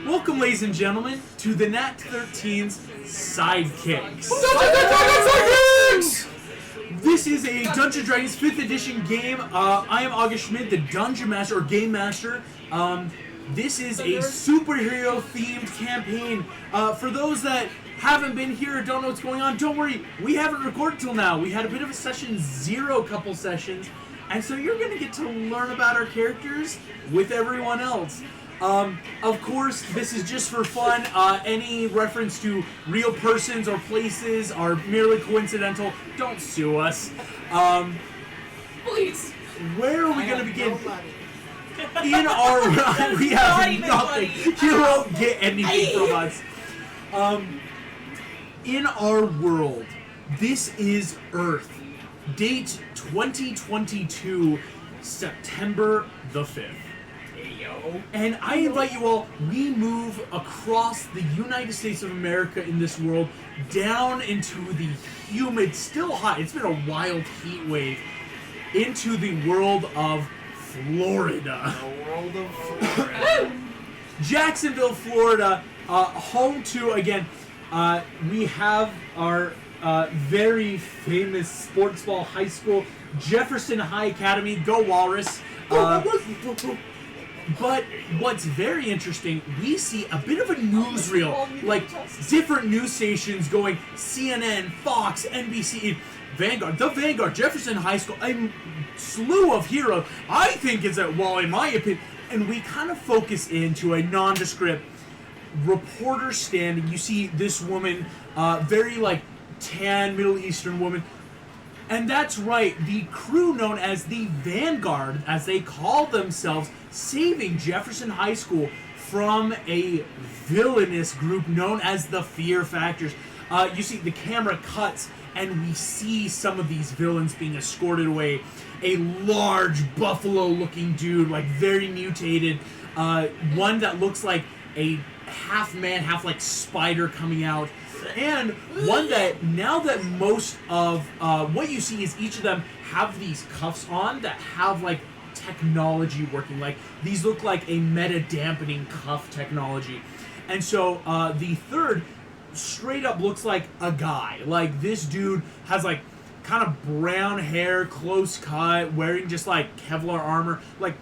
Welcome, ladies and gentlemen, to the Nat 13's Sidekicks. This is a Dungeons & Dragons 5th edition game. I am August Schmidt, the Dungeon Master, or Game Master. This is a superhero-themed campaign. For those that haven't been here or don't know what's going on, don't worry. We haven't recorded till now. We had a bit of a session zero couple sessions. And so you're going to get to learn about our characters with everyone else. Of course, this is just for fun. Any reference to real persons or places are merely coincidental. Don't sue us. Please. Where are we going to begin? In our... we have nothing. You won't get anything from us. In our world, this is Earth. Date 2022, September the 5th. And I invite you all, we move across the United States of America in this world, down into the humid, still hot, it's been a wild heat wave, into the world of Florida. The world of Florida. Jacksonville, Florida, home to, again, we have our very famous sports ball high school, Jefferson High Academy. Go Walrus. But what's very interesting, we see a bit of a newsreel, like different news stations going CNN, Fox, NBC, Vanguard, the Vanguard, Jefferson High School, a slew of heroes. I think it's in my opinion, and we kind of focus into a nondescript reporter standing. You see this woman, very like tan Middle Eastern woman. And that's right, the crew known as the Vanguard, as they call themselves, saving Jefferson High School from a villainous group known as the Fear Factors. You see, the camera cuts, and we see some of these villains being escorted away. A large buffalo-looking dude, like very mutated. One that looks like a half-man, half-like spider coming out. And one that, now that most of what you see is each of them have these cuffs on that have like technology working. Like these look like a meta-dampening cuff technology. And so the third straight up looks like a guy. Like this dude has like kind of brown hair, close cut, wearing just like Kevlar armor. Like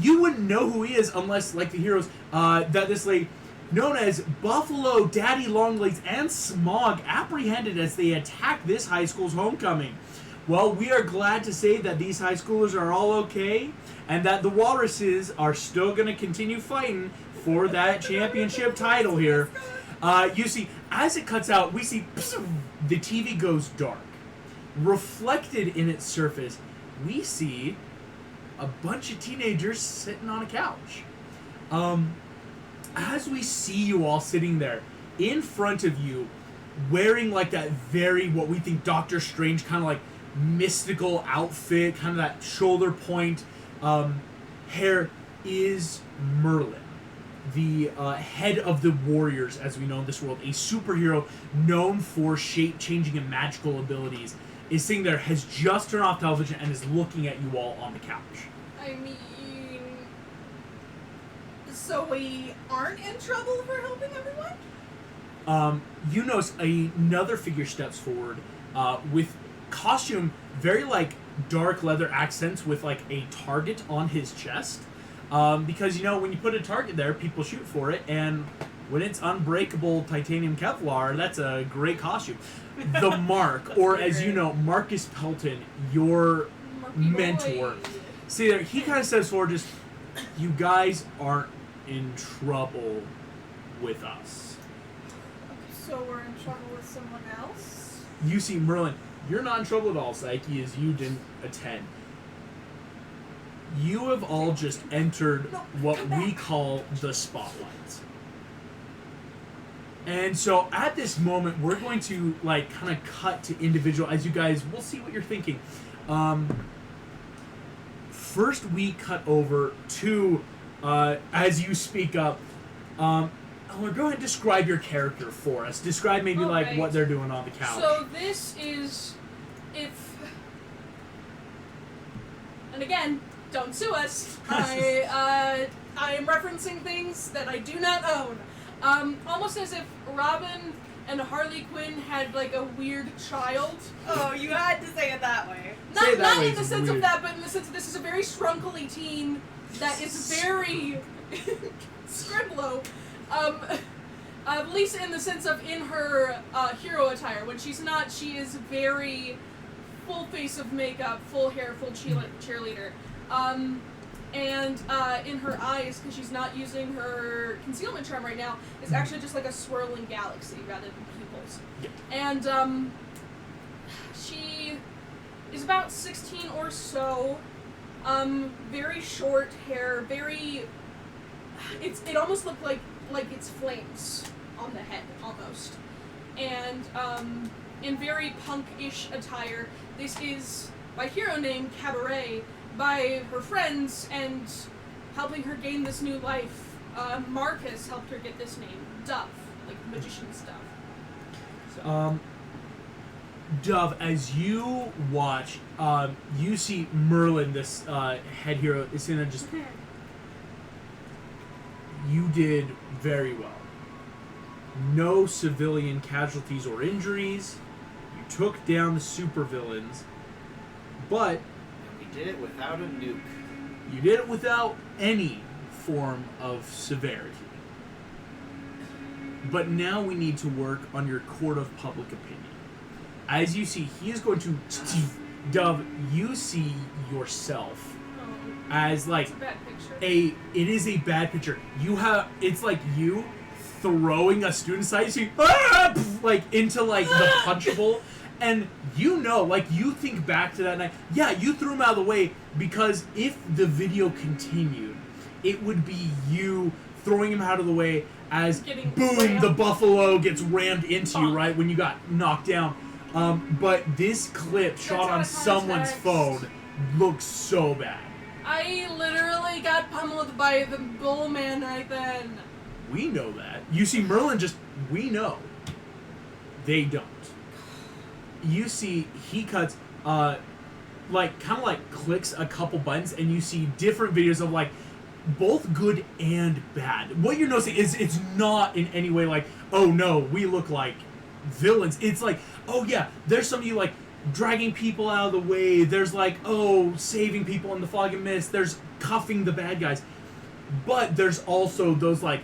you wouldn't know who he is unless, like the heroes, that this lady known as Buffalo, Daddy Longlegs, and Smog apprehended as they attack this high school's homecoming. Well, we are glad to say that these high schoolers are all okay, and that the Walruses are still going to continue fighting for that championship title here. You see, as it cuts out, we see the TV goes dark. Reflected in its surface, we see a bunch of teenagers sitting on a couch. As we see you all sitting there, in front of you, wearing like that very, what we think Doctor Strange kind of like mystical outfit, kind of that shoulder point hair, is Merlin, the head of the Warriors, as we know in this world, a superhero known for shape-changing and magical abilities, is sitting there, has just turned off television, and is looking at you all on the couch. I mean, so we aren't in trouble for helping everyone? You notice another figure steps forward with costume, very like dark leather accents with like a target on his chest. Because, you know, when you put a target there, people shoot for it, and when it's unbreakable titanium Kevlar, that's a great costume. The Mark, or as you know, Marcus Pelton, your mentor. See there, he kind of steps forward, just, you guys aren't in trouble with us. So we're in trouble with someone else? You see Merlin, you're not in trouble at all, Psyche, as you didn't attend. You have all just entered what we call the spotlight. And so at this moment, we're going to like kind of cut to individual, as you guys, we'll see what you're thinking. First we cut over to, as you speak up, Eleanor, go ahead and describe your character for us. Describe maybe like what they're doing on the couch. So this is, if, and again, don't sue us. I am referencing things that I do not own. Almost as if Robin and Harley Quinn had like a weird child. Oh, you had to say it that way. Say it that Not way, in the it's sense weird. of that, but in the sense of this is a very strunkly teen that is very scribblo. At least in the sense of in her hero attire. When she's not, she is very full face of makeup, full hair, full cheerleader. And in her eyes, because she's not using her concealment charm right now, is actually just like a swirling galaxy rather than pupils. Yeah. And she is about 16 or so. Very short hair, very. It almost looked like it's flames on the head, almost. And in very punk-ish attire. This is by hero named Cabaret, by her friends, and helping her gain this new life. Marcus helped her get this name, Dove, like magician stuff. Dove, as you watch, you see Merlin, this head hero, is gonna just. You did very well. No civilian casualties or injuries. You took down the supervillains, but We did it without a nuke. you did it without any form of severity. But now we need to work on your court of public opinion. As you see, he is going to... Dove, you see yourself as like It's a bad picture. it is a bad picture. You have, it's like you throwing a student side, so you, like into like the punch bowl, and you know, like you think back to that night. Yeah, you threw him out of the way because if the video continued, it would be you throwing him out of the way as Getting boom, rammed. the buffalo gets rammed into you, right when you got knocked down. But this clip shot out on of someone's context. phone looks so bad. I literally got pummeled by the bull man right then. We know that. You see Merlin just, we know. They don't. You see he cuts, like, kind of like clicks a couple buttons and you see different videos of like, both good and bad. What you're noticing is it's not in any way like, oh no, we look like villains. It's like, oh yeah, there's some of you like, dragging people out of the way. There's like, oh, saving people in the fog and mist. There's cuffing the bad guys. But there's also those like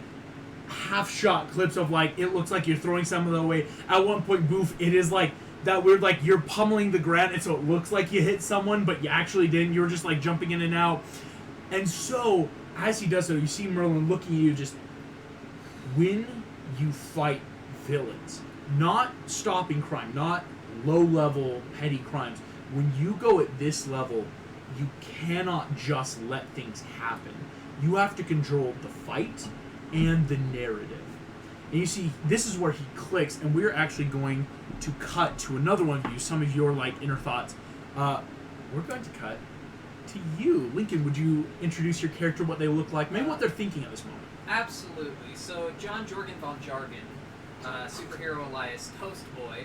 half-shot clips of like, it looks like you're throwing someone away. At one point, Boof, it is like that weird like you're pummeling the ground and so it looks like you hit someone, but you actually didn't. You were just like jumping in and out. And so, as he does so, you see Merlin looking at you just, when you fight villains, not stopping crime, not low-level petty crimes. When you go at this level, you cannot just let things happen. You have to control the fight and the narrative. And you see, this is where he clicks, and we're actually going to cut to another one of you, some of your like inner thoughts. We're going to cut to you. Lincoln, would you introduce your character, what they look like, maybe what they're thinking at this moment? Absolutely. So John Jorgen von Jargon, superhero Elias Toast Boy,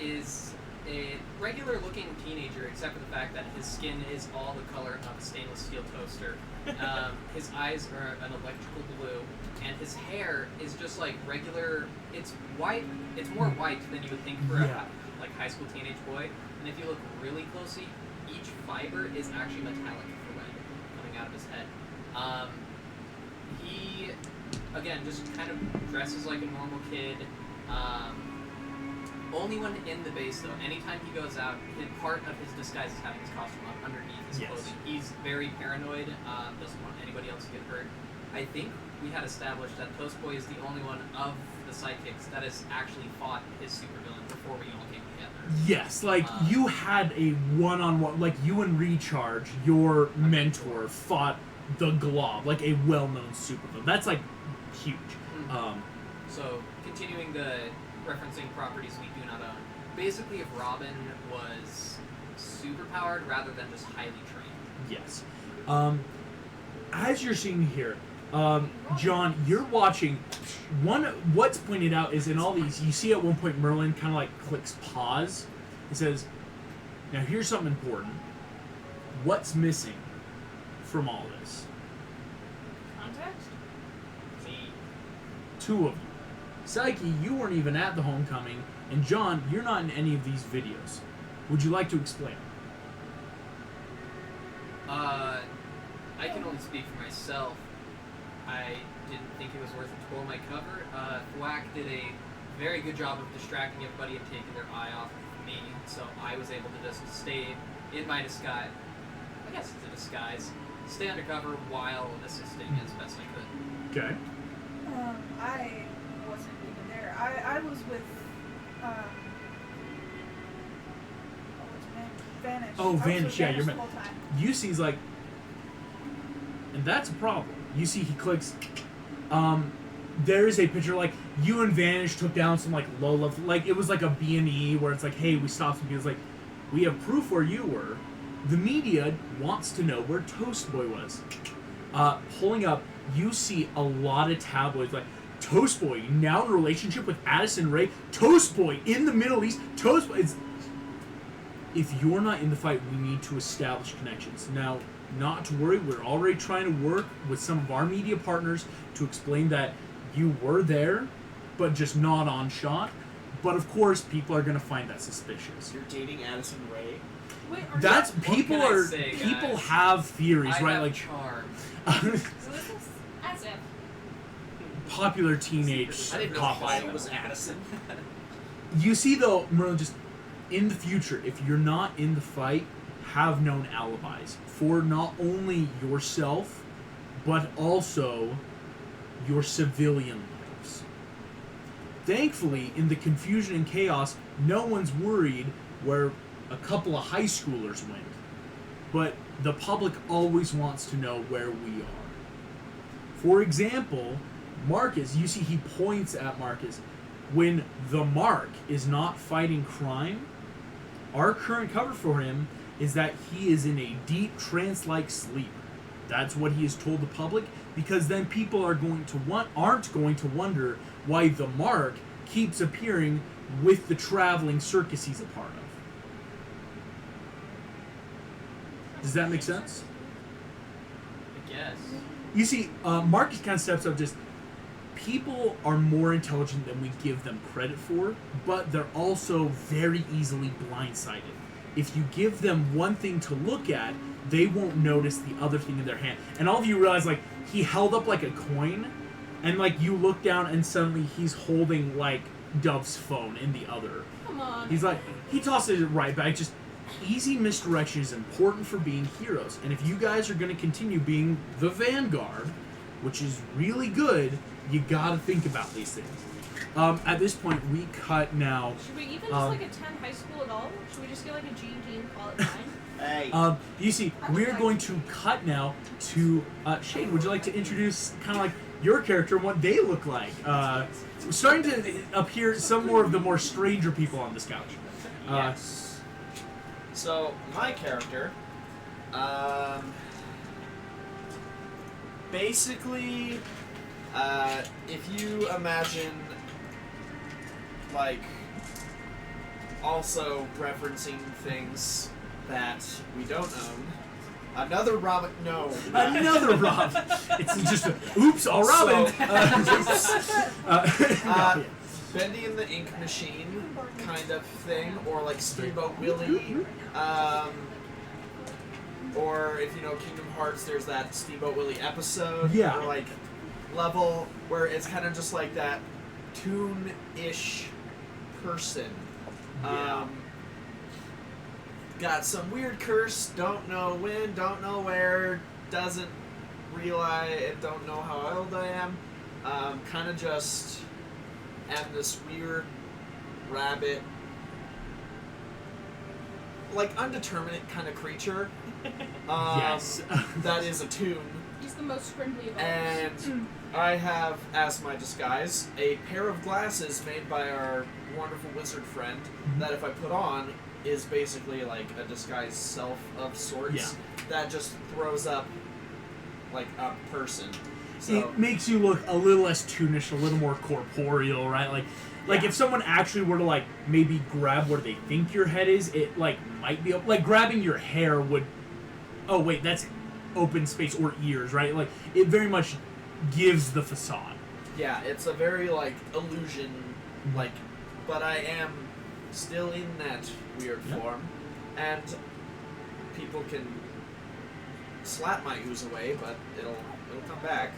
is a regular-looking teenager, except for the fact that his skin is all the color of a stainless steel toaster. His eyes are an electrical blue, and his hair is just like regular. It's white. It's more white than you would think for Yeah. a like high school teenage boy. And if you look really closely, each fiber is actually metallic for red coming out of his head. He, again, just kind of dresses like a normal kid. Only when in the base, though. Anytime he goes out, part of his disguise is having his costume up underneath his Yes. clothing. He's very paranoid, doesn't want anybody else to get hurt. I think we had established that Toast Boy is the only one of the Sidekicks that has actually fought his supervillain before we all came together. Yes, like you had a one-on-one, like you and Recharge, your mentor, fought the Glob, like a well-known supervillain. That's like huge. So, continuing the referencing properties we do not own. Basically, if Robin was superpowered rather than just highly trained. Yes. As you're seeing here, John, you're watching. What's pointed out is in all these, you see at one point Merlin kind of like clicks pause. He says, "Now here's something important. What's missing from all this?" context? Me. Two of you. Psyche, you weren't even at the homecoming, and John, you're not in any of these videos. Would you like to explain? I can only speak for myself. I didn't think it was worth it to pull my cover. Thwack did a very good job of distracting everybody and taking their eye off of me, so I was able to just stay in my disguise. I guess it's a disguise. Stay undercover while assisting as best I could. Okay. I wasn't even there. I was with, what's her name? Vanish. Oh, I was Vanish, with yeah, Vanish you're the meant. whole time. UC's like, and that's a problem. You see, he clicks. There's a picture like you and Vanish took down some like low level, like it was like a B&E where it's like, hey, we stopped some people. It's like, we have proof where you were. The media wants to know where Toast Boy was. Pulling up, you see a lot of tabloids like Toast Boy now in a relationship with Addison Rae. Toast Boy in the Middle East. Toast Boy. If you're not in the fight, we need to establish connections. Now, not to worry, we're already trying to work with some of our media partners to explain that you were there, but just not on shot. But of course, people are going to find that suspicious. You're dating Addison Rae? Wait, are That's What people can I are say, people guys? have theories, I right? have Like charm. So this is as if. popular teenage I didn't know pop why idol. it was Addison. You see, though, Merlin, just in the future, if you're not in the fight, have known alibis for not only yourself, but also your civilian lives. Thankfully, in the confusion and chaos, no one's worried where a couple of high schoolers went. But the public always wants to know where we are. For example, Marcus, you see he points at Marcus. When the Mark is not fighting crime, our current cover for him is that he is in a deep trance-like sleep. That's what he has told the public, because then people aren't going to wonder why the Mark keeps appearing with the traveling circus he's a part of. Does that make sense? I guess. You see, Marcus kind of steps up. Just people are more intelligent than we give them credit for, but they're also very easily blindsided. If you give them one thing to look at, they won't notice the other thing in their hand. And all of you realize, like, he held up like a coin, and like you look down, and suddenly he's holding like Dove's phone in the other. Come on. He's like, he tosses it right back. Just easy misdirection is important for being heroes. And if you guys are going to continue being the Vanguard, which is really good, you got to think about these things. At this point, we cut now. Should we even just like attend high school at all? Should we just get like a GED and call it fine? Hey. You see, we're going to cut now to Shane. Would you like to introduce kind of like your character and what they look like? Starting to appear some more of the more stranger people on this couch. Yes. So, my character, basically, if you imagine, like, also referencing things that we don't own, another Robin, no. Another Rob. It's just a, oops, all Robin. Bendy and the Ink Machine kind of thing, or like Steamboat Willie, or if you know Kingdom Hearts, there's that Steamboat Willie episode, Yeah. or like level where it's kind of just like that toon-ish person. Yeah. Got some weird curse, don't know when, don't know where, doesn't realize, don't know how old I am. Kind of just am this weird rabbit, like undeterminate kind of creature. Yes. That is a toon. He's the most scrimbly of all. And I have, as my disguise, a pair of glasses made by our wonderful wizard friend that if I put on is basically like a disguised self of sorts Yeah. that just throws up like a person. So It makes you look a little less toonish, a little more corporeal, right? Like Yeah. if someone actually were to like maybe grab where they think your head is, it like might be like grabbing your hair would. Oh wait, that's open space or ears, right? Like it very much gives the facade. Yeah, it's a very, like, illusion, like, but I am still in that weird Yep. form, and people can slap my ooze away, but it'll come back.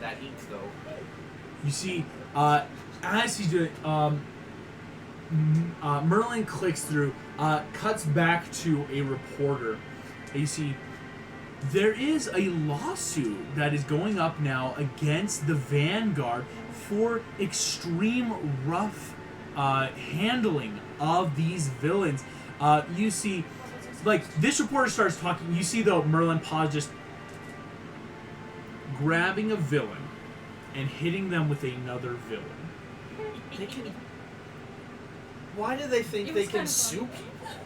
That ink, though. You see, as he's doing, Merlin clicks through, cuts back to a reporter. And you see, there is a lawsuit that is going up now against the Vanguard for extreme rough handling of these villains. You see, like, this reporter starts talking. You see, though, Merlin pause, just grabbing a villain and hitting them with another villain. They can... Why do they think It they was can kind of sue fun. people?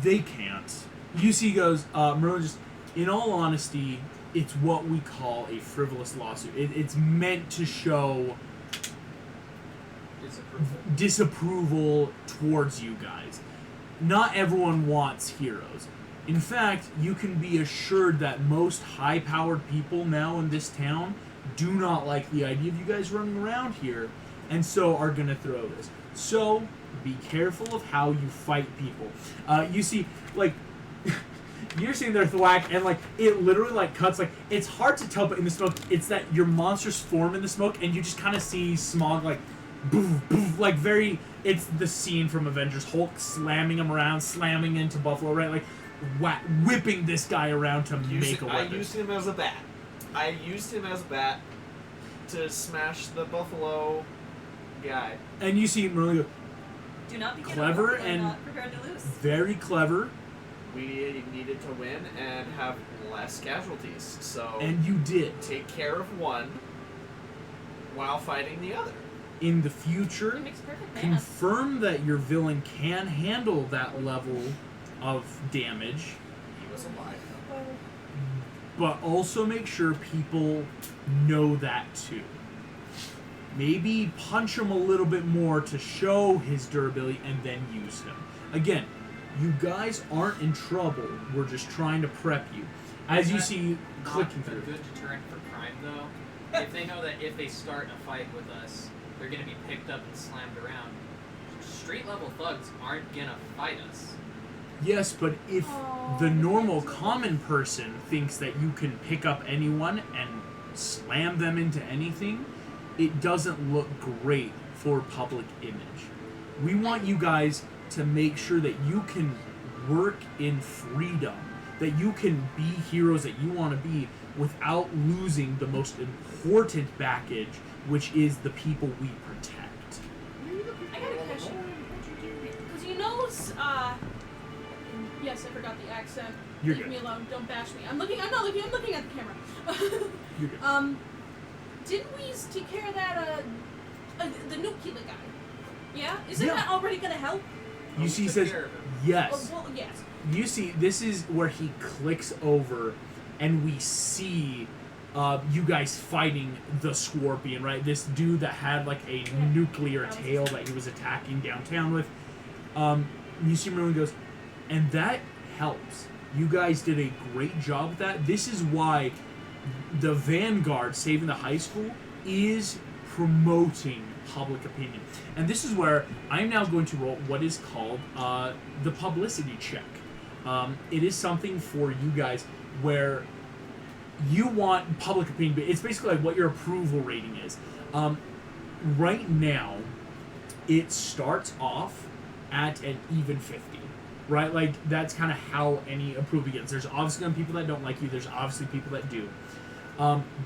They can't. UC goes, Merlin just, in all honesty, it's what we call a frivolous lawsuit. It's meant to show disapproval towards you guys. Not everyone wants heroes. In fact, you can be assured that most high-powered people now in this town do not like the idea of you guys running around here, and so are going to throw this. So, be careful of how you fight people. You see, like, you're sitting there thwack, and, like, it literally, like, cuts, like, it's hard to tell, but in the smoke, it's that your monsters form in the smoke, and you just kind of see Smog, like, boof, boof, like, very, it's the scene from Avengers, Hulk slamming him around, slamming into Buffalo, right, like, whipping this guy around to make a I weapon. used him as a bat. I used him as a bat to smash the Buffalo guy. And you see him really go, Do not be Clever we're and- not prepared to lose. very clever, We needed to win and have less casualties, so and you did. take care of one while fighting the other. In the future, It makes perfect math. confirm that your villain can handle that level of damage, He was alive. but also make sure people know that too. Maybe punch him a little bit more to show his durability and then use him. Again, you guys aren't in trouble. We're just trying to prep you. As you see clicking Not a through. good deterrent for crime, though. If they know that if they start a fight with us, they're going to be picked up and slammed around. Street level thugs aren't going to fight us. Yes, but if Oh, the normal that's- common person thinks that you can pick up anyone and slam them into anything, it doesn't look great for public image. We want you guys to make sure that you can work in freedom, that you can be heroes that you want to be without losing the most important baggage, which is the people we protect. I got a question. Because you know, yes, I forgot the accent. You're Leave good. me alone. Don't bash me. I'm looking at the camera. You're good. Didn't we take care of that, the nuke killer guy? Yeah? Isn't Yeah. that already gonna help? You see, he took says, care of him. yes. Well, yes. You see, this is where he clicks over, and we see you guys fighting the Scorpion, right? This dude that had like a nuclear tail that he was attacking downtown with. You see Merlin goes, and that helps. You guys did a great job with that. This is why the Vanguard saving the high school is promoting public opinion. And this is where I'm now going to roll what is called the publicity check. It is something for you guys where you want public opinion, but it's basically like what your approval rating is. Right now, it starts off at an even 50, right? Like, that's kind of how any approval begins. There's obviously going to be people that don't like you. There's obviously people that do.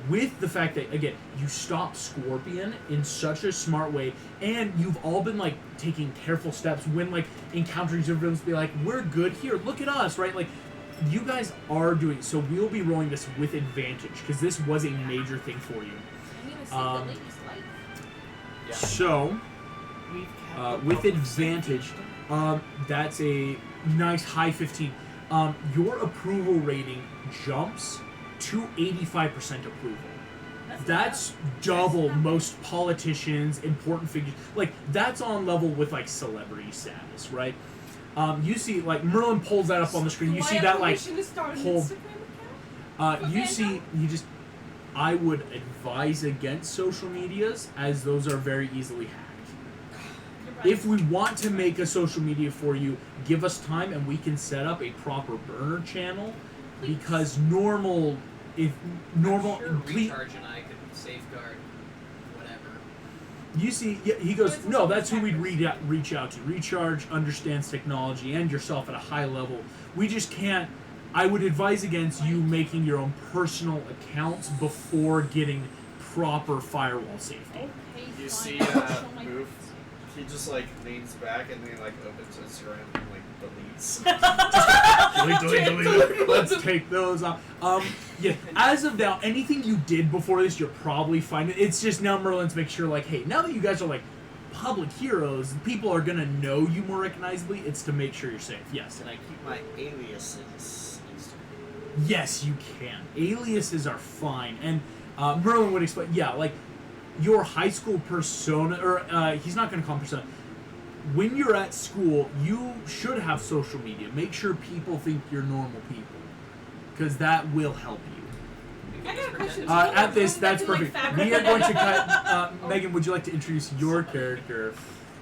With the fact that, again, you stop Scorpion in such a smart way, and you've all been, like, taking careful steps when, like, encountering your villains, be like, we're good here, look at us, right? Like, you guys are doing, so we'll be rolling this with advantage, because this was a major thing for you. I'm gonna save Um, the lady's life. Yeah. So, We've with public advantage, safety. that's a nice high 15. Your approval rating jumps to 85% approval. That's double most politicians, important figures. Like, that's on level with, like, celebrity status, right? You see, like, Merlin pulls that up on the screen. You Do see I that, have like, permission to start an hold- Instagram account? you see, you just, I would advise against social medias, as those are very easily hacked. If we want to make a social media for you, give us time and we can set up a proper burner channel. Please. Because normal, I'm sure Recharge and I could safeguard whatever. You see, yeah, he goes, it's no, also that's who we'd hackers. reach out to. Recharge understands technology and yourself at a high level. We just can't. I would advise against you making your own personal accounts before getting proper firewall safety. Okay, You fine. see I'll show my Boof, cards. he just like leans back and then like opens Instagram and like deletes. Delete. Let's take those off. Yeah. As of now, anything you did before this, you're probably fine. It's just now Merlin's make sure, like, hey, now that you guys are like public heroes, people are gonna know you more recognizably. It's to make sure you're safe. Yes. And I keep my aliases Instagram. Yes, you can. Aliases are fine, and Merlin would explain. Yeah, like your high school persona, or he's not gonna call him persona. When you're at school, you should have social media. Make sure people think you're normal people, because that will help you. We I can got a just question. pretend At this, Going back that's to, like, perfect. fabric. We are going to cut. Megan, would you like to introduce your character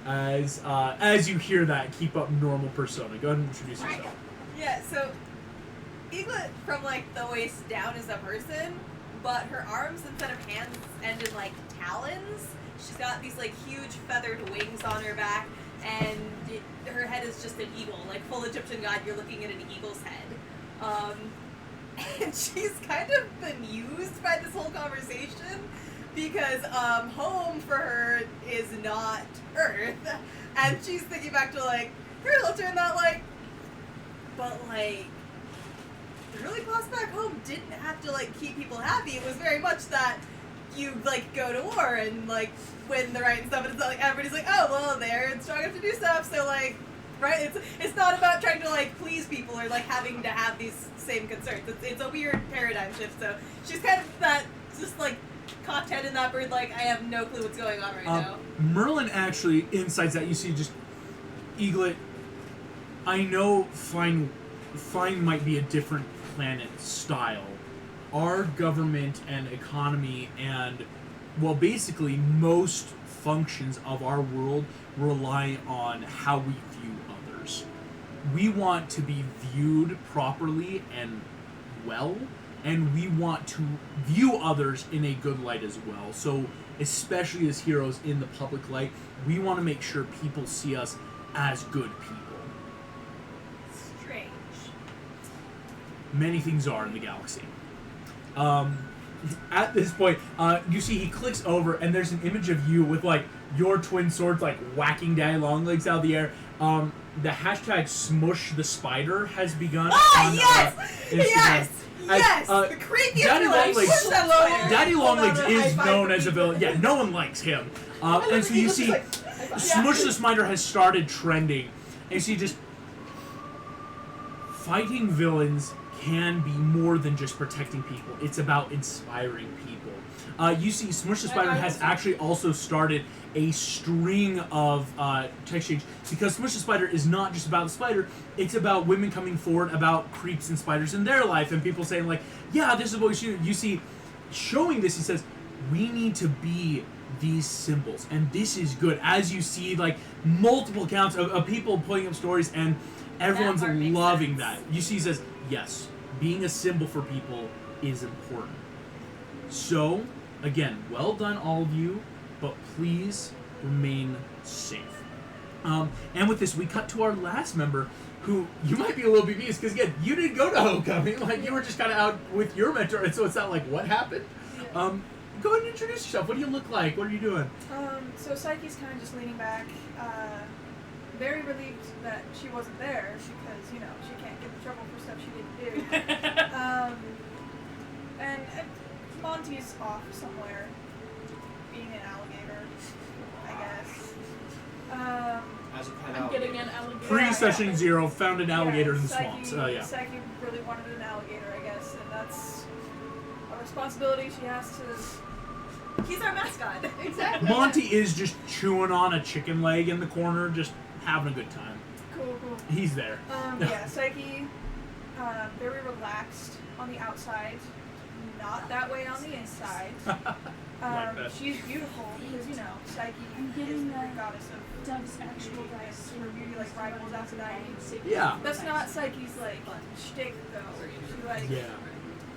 as you hear that? Keep up normal persona. Go ahead and introduce Right. yourself. Yeah, so Eaglet from like the waist down is a person, but her arms instead of hands end in like talons. She's got these like huge feathered wings on her back, and her head is just an eagle, like full Egyptian god. You're looking at an eagle's head, and she's kind of bemused by this whole conversation because home for her is not Earth, and she's thinking back to like her little turn that like. But, like, the really class back home didn't have to, like, keep people happy. It was very much that you, like, go to war and, like, win the right and stuff. And it's not like everybody's like, oh, well, they're strong enough to do stuff. So, like, right? It's not about trying to, like, please people or, like, having to have these same concerns. It's a weird paradigm shift. So she's kind of that, just, like, caught head in that bird, like, I have no clue what's going on right now. Merlin actually insights that. You see just Eaglet. I know Fine might be a different planet style. Our government and economy and, well, basically most functions of our world rely on how we view others. We want to be viewed properly and well, and we want to view others in a good light as well. So, especially as heroes in the public light, we want to make sure people see us as good people. Strange. Many things are in the galaxy. At this point, you see he clicks over, and there's an image of you with like your twin swords like whacking Daddy Longlegs out of the air. The hashtag Smush the Spider has begun. Ah, on, yes! Instagram. Yes! Yes! As, The creepiest Daddy villain. Longlegs- Push that spider. Daddy Hold on, Longlegs a is high five known for as a people. villain. Yeah, no one likes him. And so you see, Smush the Spider has started trending, and you see just fighting villains can be more than just protecting people. It's about inspiring people. You see, Smush the Spider has actually also started a string of text exchange, because Smush the Spider is not just about the spider, it's about women coming forward about creeps and spiders in their life, and people saying like, yeah, this is what we should do. You see, showing this, he says, we need to be these symbols, and this is good. As you see, like, multiple accounts of people putting up stories, and everyone's part makes loving sense. that. You see, he says, yes, being a symbol for people is important. So, again, well done, all of you, but please remain safe. And with this, we cut to our last member, who you might be a little bemused, because again, you didn't go to homecoming, like, you were just kind of out with your mentor, and so it's not like, what happened? Go ahead and introduce yourself. What do you look like? What are you doing? So Psyche's kind of just leaning back, very relieved that she wasn't there because, you know, she can't get in trouble for stuff she didn't do. And Monty's off somewhere, being an alligator, I guess. As a pet I'm alligator. getting an alligator. Pre-session 0, found an alligator in the swamps. Yeah. Psyche really wanted an alligator, I guess, and that's a responsibility she has to... He's our mascot. Exactly. Monty is just chewing on a chicken leg in the corner, just having a good time. Cool. He's there. Yeah, Psyche, very relaxed on the outside. not that way on the inside. Like that. She's beautiful because, you know, Psyche I'm is getting the that. goddess of Dove's actual dice. her beauty, like rivals Aphrodite. Yeah. That's not Psyche's, like, shtick, though. She, like, Yeah.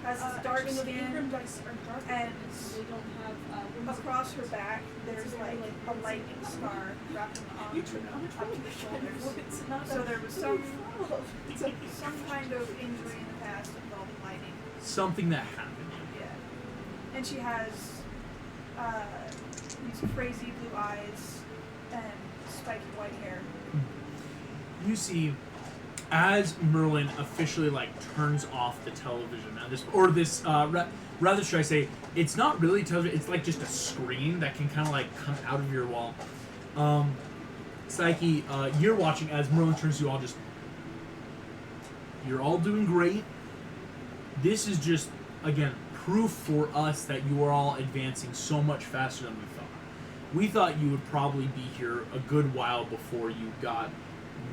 has this dark Actually, no, the skin, Ingram dice are dark and so they don't have windows. across her back, there's, like, a lightning scar wrapped on the arm up to the shoulders. So there was some kind of injury in the past involving lightning. Something that happened. Yeah. And she has these crazy blue eyes and spiky white hair. You see, as Merlin officially like turns off the television at this, or this, rather should I say, it's not really television. It's like just a screen that can kind of like come out of your wall. Psyche, you're watching as Merlin turns to you all. Just, you're all doing great. This is just again proof for us that you are all advancing so much faster than we thought. We thought you would probably be here a good while before you got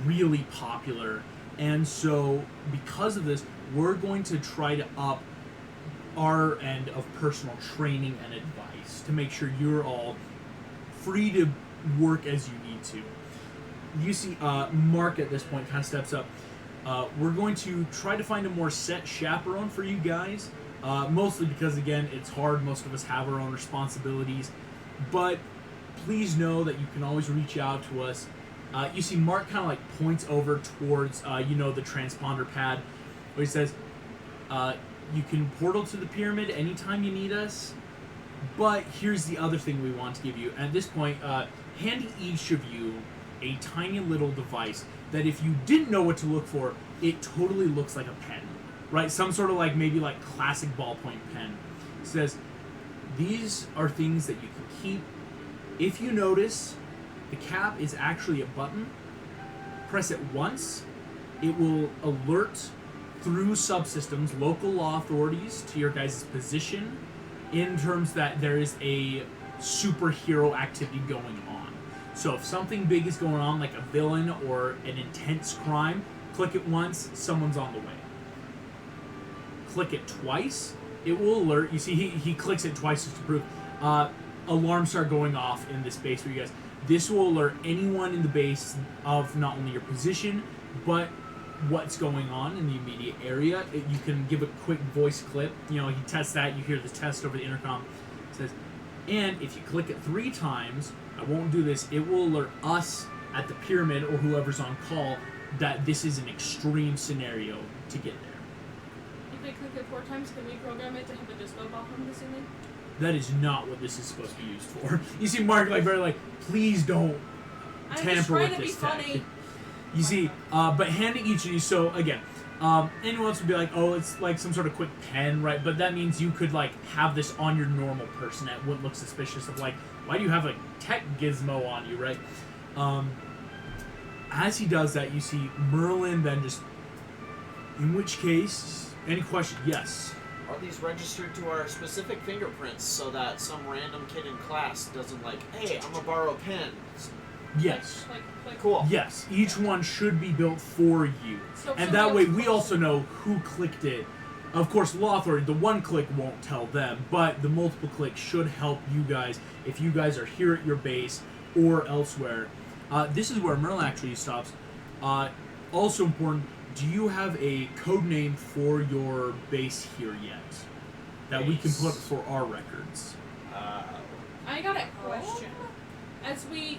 really popular. And so, because of this, we're going to try to up our end of personal training and advice to make sure you're all free to work as you need to. You see, Mark at this point kind of steps up. We're going to try to find a more set chaperone for you guys. Mostly because, again, it's hard. Most of us have our own responsibilities. But please know that you can always reach out to us. You see Mark kind of like points over towards, the transponder pad, where he says, you can portal to the pyramid anytime you need us. But here's the other thing we want to give you. At this point, handing each of you a tiny little device that if you didn't know what to look for, it totally looks like a pen. Right? Some sort of like maybe like classic ballpoint pen. It says, these are things that you can keep. If you notice, the cap is actually a button. Press it once. It will alert through subsystems, local law authorities to your guys' position in terms that there is a superhero activity going on. So if something big is going on, like a villain or an intense crime, click it once, someone's on the way. Click it twice, it will alert. You see, he clicks it twice just to prove. Alarms start going off in this base for you guys. This will alert anyone in the base of not only your position, but what's going on in the immediate area. You can give a quick voice clip. He tests that. You hear the test over the intercom. It says, and if you click it 3 times, I won't do this, it will alert us at the pyramid or whoever's on call that this is an extreme scenario to get there. If I click it 4 times, can we program it to have a disco ball from the ceiling? That is not what this is supposed to be used for. You see Mark please don't I'm just tamper trying with to be this tech. funny. You see, but handing each of you, so again, anyone else would be like, oh, it's like some sort of quick pen, right? But that means you could like have this on your normal person that wouldn't look suspicious of like, why do you have a tech gizmo on you, right? As he does that, you see Merlin then just, in which case, any question? Yes. Are these registered to our specific fingerprints so that some random kid in class doesn't like, hey, I'm gonna borrow a pen? Yes. Like, Cool. Yes, each one should be built for you. So- And so that we way we also know who clicked it. Of course, law authority, the one click won't tell them, but the multiple click should help you guys if you guys are here at your base or elsewhere. This is where Merlin actually stops. Also important, do you have a code name for your base here yet? That we can put for our records? I got a question. As we,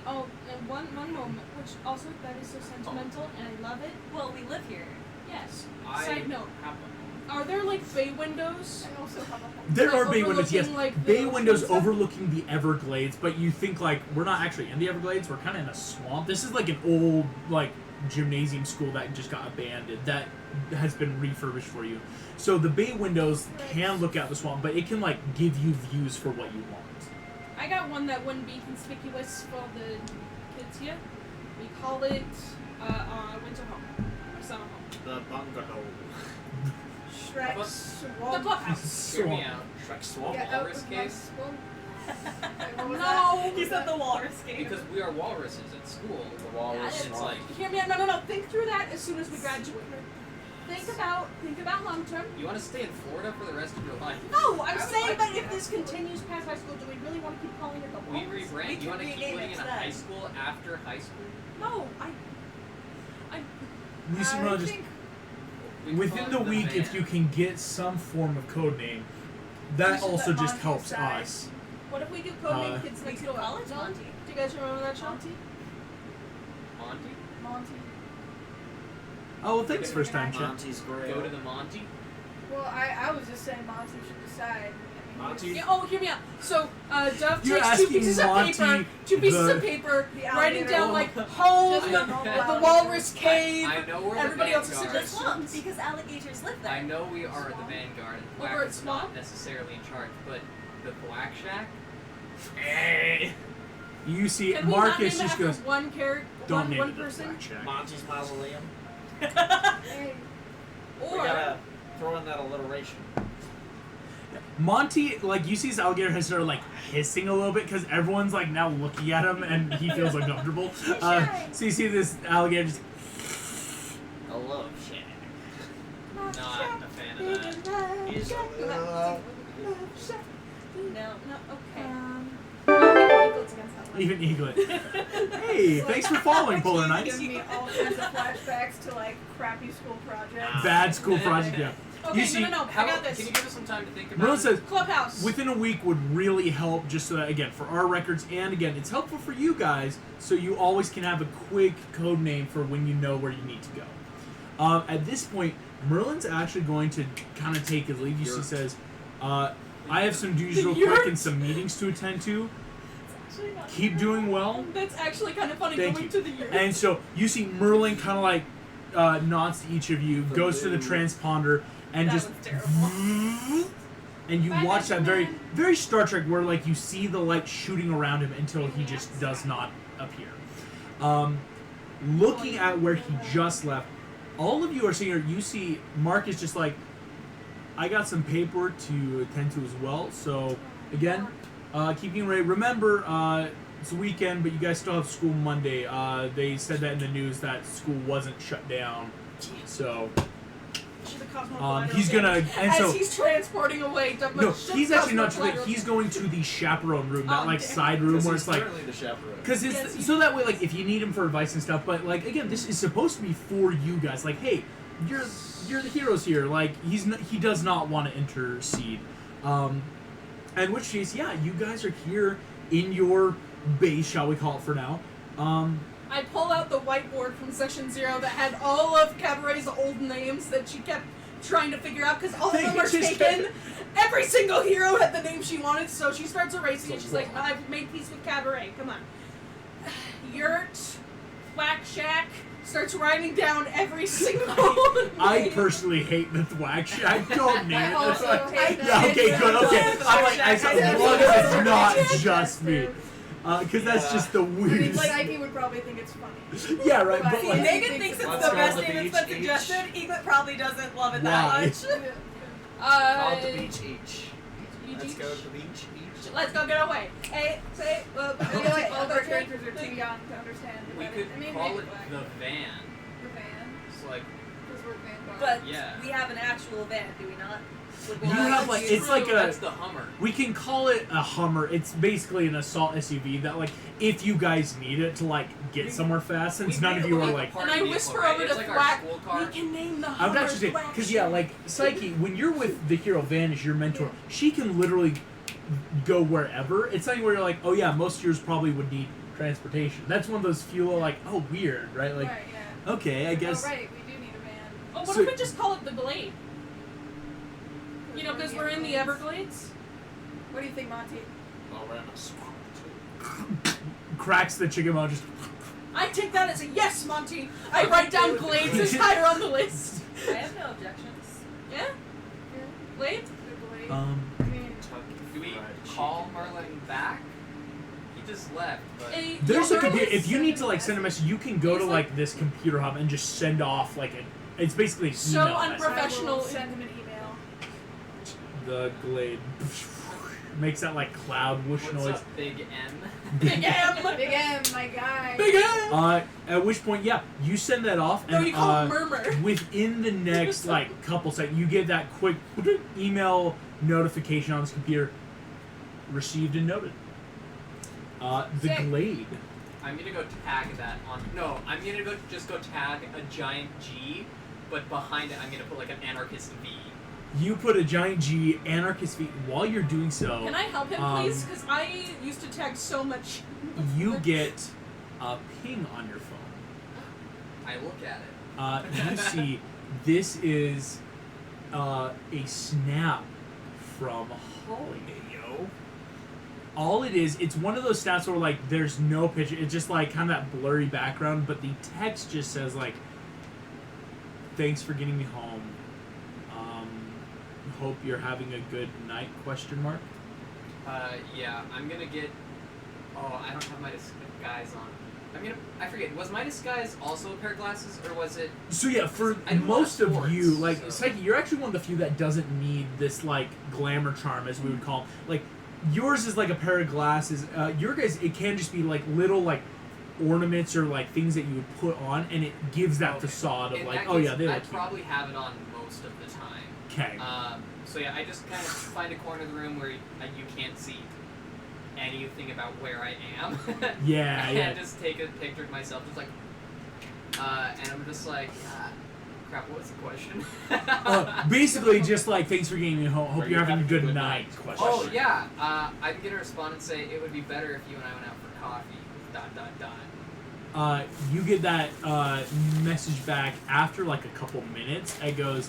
one moment, which also that is so sentimental and I love it. Well, we live here. Yes. I Side note. have one. Are there like bay windows? I also have a home. There Like are bay windows, yes. overlooking, like, Bay the windows sunset? overlooking the Everglades, but you think like we're not actually in the Everglades. We're kind of in a swamp. This is like an old like gymnasium school that just got abandoned that has been refurbished for you. So the bay windows can look out the swamp, but it can like give you views for what you want. I got one that wouldn't be conspicuous for the kids here. We call it winter home or summer home. The bungalow. Shrek's The swamp. clubhouse. Hear me Swamp. out. Shrek Swamp. Get out Walrus of my case. swamp. Wait, what was No. that? He said the walrus game. Because we are walruses at school. The walrus It's swamp. like Hear me out. No. Think through that as soon as we graduate. Think about long term. You want to stay in Florida for the rest of your life? No, I'm would saying like that to, if yeah. this continues past high school, do we really want to keep calling it the We Walrus? rebrand. We You want to can keep rename living it in a then. high school after high school? No, Lucy I Monroe, just think We can within call the it week, if van. you can get some form of code name, We that should also let just Monty helps decide. us. what if we do codename Kids We Next could Door? call it Do Monty. you guys remember that show? Monty. Monty? Monty. Oh, well, thanks, first time chat. Monty's great. Go to the Monty? Well, I was just saying Monty should decide. I mean, Monty? Yeah, oh, hear me out. So, Dove You're takes two asking pieces Monty of paper, the- writing alligator. down like home, Just the, a normal the alligator. walrus cave. I know we're everybody the else is Vanguard. The swamp, because alligators live there. I know we are the Vanguard. and Over Black at is not Swamp? necessarily in charge, but the Black Shack? You see, Can we not name Marcus it just after goes, one character, don't name one it the person? Black Shack. Monty's Mausoleum. Hey, We Or gotta throw in that alliteration. Monty, like, you see his alligator has started, like, hissing a little bit because everyone's, like, now looking at him and he feels uncomfortable. So you see this alligator just, A love shack. Not a fan of that. He's No, okay. Eagles against that one. even Eaglet. Hey, thanks for following, Polar Knights. Gives me all kinds of flashbacks to like crappy school projects. Bad school project, yeah. okay, You see, no, How, I got this. Can you give us some time to think about Merlin it? says, Clubhouse. within a week would really help, just so that, again, for our records, and again, it's helpful for you guys, so you always can have a quick code name for when you know where you need to go. At this point, Merlin's actually going to kind of take his lead. You see, says, I have some duties real quick and some meetings to attend to. Keep doing well. That's actually kind of funny Thank going you. to the year. And so you see Merlin kind of like nods to each of you, goes to the transponder, and That just was terrible. and you Bye, watch that Mr. very Man. very Star Trek where like you see the light shooting around him until he just does not appear. Looking at where he just left, all of you are seeing. You see Mark is just like, I got some paper to attend to as well. So again, keeping ready. Remember, it's a weekend, but you guys still have school Monday. They said that in the news that school wasn't shut down. So She's a cosmopolitan. he's gonna, and As so he's transporting away. no, he's actually not. He's going to the chaperone room, that Oh, like damn. side room where he's it's like. currently the chaperone. Because it's Yes, so that way, like, if you need him for advice and stuff, but like again, this is supposed to be for you guys. Like, hey, you're the heroes here. Like, he does not want to intercede. In which case, yeah, you guys are here in your base, shall we call it for now. I pull out the whiteboard from Section 0 that had all of Cabaret's old names that she kept trying to figure out because all of them were Just- taken. Every single hero had the name she wanted, so she starts erasing it. She's like, I've made peace with Cabaret. Come on. Yurt, Whack Shack, starts writing down every single I name. personally hate the thwack shit. I don't name I it. also That's why- hate yeah, that. okay, good. Okay, I'm like, as long as it's not Yeah. just me, because that's Yeah. just the I mean, weirdest. like Ike would probably think it's funny. Yeah, right. But But he like, may- Megan thinks it's Let's the go best to the name that's been beach suggested. Eglet probably doesn't love it Why? that much. Call it the beach each. You Let's each- go to the beach each. Let's go get away. Hey, say, I feel like all of our characters are too young to understand. We about could it. I mean, call maybe it Black. the van. The van, It's like, because we're Vanguard. But Yeah. we have an actual van, do we not? Would we You not have, like, use- it's like a- that's the Hummer. we can call it a Hummer. It's basically an assault SUV that, like, if you guys need it to like get somewhere fast, since We none made of it you look are like like. a party And I vehicle, whisper right? over It's to like our Thwack, school car. we can name the I Hummer would actually say, Thwack because yeah, Shack. like Psyche, when you're with the hero Van as your mentor, she can literally go wherever. It's something where you're like, oh yeah, most years probably would need transportation. That's one of those feel like, oh weird, right? Like, right, yeah. okay, I guess. Oh, right, we do need a van. Oh, what So- if we just call it the Glade? You know, because we're in the Everglades. What do you think, Monty? Oh, we're in a swamp too. Cracks the chicken bone just. I take that as a yes, Monty. I write down Glades as higher on the list. I have no objections. Yeah? Yeah. Glade? The Blade. Um, I mean, Do we Fried call chicken. Merlin back? He just left, but there's yeah, a there computer. is- If you need to like send a message, you can go to He's like this computer hub and just send off like an. It's basically an So email message. unprofessional. I will send him an email. The Glade. makes that like cloud whoosh What's noise. up, Big M? Big M. Big M, my guy. Big M. At which point, yeah, you send that off, No, and you call it murmur. within the next like couple seconds, you get that quick email notification on this computer. Received and noted. The Sick. Glade. I'm gonna go tag that on. No, I'm gonna go tag a giant G, but behind it I'm gonna put like an anarchist V. You put a giant G, anarchist feet. While you're doing so, Can I help him, please? Because I used to tag so much. you get a ping on your phone. I look at it. You see, this is a snap from Holly. Yo. All it is, it's one of those snaps where like there's no picture. It's just like kind of that blurry background, but the text just says like, "Thanks for getting me home. Hope you're having a good night?" ? Yeah, I'm gonna get. Oh, I don't have my disguise on. I forget. Was my disguise also a pair of glasses, or was it? So yeah, for I do a lot of most of sports, you, like so- Psyche, you're actually one of the few that doesn't need this like glamour charm, as we would call. Like yours is like a pair of glasses. Your guys, it can just be like little like ornaments or like things that you would put on, and it gives that Okay. facade of In like, that oh case, yeah, they look I'd cute. probably have it on most of the time. Okay. So yeah, I just kind of find a corner of the room where you can't see anything about where I am. Yeah, and yeah. just take a picture of myself, just like, and I'm just like, crap. What was the question? Basically, just like, thanks for getting me home. Hope you're having a good night. ? Oh yeah, I'm gonna respond and say it would be better if you and I went out for coffee. ... You get that message back after like a couple minutes. It goes,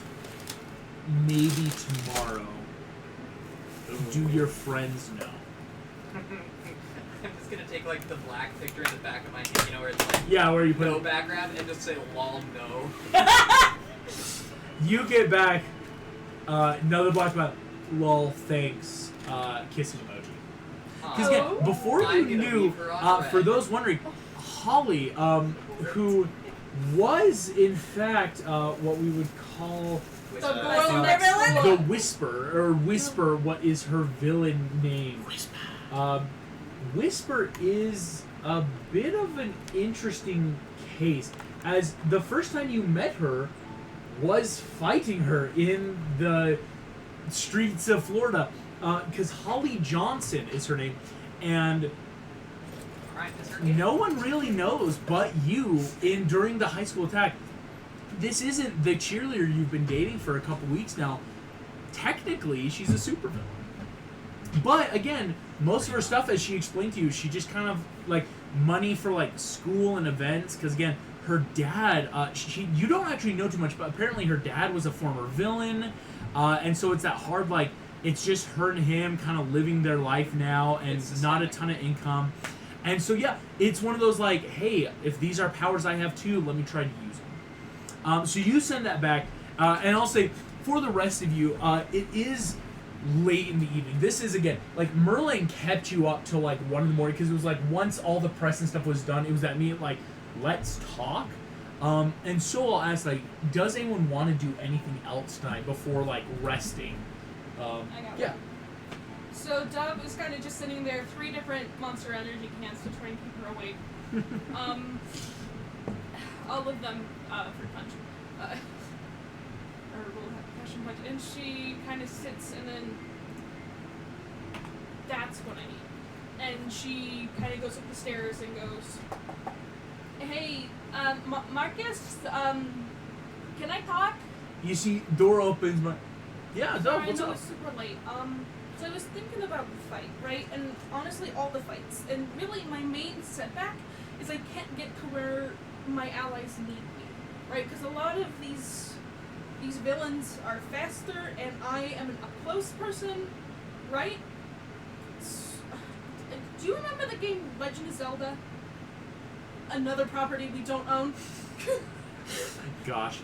maybe tomorrow. Do your friends know? I'm just gonna take like the black picture in the back of my hand, you know, where it's like Yeah, where you put no it. background, and just say lol no. You get back another black spot. Lol, thanks. Kissing emoji. Because again, before I'm you gonna knew, leave her on for red. those wondering, Holly, who was in fact what we would call With, The girl next villain? the Whisper, what is her villain name? Whisper is a bit of an interesting case, as the first time you met her was fighting her in the streets of Florida, because Holly Johnson is her name, and Right, is her name? no one really knows but you during the high school attack. This isn't the cheerleader you've been dating for a couple weeks now. Technically, she's a supervillain. But again, most of her stuff, as she explained to you, she just kind of like money for like school and events. Because again, her dad, you don't actually know too much, but apparently her dad was a former villain, and so it's that hard like it's just her and him kind of living their life now, and It's not a systemic. ton of income. And so yeah, it's one of those like, hey, if these are powers I have too, let me try to use them. So you send that back, and I'll say for the rest of you, it is late in the evening. This is again like Merlin kept you up till like 1 in the morning because it was like once all the press and stuff was done, it was that meeting like let's talk. And so I'll ask like, does anyone want to do anything else tonight before like resting? I got Yeah. one. So Dove is kind of just sitting there, 3 different Monster Energy cans to try and keep her awake. All of them fruit punch. Or will have passion punch. And she kind of sits and then that's what I need. And she kind of goes up the stairs and goes, hey, Marcus, can I talk? You see, door opens. Yeah, Sorry, Dove, I what's know up? it's super late. So I was thinking about the fight, right? And honestly, all the fights. And really, my main setback is I can't get to where my allies need me, right? Because a lot of these villains are faster, and I am an up-close person, right? Do you remember the game Legend of Zelda? Another property we don't own. Gosh.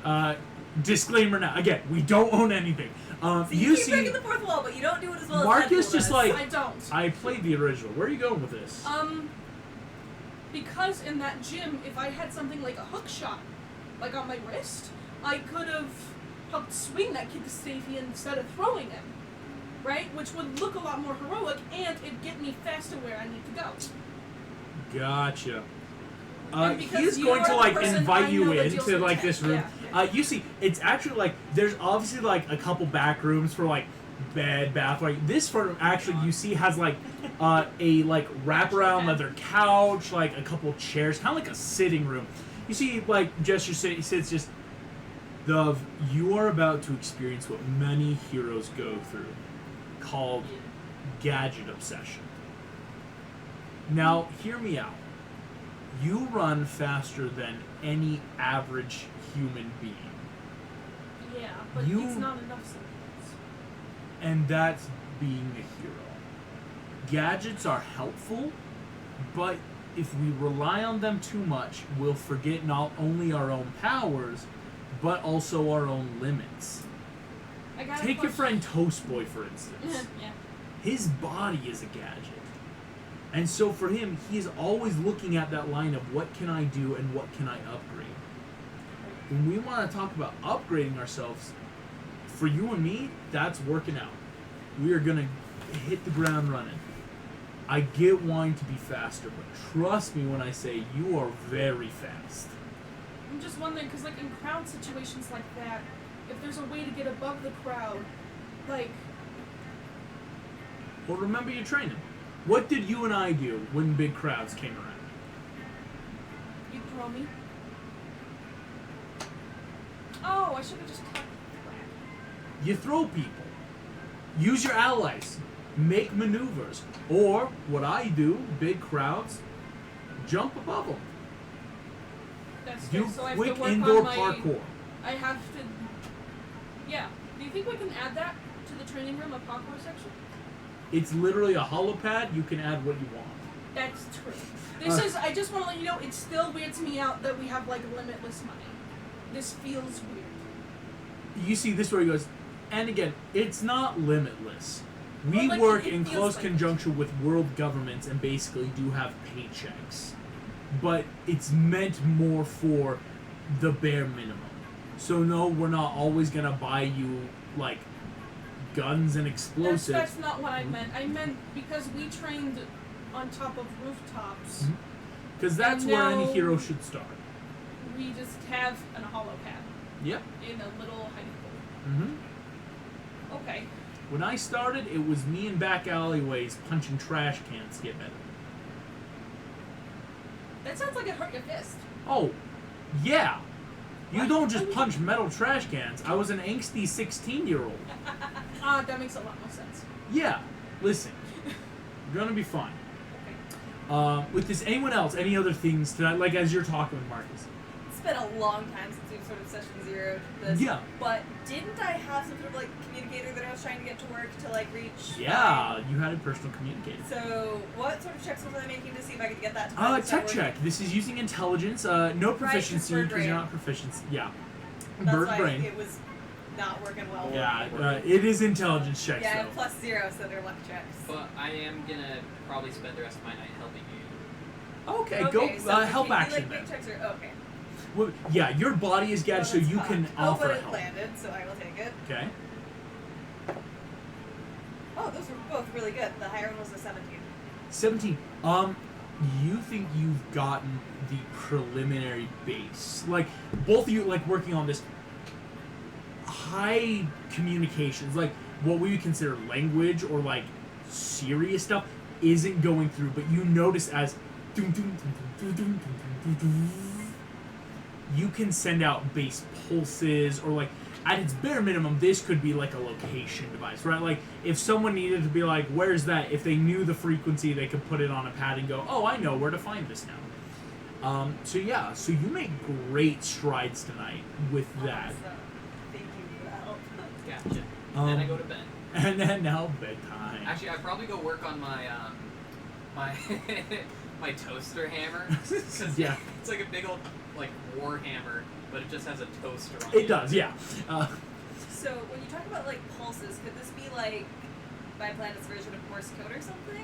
Disclaimer now. Again, we don't own anything. So you keep breaking the fourth wall, but you don't do it as well Marcus as just Deadpool like I don't. I played the original. Where are you going with this? Because in that gym, if I had something like a hook shot, like on my wrist, I could have helped swing that kid to safety instead of throwing him. right? Which would look a lot more heroic, and it'd get me faster where I need to go. Gotcha. And because He's you going are to the like person invite I you know that into deals with like tech. this room. Yeah. You see, it's actually like there's obviously like a couple back rooms for like bed, bath. Like this room actually you see has like a like wraparound leather couch, like a couple chairs, kind of like a sitting room. You see, like Jester sits just. Dove, you are about to experience what many heroes go through, called gadget obsession. Now, hear me out. You run faster than any average human being. Yeah, but You- it's not enough sometimes. And that's being a hero. Gadgets are helpful, but if we rely on them too much, we'll forget not only our own powers, but also our own limits. I got Take your friend Toast Boy, for instance. yeah. His body is a gadget. And so for him, he is always looking at that line of what can I do and what can I upgrade. When we want to talk about upgrading ourselves, for you and me, that's working out. We are going to hit the ground running. I get wanting to be faster, but trust me when I say you are very fast. I'm just wondering, because, like, in crowd situations like that, if there's a way to get above the crowd, like... Well, remember your training. What did you and I do when big crowds came around? You throw me. Oh, I should have just cut. You throw people. Use your allies. Make maneuvers. Or, what I do, big crowds, jump above them. That's Do good. So I have quick to work indoor on my... parkour. I have to... Yeah. Do you think we can add that to the training room, a parkour section? It's literally a hollow pad. You can add what you want. That's true. This is... I just want to let you know, it still weirds me out that we have, like, limitless money. This feels weird. You see, this is where he goes, and again, it's not limitless. We Well, like, work it in feels close like conjunction with world governments and basically do have paychecks. But it's meant more for the bare minimum. So no, we're not always going to buy you, like, guns and explosives. That's not what I meant. I meant because we trained on top of rooftops, Because that's And where now- any hero should start. we just have a hollow pad Yep. in a little high Mm-hmm. school. Okay. When I started, it was me in back alleyways punching trash cans to get better. That sounds like it hurt your fist. Oh, yeah. You What? don't just punch metal trash cans. I was an angsty 16-year-old. That makes a lot more sense. Yeah. Listen. You're gonna be fine. Okay. With this, anyone else, any other things tonight, like as you're talking with Marcus? It's been a long time since we've sort of session zeroed this. Yeah. But didn't I have some sort of like communicator that I was trying to get to work to like reach? Yeah, you had a personal communicator. So what sort of checks was I making to see if I could get that to Tech start working? check. This is using intelligence. No proficiency bird because you're brain. not proficient. Yeah. That's Bird why brain. it was not working well. Yeah, it is intelligence checks Yeah, I though. have +0, so they're luck checks. But I am gonna probably spend the rest of my night helping you. Okay, Okay, go so help can you, action like, then. make checks or okay. Well, yeah, your body is gadget, so Well, you that's can fine. offer but it help. landed, so I will take it. Okay. Oh, those were both really good. The higher one was a 17. 17. You think you've gotten the preliminary base? Like both of you, like working on this high communications, like what we would consider language or like serious stuff, isn't going through. But you notice as you can send out base pulses or like. At its bare minimum, this could be like a location device, right? Like, if someone needed to be like, where's that? If they knew the frequency, they could put it on a pad and go, oh, I know where to find this now. So yeah, so you make great strides tonight with that. Awesome. Thank you for the help. Gotcha. Then I go to bed. And then now bedtime. Actually, I'd probably go work on my my my toaster hammer. 'Cause Yeah. it's like a big old like war hammer, but it just has a toaster on it. It does, yeah. So when you talk about like pulses, could this be like my planet's version of Morse code or something?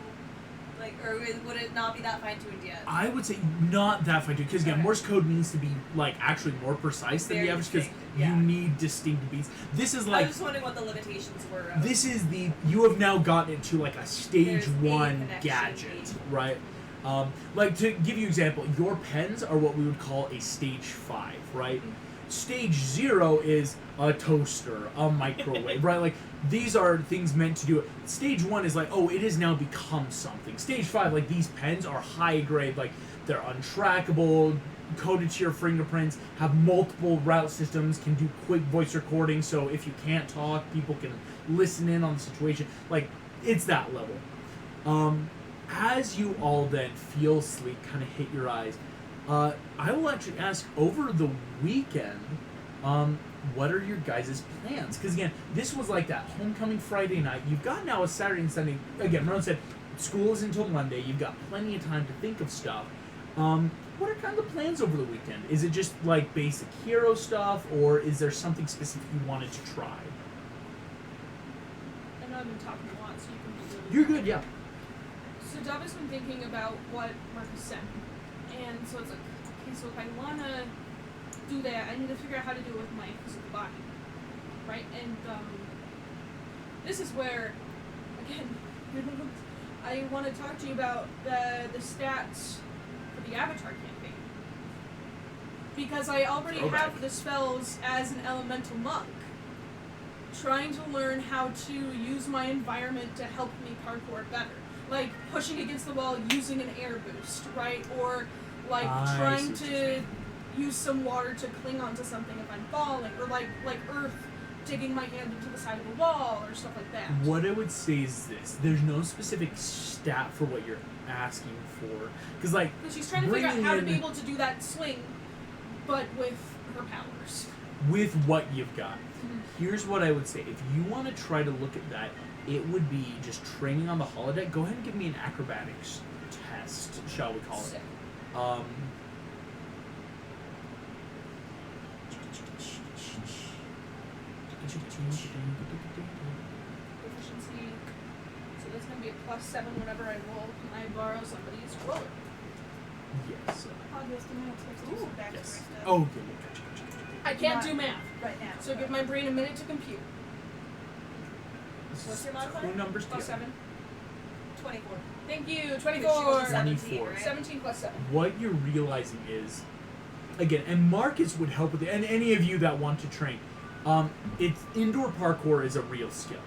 Like, or would it not be that fine tuned yet? I would say not that fine, because again, Okay. Morse code needs to be like actually more precise than Very the average. Because distinct. Yeah. You need distinct beats. This is I like was just wondering what the limitations were. Of this is the you have now gotten into like a stage There's a 1 connection gadget, made. right? Like to give you an example, your pens are what we would call a stage 5, right? Stage 0 is a toaster, a microwave, right? Like these are things meant to do it. Stage 1 is like, oh, it has now become something. Stage 5, like these pens are high grade, like they're untrackable, coded to your fingerprints, have multiple route systems, can do quick voice recording, so if you can't talk, people can listen in on the situation. Like, it's that level. As you all then feel sleep kind of hit your eyes, I will actually ask, over the weekend, what are your guys' plans? Because again, this was like that homecoming Friday night. You've got now a Saturday and Sunday. Again, Ron said, school is until Monday. You've got plenty of time to think of stuff. What are kind of the plans over the weekend? Is it just like basic hero stuff, or is there something specific you wanted to try? I know I've been talking a lot, so you can be really You're good, yeah. So Dub has been thinking about what Marcus said. And so it's like, okay, so if I want to do that, I need to figure out how to do it with my physical body. Right? And this is where, again, I want to talk to you about the stats for the Avatar campaign. Because I already have the spells as an elemental monk. Trying to learn how to use my environment to help me parkour better. Like pushing against the wall using an air boost, right? Or like trying to use some water to cling onto something if I'm falling. Or like earth digging my hand into the side of a wall or stuff like that. What I would say is this. There's no specific stat for what you're asking for. Because like, she's trying to figure out how to be able to do that swing, but with her powers. With what you've got. Here's what I would say. If you want to try to look at that, it would be just training on the holodeck. Go ahead and give me an acrobatics test, shall we call it. Sick. Proficiency. So that's going to be a +7 whenever I roll. Can I borrow somebody's roller? Yes. August, I'm gonna text you some backstory Yes. stuff. Oh, okay. Gotcha. I can't do math. Right now. So give my brain a minute to compute. What's your modifier? Two numbers +7. together. 24. Thank you. Because 24. she was 17, 24. right? 17 +7. What you're realizing is, again, and Marcus would help with it, and any of you that want to train, it's indoor parkour is a real skill.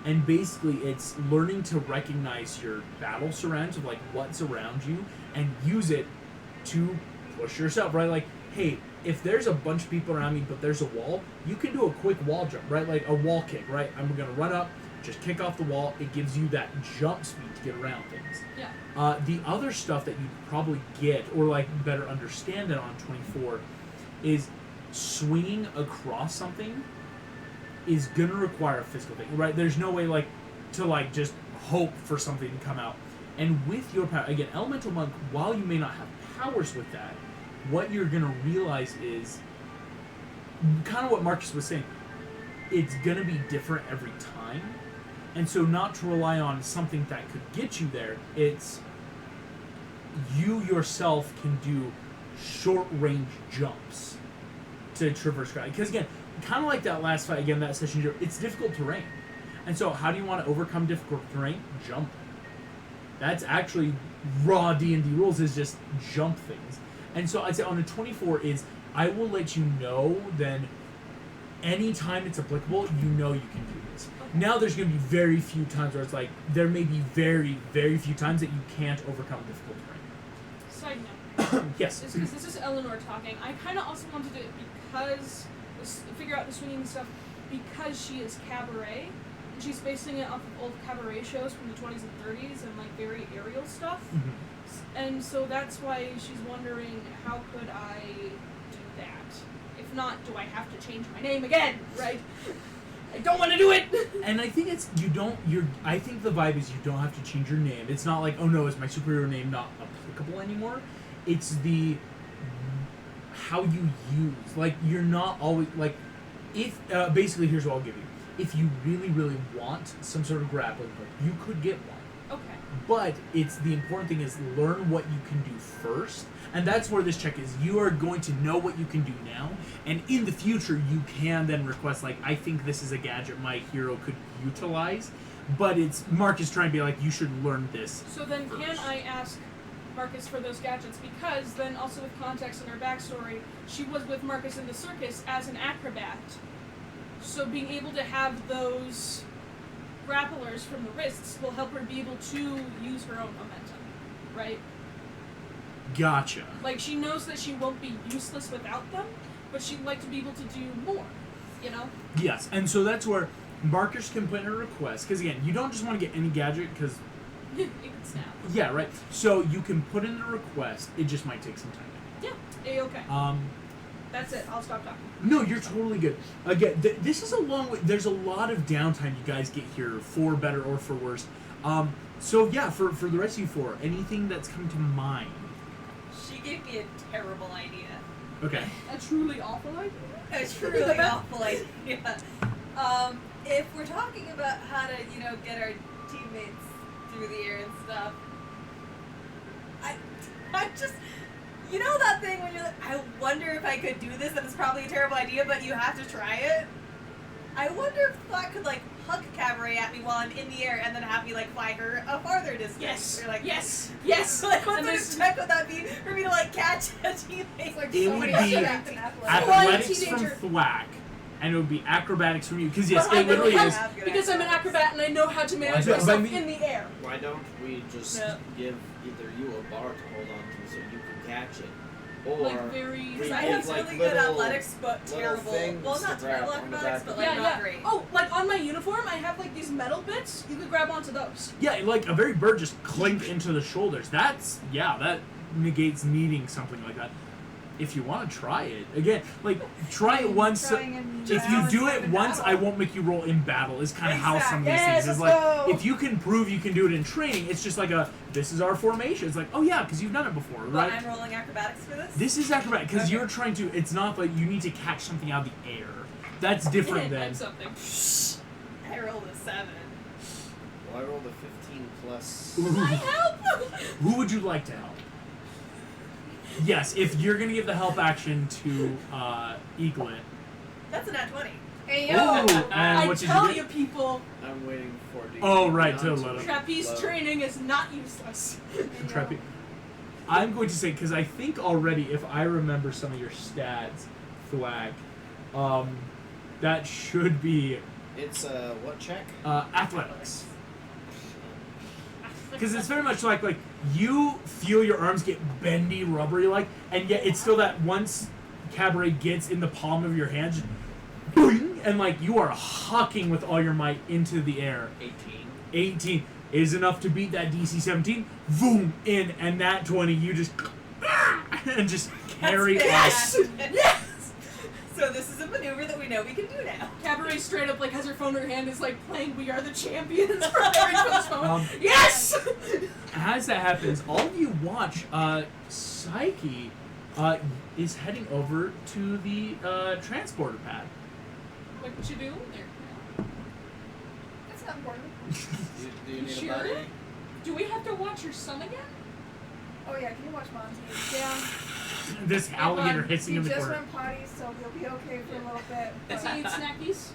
And basically, it's learning to recognize your battle surrounds of like what's around you and use it to push yourself, right? Like, hey, if there's a bunch of people around me but there's a wall, you can do a quick wall jump, right? Like a wall kick, right? I'm gonna run up, just kick off the wall. It gives you that jump speed to get around things. Yeah. The other stuff that you probably get, or like better understand it on 24, is swinging across something is gonna require a physical thing, right? There's no way like to like just hope for something to come out. And with your power, again, Elemental Monk, while you may not have powers with that, what you're gonna realize is kind of what Marcus was saying. It's gonna be different every time. And so not to rely on something that could get you there, it's you yourself can do short range jumps to traverse ground. Because again, kind of like that last fight, again, that session, it's difficult terrain. And so how do you want to overcome difficult terrain? Jump. That's actually raw D&D rules, is just jump things. And so I'd say on a 24 is, I will let you know then anytime it's applicable, you know you can do this. Okay. Now there's going to be very few times where it's like, there may be very, very few times that you can't overcome difficult Side note. terrain. Yes. Because this is Eleanor talking. I kind of also wanted to do it because figure out the swinging stuff because she is cabaret, and she's basing it off of old cabaret shows from the 20s and 30s and like very aerial stuff. Mm-hmm. And so that's why she's wondering, how could I do that? If not, do I have to change my name again? Right? I don't want to do it. And I think it's I think the vibe is you don't have to change your name. It's not like, oh no, is my superhero name not applicable anymore? It's the how you use. Like, you're not always like, if basically here's what I'll give you. If you really, really want some sort of grappling hook, you could get one. Okay. But it's the important thing is learn what you can do first. And that's where this check is. You are going to know what you can do now, and in the future you can then request, like, I think this is a gadget my hero could utilize. But it's Marcus trying to be like, you should learn this. So then first. can I ask Marcus for those gadgets? Because then also with context in her backstory, she was with Marcus in the circus as an acrobat. So being able to have those grapplers from the wrists will help her be able to use her own momentum, right? Gotcha. Like, she knows that she won't be useless without them, but she'd like to be able to do more, you know? Yes, and so that's where Marcus can put in a request. Because again, you don't just want to get any gadget, because It can snap. yeah, right. So you can put in a request. It just might take some time. Yeah, A-okay. That's it. I'll stop talking. No, you're totally good. Again, this is a long way. There's a lot of downtime you guys get here, for better or for worse. So yeah, for the rest of you four, anything that's come to mind? She gave me a terrible idea. Okay. A truly awful idea? A truly awful idea. If we're talking about how to, get our teammates through the air and stuff, I just, that thing when you're like, I wonder if I could do this, and it's probably a terrible idea, but you have to try it. I wonder if that could, hug Cabaret at me while I'm in the air and then have me, fly her a farther distance. Yes. Or, Yes. what And sort of check would that be for me to, catch a teammate? It's like It so would many be strength and athletics. Athletics from teenager. Thwack, and it would be acrobatics from you. Because yes, But I it know literally how- is. because I'm an acrobat and I know how to manage But I myself mean- in the air. Why don't we just No. give either you a bar to hold on to so you can catch it? Or Like, very... Because we I make, have like, really good little- athletics, but little terrible. things Well, to not grab terrible on the acrobatics, back but of not great. Oh, on my uniform, I have these metal bits. You could grab onto those. Yeah, like a very bird just clinked into the shoulders. That negates needing something like that. If you want to try it, again, try it once. Trying and If you do balance it in once, battle. I won't make you roll in battle. Is kind of how some of these Yes, things is. let's go. If you can prove you can do it in training, it's just this is our formation. It's like, oh yeah, because you've done it before, But right? I'm rolling acrobatics for this? This is acrobatic because Okay. you're trying to. It's not like you need to catch something out of the air. That's different than. Like something. I rolled a 7. Well, I rolled a 15 plus. I help! Who would you like to help? Yes, if you're gonna give the help action to Eaglet. That's a nat 20. Hey, Ooh, yo! and I what did tell you you, get? people, I'm waiting for D. Oh, right, to Beyond let him- trapeze low. training is not useless. Trappy. I'm going to say because I think already, if I remember some of your stats, Thwag, that should be It's what check? athletics. Because it's very much like you feel your arms get bendy, rubbery and yet it's still that once Cabaret gets in the palm of your hand, just boing, and you are hucking with all your might into the air. 18. 18 is enough to beat that DC 17. Boom, in, and that 20, you just and just carry That's off. fantastic. Yes! So this is a maneuver that we know we can do now. Cabaret straight up has her phone in her hand, is playing We Are the Champions, preparing for this moment. Yes! As that happens, all of you watch Psyche is heading over to the transporter pad. What you doing there? It's not important. Do you You need sure? a buddy? Do we have to watch your son again? Oh yeah, can you watch Monty? Yeah. This alligator on. hissing He in the just corner. went potty, so he'll be okay for a little bit. Does but- he eat snackies?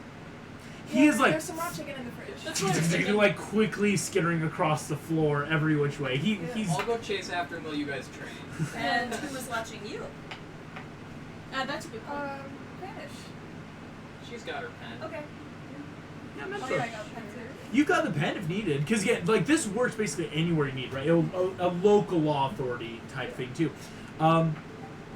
He is There's some raw chicken in the fridge. That's what I was thinking. quickly skittering across the floor every which way. He's I'll go chase after him while you guys train. And who was watching you? That's a good point. Vanish. She's got her pen. Okay. Yeah, I'm not Oh sure. yeah, I got pen too. You got the pen if needed, because again, this works basically anywhere you need, right? A local law authority type thing too. You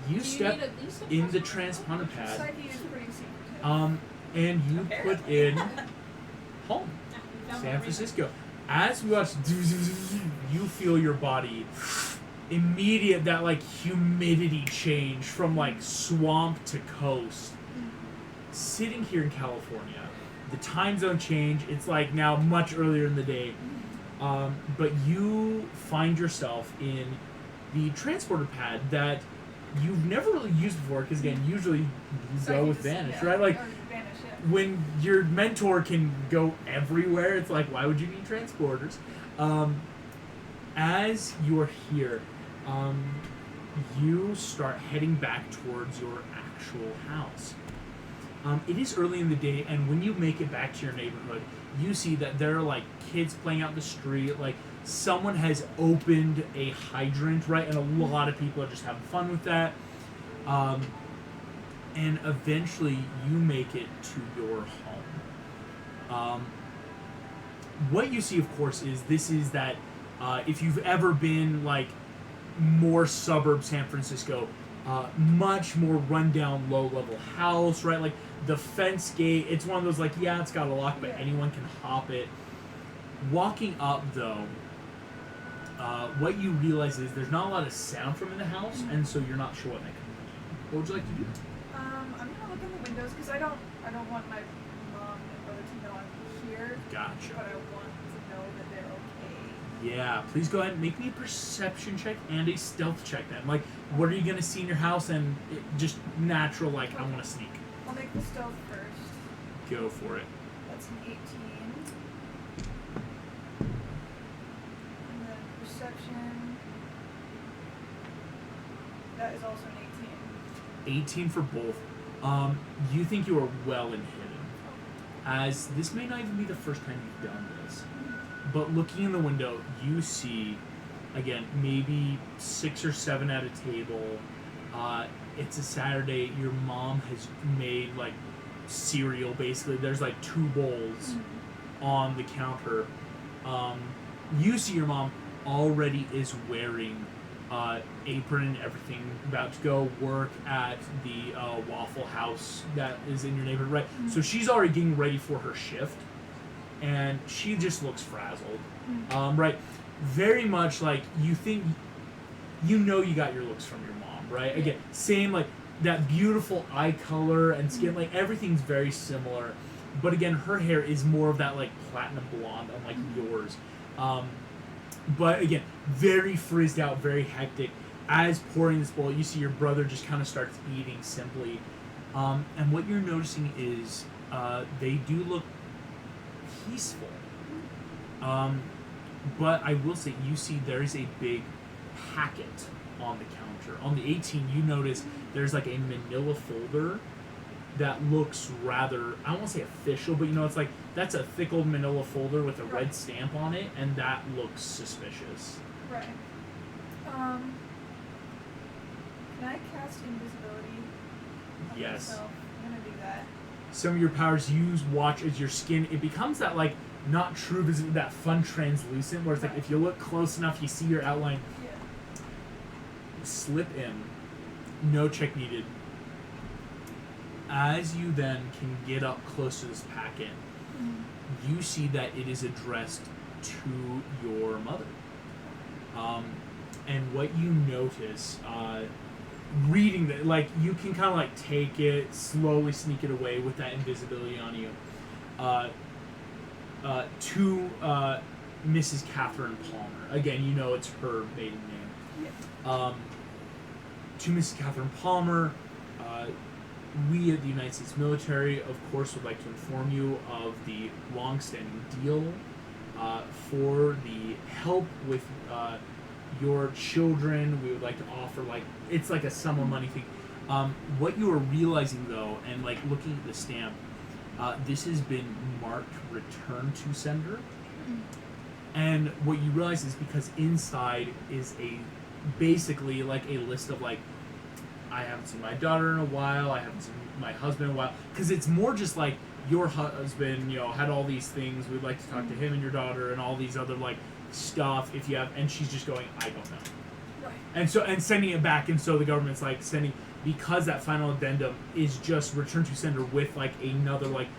Do you step need at least a in the passport? transponder pad, Psyche is pretty secretive. and you put Apparently. in home, Found San my Francisco. As we watch, you feel your body immediate that humidity change from swamp to coast. Sitting here in California, the time zone change. It's now much earlier in the day, but you find yourself in the transporter pad that you've never really used before. Because again, usually you go Psyche with just- Vanish, yeah, right? or Vanish, yeah. When your mentor can go everywhere, it's why would you need transporters? as you're here, you start heading back towards your actual house. It is early in the day, and when you make it back to your neighborhood, you see that there are like kids playing out in the street. Like someone has opened a hydrant, right? And a lot of people are just having fun with that. And eventually, you make it to your home. What you see, of course, is that if you've ever been like more suburb San Francisco, much more rundown, low-level house, right? Like the fence gate, it's one of those like, yeah, it's got a lock, but anyone can hop it. Walking up, though, what you realize is there's not a lot of sound from in the house, and so you're not sure what that could be. What would you like to do? I'm gonna look in the windows because I don't want my mom and brother to know I'm here. Gotcha. But I want to know that they're okay. Yeah, please go ahead and make me a perception check and a stealth check then. Like, what are you going to see in your house and just natural, like, I want to sneak. I'll make the stealth first. Go for it. That's an 18. And then perception. That is also an 18 for both. You think you are well and hidden, as this may not even be the first time you've done this. But looking in the window, you see, again, maybe 6 or 7 at a table. It's a Saturday. Your mom has made like cereal. Basically, there's like 2 bowls on the counter. You see your mom already is wearing apron and everything, about to go work at the Waffle House that is in your neighborhood, right? So she's already getting ready for her shift, and she just looks frazzled, right? Very much like you think, you know, you got your looks from your mom, right? Again, same like that beautiful eye color and skin, like everything's very similar, but again, her hair is more of that like platinum blonde, unlike yours. But again, very frizzed out, very hectic. As pouring this bowl, you see your brother just kind of starts eating simply. And what you're noticing is they do look peaceful. But I will say, you see there's a big packet on the counter. On the 18, you notice there's like a manila folder that looks rather, I won't say official, but you know, it's like, that's a thick old manila folder with a red stamp on it, and that looks suspicious. Right. Can I cast invisibility on Yes. myself? I'm gonna do that. Some of your powers use watch as your skin, it becomes that like, not true visible, that fun translucent, where it's like, if you look close enough, you see your outline. Yeah. Slip in, no check needed. As you then can get up close to this packet, you see that it is addressed to your mother. And what you notice, reading that, like, you can kind of like take it, slowly sneak it away with that invisibility on you. To Mrs. Catherine Palmer. Again, you know it's her maiden name. Yeah. To Mrs. Catherine Palmer, we at the United States military, of course, would like to inform you of the long-standing deal for the help with your children. We would like to offer, like, it's like a sum of money thing. What you are realizing, though, and like looking at the stamp, this has been marked return to sender. And what you realize is because inside is basically like a list of like, I haven't seen my daughter in a while, I haven't seen my husband in a while, because it's more just like, your husband, you know, had all these things, we'd like to talk to him and your daughter and all these other like stuff, if you have, and she's just going, I don't know. Right. And sending it back, and so the government's like sending, because that final addendum is just return to sender with like another like,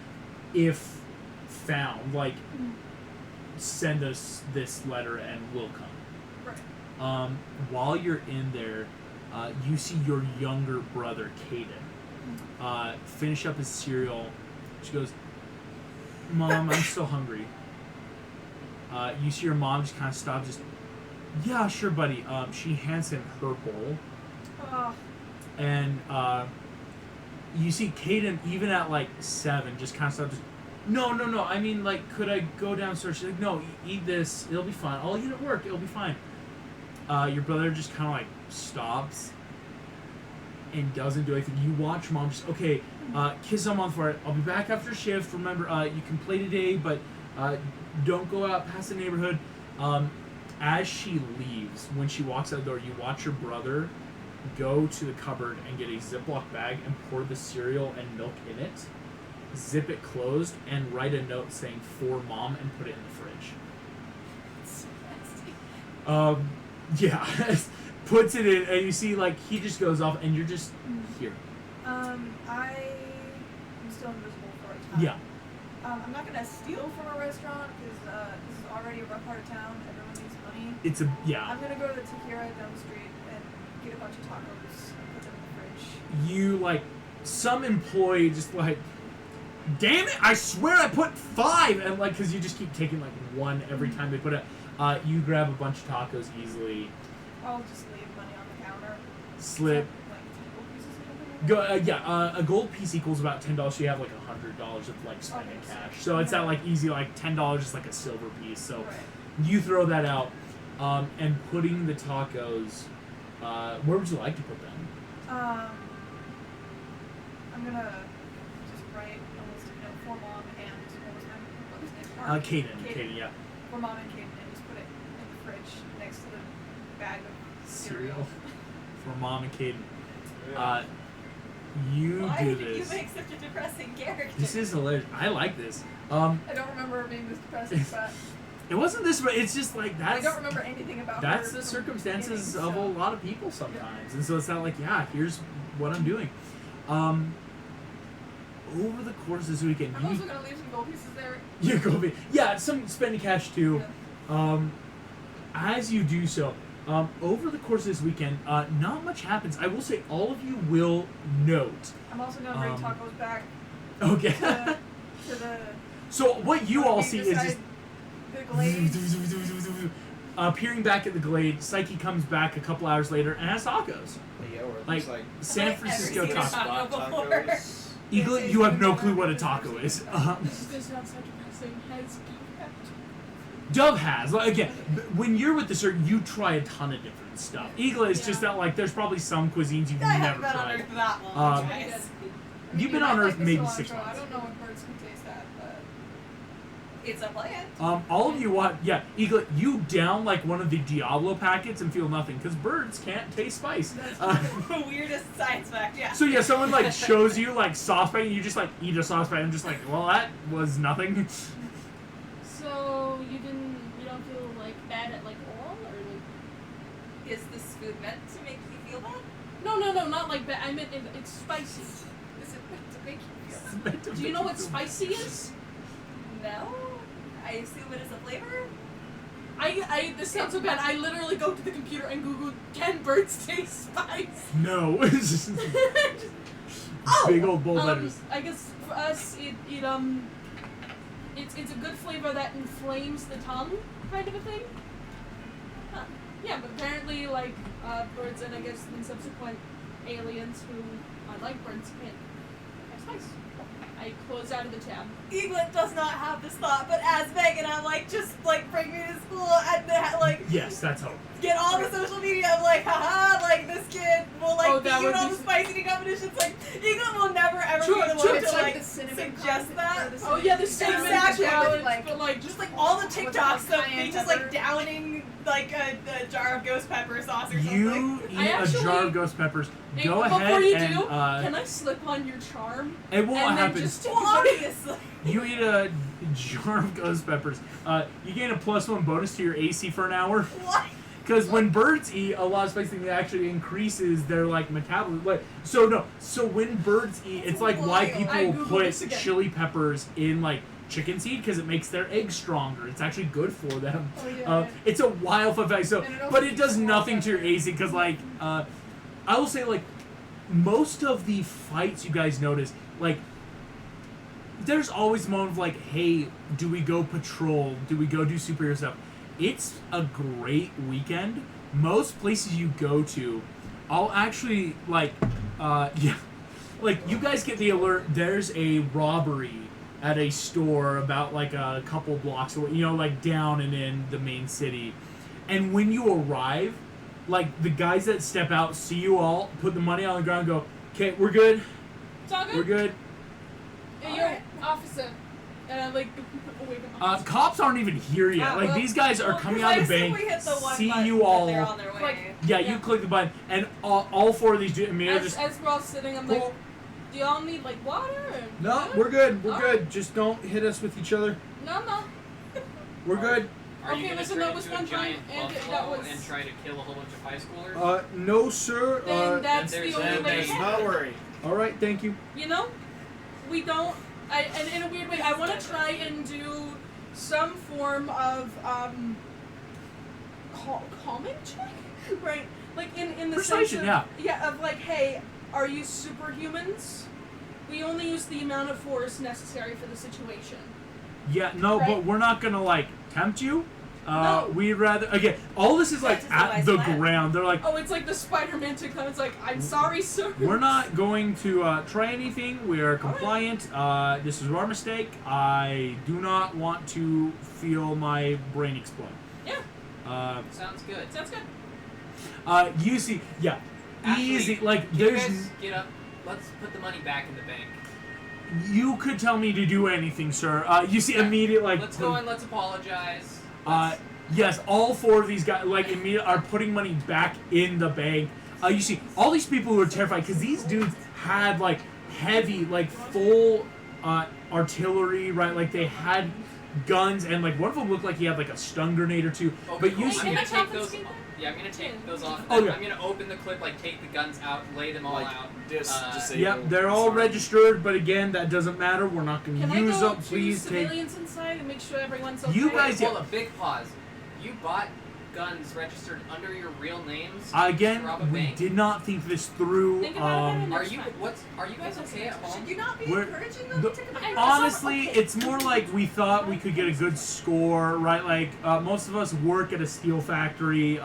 if found, like, send us this letter and we'll come. Right. While you're in there, you see your younger brother, Caden, finish up his cereal. She goes, Mom, I'm still hungry. You see your mom just kind of stop, just, yeah, sure, buddy. She hands him her bowl. And you see Caden, even at like 7, just kind of stop, just, No. I mean, like, could I go downstairs? She's like, no, eat this. It'll be fine. I'll eat at work. It'll be fine. Your brother just kind of, like, stops and doesn't do anything. You watch mom just, okay, kiss him on for it. I'll be back after shift. Remember, you can play today, but don't go out past the neighborhood. As she leaves, when she walks out the door, you watch your brother go to the cupboard and get a Ziploc bag and pour the cereal and milk in it, zip it closed, and write a note saying "for mom" and put it in the fridge. Yeah, puts it in, and you see like he just goes off, and you're just here. I'm still invisible for a time. Yeah. I'm not gonna steal from a restaurant because this is already a rough part of town. Everyone needs money. It's a yeah. I'm gonna go to the taqueria down the street and get a bunch of tacos and put them in the fridge. You like some employee just like, damn it! I swear I put 5, and like because you just keep taking like 1 every time they put it. You grab a bunch of tacos easily. I'll just leave money on the counter. Slip. Like gold pieces or something. A gold piece equals about $10. So you have like $100 of like spending Okay, cash. so- So it's yeah. not like easy like $10 is like a silver piece. So Right. you throw that out, and putting the tacos. Where would you like to put them? I'm gonna just write a list of for mom and what was his name? Caden, yeah. For mom and Caden, and just put it in the fridge next to the bag of cereal. For mom and Caden. Yeah. You Why do did you this. make such a depressing character? This is hilarious. I like this. I don't remember her being this depressing, but It wasn't this, but it's just like I that's. don't remember anything about That's her the from circumstances beginning, of a so- lot of people sometimes, and so it's not like, yeah, here's what I'm doing. Over the course of this weekend, I'm also gonna leave some gold pieces there. you go be some spending cash too. Yeah. As you do so, over the course of this weekend, not much happens. I will say all of you will note. I'm also gonna bring tacos back Okay. to the. So what you all we see is decide just the glade. appearing back at the glade. Psyche comes back a couple hours later and has tacos. Yeah, or Like there's like San I've never Francisco seen a tacos. taco spot before. tacos. Eagle, you have no clue what a taco is. This sounds like a depressing has Dove has. Like, again, when you're with the circuit, you try a ton of different stuff. Eagle is just Yeah. that, like, there's probably some cuisines you've I never haven't been on tried. Earth that long, Um, guys. You've been on Earth maybe 6 I months. don't know if birds can taste that, but It's a plant. All of you want, yeah, Eagle, you down like one of the Diablo packets and feel nothing because birds can't taste spice. Weirdest science fact, yeah. So yeah, someone like shows you like sauce pack and you just like eat a sauce pack and just like, well, that was nothing. So you don't feel like bad at like all or like Is this food meant to make you feel bad? no, not like bad. I meant it's spicy. Is it meant to make you feel It's meant to Do you make know what feel- spicy is? bad? No. I assume it is a flavor? This sounds so bad. I literally go to the computer and Google can birds taste spice? No. It's just big old bold letters. I guess for us it's a good flavor that inflames the tongue, kind of a thing. Huh. Yeah, but apparently like birds and I guess then subsequent aliens who like birds can't have spice. I close out of the tab. Eaglet does not have this thought, but as Megan, I'm like, just like bring me to school and like Yes, that's how. get all the social media of like, haha, like this kid will like Oh, be that doing would all be the spice eating competitions. Like, Eaglet will never ever Sure, be the sure, one it's to like like the cinnamon suggest that. Oh yeah, the cinnamon Exactly. challenge, Like- but like Just like all the What's it TikToks called? of me just Cayenne like downing like a jar of ghost pepper sauce or something. You eat I a actually- jar of ghost peppers. Hey, Go before ahead you and do, can I slip on your charm? it won't and then happen. just Well, obviously. You eat a jar of ghost peppers. You gain a +1 bonus to your AC for an hour. What? Because when birds eat a lot of spice, thing, it actually increases their like metabolism. Like so when birds eat, it's like why Wild. people I Googled put this again. chili peppers in like chicken seed because it makes their eggs stronger. It's actually good for them. oh yeah. It's a wild fun fact. So, And it also but it keeps does the nothing water to your better. AC because like I will say like most of the fights you guys notice like. There's always a moment of like, hey, do we go patrol? Do we go do superhero stuff? It's a great weekend. Most places you go to, I'll actually like, yeah, like you guys get the alert. There's a robbery at a store about like a couple blocks away, like down and in the main city. And when you arrive, like the guys that step out see you all, put the money on the ground, and go, "Okay, we're good. It's all good. We're good." Hey, yo, officer. Like, wave him off. Cops aren't even here yet. Ah, like well, these guys are coming out of the bank, we hit the one see button you that all. they're on their way. Like, Yeah, you Yeah. click the button, and all four of these dudes, As we're all sitting, I'm Cool. like, do y'all need, like, water? Or No, good? we're good. We're All good. Just don't hit us with each other. No. We're good. Are you Okay, gonna listen, turn that was into a one time, giant and that buffalo was- and try to kill a whole bunch of high schoolers? No, sir. Then that's there's the only no way. base. No worry. All right, thank you. You know, we don't. And in a weird way, I want to try and do some form of calming check, right? Like in the Persuasion, sense of, yeah. of like, hey, are you superhumans? We only use the amount of force necessary for the situation. Yeah, no, Right. but we're not gonna like tempt you. No. We'd rather again. All this is like That's a at wise the plan. ground. They're like, Oh, it's like the Spider-Man to come. It's like, I'm sorry, sir. we're not going to try anything. We are compliant. This is our mistake. I do not want to feel my brain explode. Yeah, Sounds good. sounds good. You see, yeah, Actually, easy. Like Can you there's. guys get up? Let's put the money back in the bank. You could tell me to do anything, sir. You see, immediate like. Let's go and let's apologize. Yes, all four of these guys like immediately are putting money back in the bank. You see, all these people who are terrified because these dudes had like heavy, like full artillery, right? Like they had guns, and like one of them looked like he had like a stun grenade or two. Okay, But cool. you I'm see, gonna Can I take those. confiscate them? Yeah, I'm gonna take those off. Oh, yeah. I'm gonna open the clip, like take the guns out, lay them all Like, out. disable. yep, they're all Sorry. registered, but again, that doesn't matter. We're not going Can to I use go them. to Please take. civilians inside and make sure everyone's okay? You guys- Hold a big pause. You bought guns registered under your real names. Again, to rob a we bank? did not think this through. Think about it, Are you? Are you guys okay at home? Should you not be We're- encouraging them the- to commit Honestly, okay. it's more like we thought we could get a good score, right? Like most of us work at a steel factory,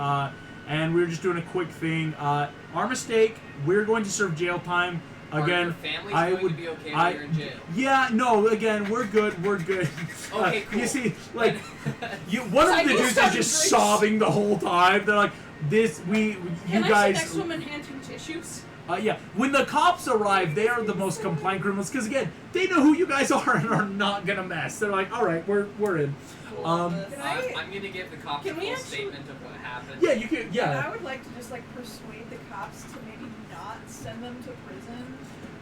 and we were just doing a quick thing. Our mistake. We're going to serve jail time. Are your Again, families I going would. to be okay I- when you're in jail? Yeah, no. Again, we're good. We're good. Okay, cool. You see, like, one of the Cycle dudes is started just drinks. sobbing the whole time. They're like, "This, you Can I guys." sit next to him and hand him tissues? Yeah, when the cops arrive, they are the most compliant criminals because again, they know who you guys are and are not gonna mess. They're like, "All right, we're in." Cool. Um, Can I- I'm gonna give the cops a Can we full actually- statement of what happened. Yeah, you can. And Yeah, I would like to just like persuade the cops to maybe not send them to prison.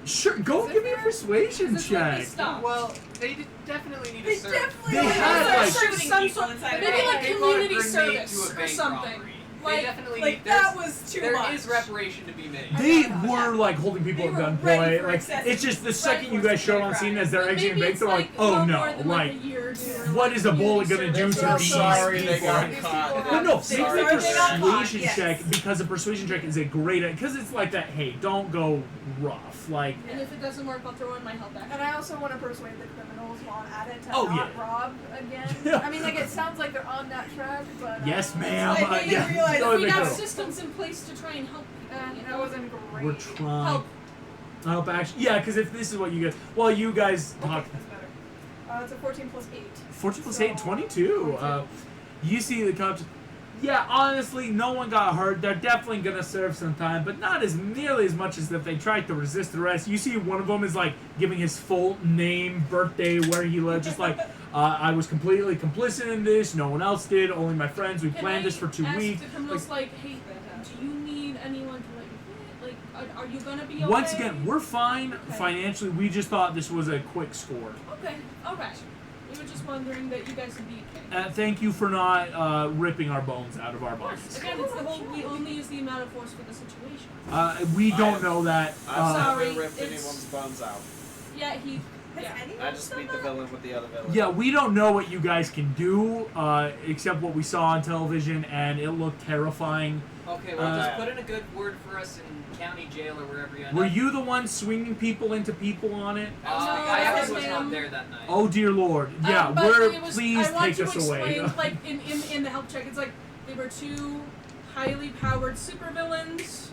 sure. Go Is give me a there- persuasion Is this when they check. stop? Well, they definitely need They to serve. definitely They don't had, start like- shooting some people sort- inside a maybe bank. like They brought a community grenade service to a or bank something. robbery. Like- they definitely like, need. that there's- was too There much. is reparation to be made. They Yeah. were like holding people They at were ready gunpoint. for Like excessive- it's just the second you for guys showed on crime. scene as they're But exiting the maybe bank, it's they're like, "Oh well no!" more than Like, a year or two. what is a bullet Community gonna do service. to They're these sorry they people? got These caught. people No, have- no, they make sorry a they got caught, persuasion yes. check because a persuasion check is a great because it's like that. Hey, don't go rough. Like, And if it doesn't work, I'll throw in my help back. And I also want to persuade the criminals while I'm at it to Oh, not yeah. rob again. Yeah. I mean, like, it sounds like they're on that track, but. yes, ma'am. I didn't Yeah, realize go ahead, We make have a roll. systems in place to try and help people. You that know? wasn't great. We're trying. Help. Help action. Yeah, because if this is what you guys, well, you guys Okay, talk. that's better. It's a 14 plus 8. 14 plus So, 8, 22. You see the cops. Yeah, honestly, no one got hurt. They're definitely gonna serve some time, but not as nearly as much as if they tried to resist arrest. You see, one of them is like giving his full name, birthday, where he lived, just like I was completely complicit in this. No one else did. Only my friends. We Can planned I this for 2 ask weeks. the criminals, like, hey, do you need anyone to let you quit? Like, are you gonna be okay? Once again, we're fine Okay. financially. We just thought this was a quick score. Okay, alright. We were just wondering that you guys would be okay. Thank you for not ripping our bones out of our Of course. bodies. Again, it's the whole, we only use the amount of force for the situation. We I don't have- know that. I've Sorry, never ripped it's- anyone's bones out. Yeah, he, Has yeah. anyone I just done beat the that? villain with the other villain. Yeah, we don't know what you guys can do, except what we saw on television, and it looked terrifying. Okay, well, just Uh, put in a good word for us in county jail or wherever you end Were up. you the one swinging people into people on it? No, I actually was ma'am. not there that night. Oh dear lord! Yeah, but we're it was, please I want take to us explain, away. like, in the help check, it's like, they were two highly powered supervillains,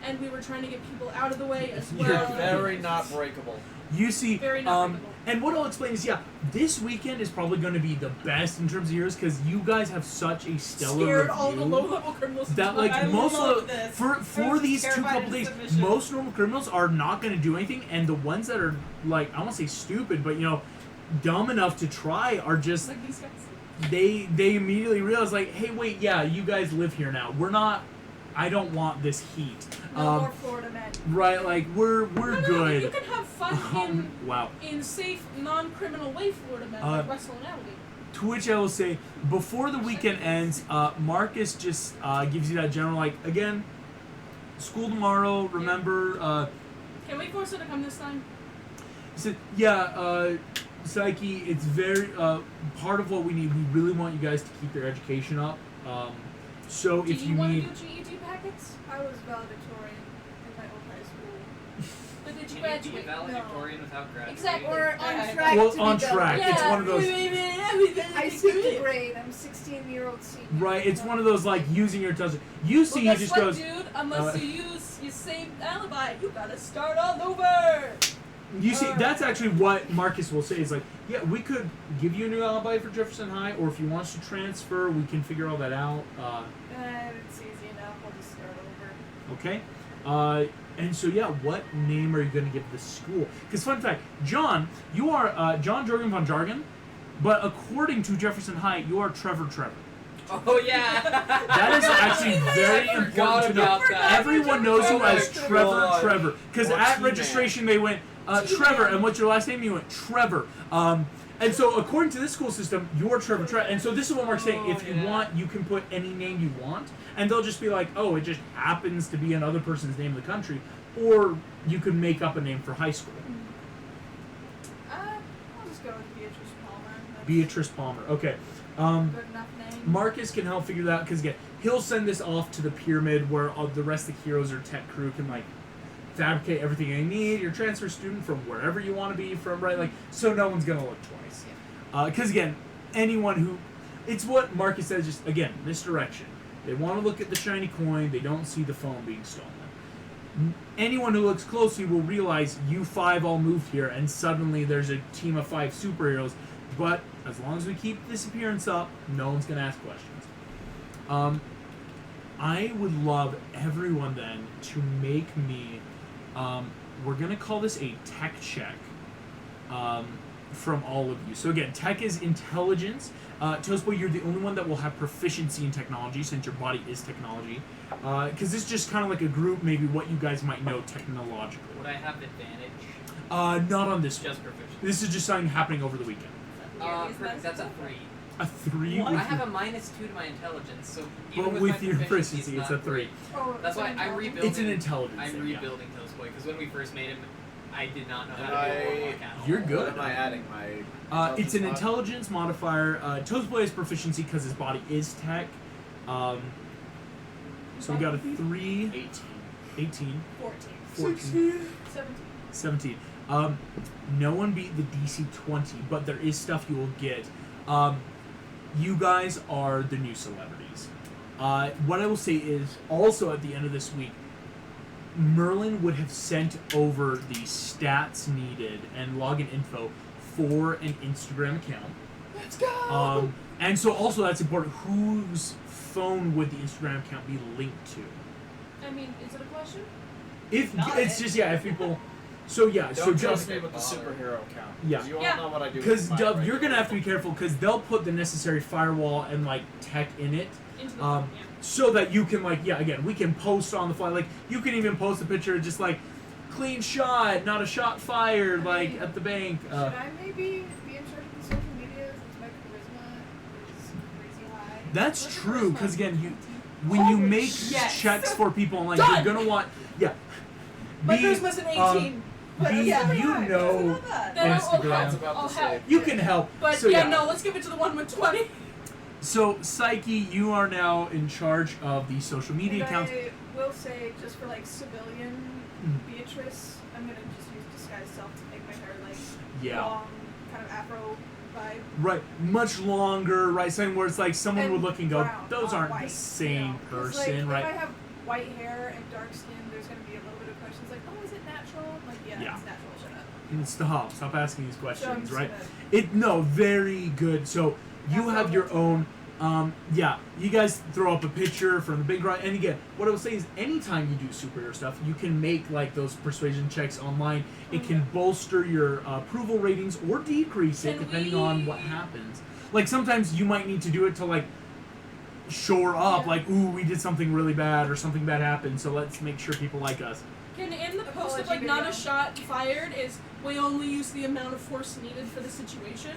and we were trying to get people out of the way as You're You're well. very not breakable. You see, Very not relatable. and what I'll explain is, this weekend is probably going to be the best in terms of yours because you guys have such a stellar Scared review. all the low-level criminals. That into like I most love of this. for these two terrified couple of days, submission. most normal criminals are not going to do anything, and the ones that are like I won't say stupid, but dumb enough to try are just Like these guys. they immediately realize like, hey, wait, yeah, you guys live here now. We're not. I don't want this heat. No more Florida men. Right, like we're No, good. you can have fun Wow. in safe, non-criminal way, Florida men, like wrestle and alligator. To which I will say, before the weekend ends, Marcus just gives you that general, like, again, school tomorrow, remember, Can we force her to come this time? he said, Psyche, it's very, part of what we need, we really want you guys to keep your education up, so Do if you you want to need, do GED packets? I was valedictorian in my old high school. But did you Can you be a graduate? valedictorian without graduating? Exactly. Or on Yeah. track well, to be on done. track, it's one of those, I skipped a grade. I'm 16-year-old senior. right, it's one of those, like, using your intelligence, you see, Well, he guess just what, goes, dude? Unless you use your same alibi, you gotta start all over. you see, that's actually what Marcus will say. Is like, yeah, we could give you a new alibi for Jefferson High, or if you want us to transfer, we can figure all that out. It's easy enough. I'll just start over. Okay. And so, what name are you going to give the school? Because, fun fact, John, you are John Jorgen von Jargon, but according to Jefferson High, you are Trevor. Oh yeah. That is actually very important to know. about that. Everyone knows you as God. Trevor. Because Or at T-Man. registration, they went, Trevor, and what's your last name? You went, Trevor. And so, according to this school system, you're Trevor. And so, this is what Mark's saying. If you want, you can put any name you want. And they'll just be like, oh, it just happens to be another person's name in the country. Or you could make up a name for high school. I'll just go with Beatrice Palmer. That's Beatrice Palmer. Okay. a good enough name. Marcus can help figure that out. Because, again, he'll send this off to the pyramid where all the rest of the heroes or tech crew can, like, fabricate everything they need. Your transfer student from wherever you want to be from, right? Like, so no one's going to look twice. Because, again, anyone who... It's what Marcus says, just, again, misdirection. They want to look at the shiny coin. They don't see the phone being stolen. Anyone who looks closely will realize you 5 all moved here, and suddenly there's a team of 5 superheroes. But as long as we keep this appearance up, no one's going to ask questions. I would love everyone then to make me... we're going to call this a tech check. From all of you. So again, tech is intelligence. Toastboy, you're the only one that will have proficiency in technology since your body is technology. Because this is just kind of like a group, maybe what you guys might know technologically. Would I have advantage? Not on this one. Just proficiency. This is just something happening over the weekend. Perfect. That's a 3. A 3? I have a -2 to my intelligence, so even But with, with my your proficiency, proficiency, it's a 3. Oh, That's why I'm rebuilding. It's an intelligence I'm thing, rebuilding Toastboy because when we first made him, I did not know And how to do a warlock at all. You're What good. am I adding? My It's an mod? intelligence modifier. Toastboy has proficiency because his body is tech. So we got a 3, 18, 14, 17. No one beat the DC 20, but there is stuff you will get. You guys are the new celebrities. What I will say is, also at the end of this week, Merlin would have sent over the stats needed and login info for an Instagram account. Let's go. And so also that's important. Whose phone would the Instagram account be linked to? I mean, is it a question? If Not it's it. just if people. So Don't so trust just me with the superhero account. Yeah. 'Cause you all Yeah. know what I do. because with my Dub, you're regular gonna have to be account. careful because they'll put the necessary firewall and like tech in it. Into the Um, phone, yeah. So that you can again we can post on the fly, like you can even post a picture of just like clean shot, not a shot fired, like at the bank. Should I maybe be in charge of the social media since my charisma is crazy high? That's What's your true charisma? because again when you Holy make yes. checks for people online, Done. you're gonna want My Be, charisma's an 18. But be, yeah. you know Then I'll Instagram. I was about I'll to help. say. you can help. But so yeah, no, let's give it to the one with 20. So Psyche, you are now in charge of the social media And accounts. I will say, just for like civilian Beatrice, I'm gonna just use disguise self to make my hair like Yeah. long, kind of afro vibe. Right, much longer, right? Something where it's like someone And would look and go, brown, those not aren't white, the same you know? 'Cause, person, like, right? If I have white hair and dark skin, there's gonna be a little bit of questions like, oh, is it natural? Like, yeah, Yeah. it's natural. Shut up. Stop asking these So I'm questions, just right? gonna- Very good. So you That's have all your good. own. You guys throw up a picture from the big ride, and again, what I will say is, anytime you do superhero stuff, you can make like those persuasion checks online. It can bolster your approval ratings or decrease it Can depending on what happens. Like sometimes you might need to do it to like shore up, Yeah. like, ooh, we did something really bad or something bad happened, so let's make sure people like us. Can in the post of Apology like not video. a shot fired is we only use the amount of force needed for the situation?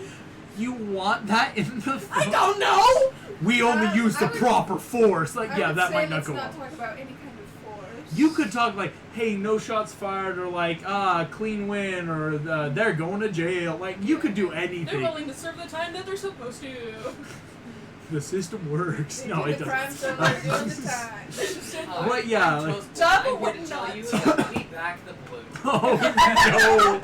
You want that in the I don't know. We only use the I would- proper force. Like, I yeah, would that say might not let's go not well. talk about any kind of force. You could talk like, hey, no shots fired, or like, clean win, or they're going to jail. Like, you could do They're anything. willing to serve the time that they're supposed to. The system works. They No, do it the crime doesn't. so they're doing the time. Right, yeah, I'm like- Toast Boy. Double I'm here would to tell not. you that we back the blue. Oh No,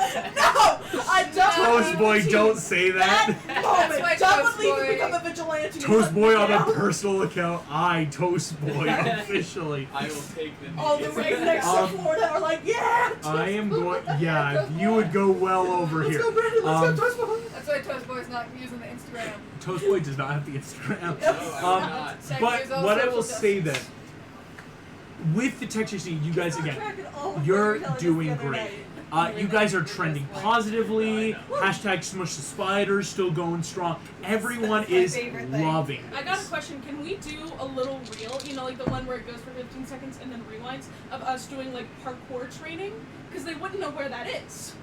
I no! don't. Toast boy, don't say that. That's why Moment, Toast don't leave Boy- and become a vigilante. Toast boy on a Down. personal account. I Toast boy officially. I will take the All the knees. rigs next to Um, Florida are like, yeah. I am going. Yeah, you would go well over Let's here. go, Brandon. Let's go, Toast Boy. That's why Toast Boy's not using the Instagram. Toast boy does not have the Instagram. No, I will not. Tech But is all what I social will say justice. then, with the Texture City, you guys again, Track it all you're over telling us doing the other great. night. You guys are trending positively. I know. Hashtag Smush the Spiders still going strong. Everyone That's my is favorite thing. loving I got a this. question. Can we do a little reel? You know, like the one where it goes for 15 seconds and then rewinds of us doing like parkour training? Because they wouldn't know where that is.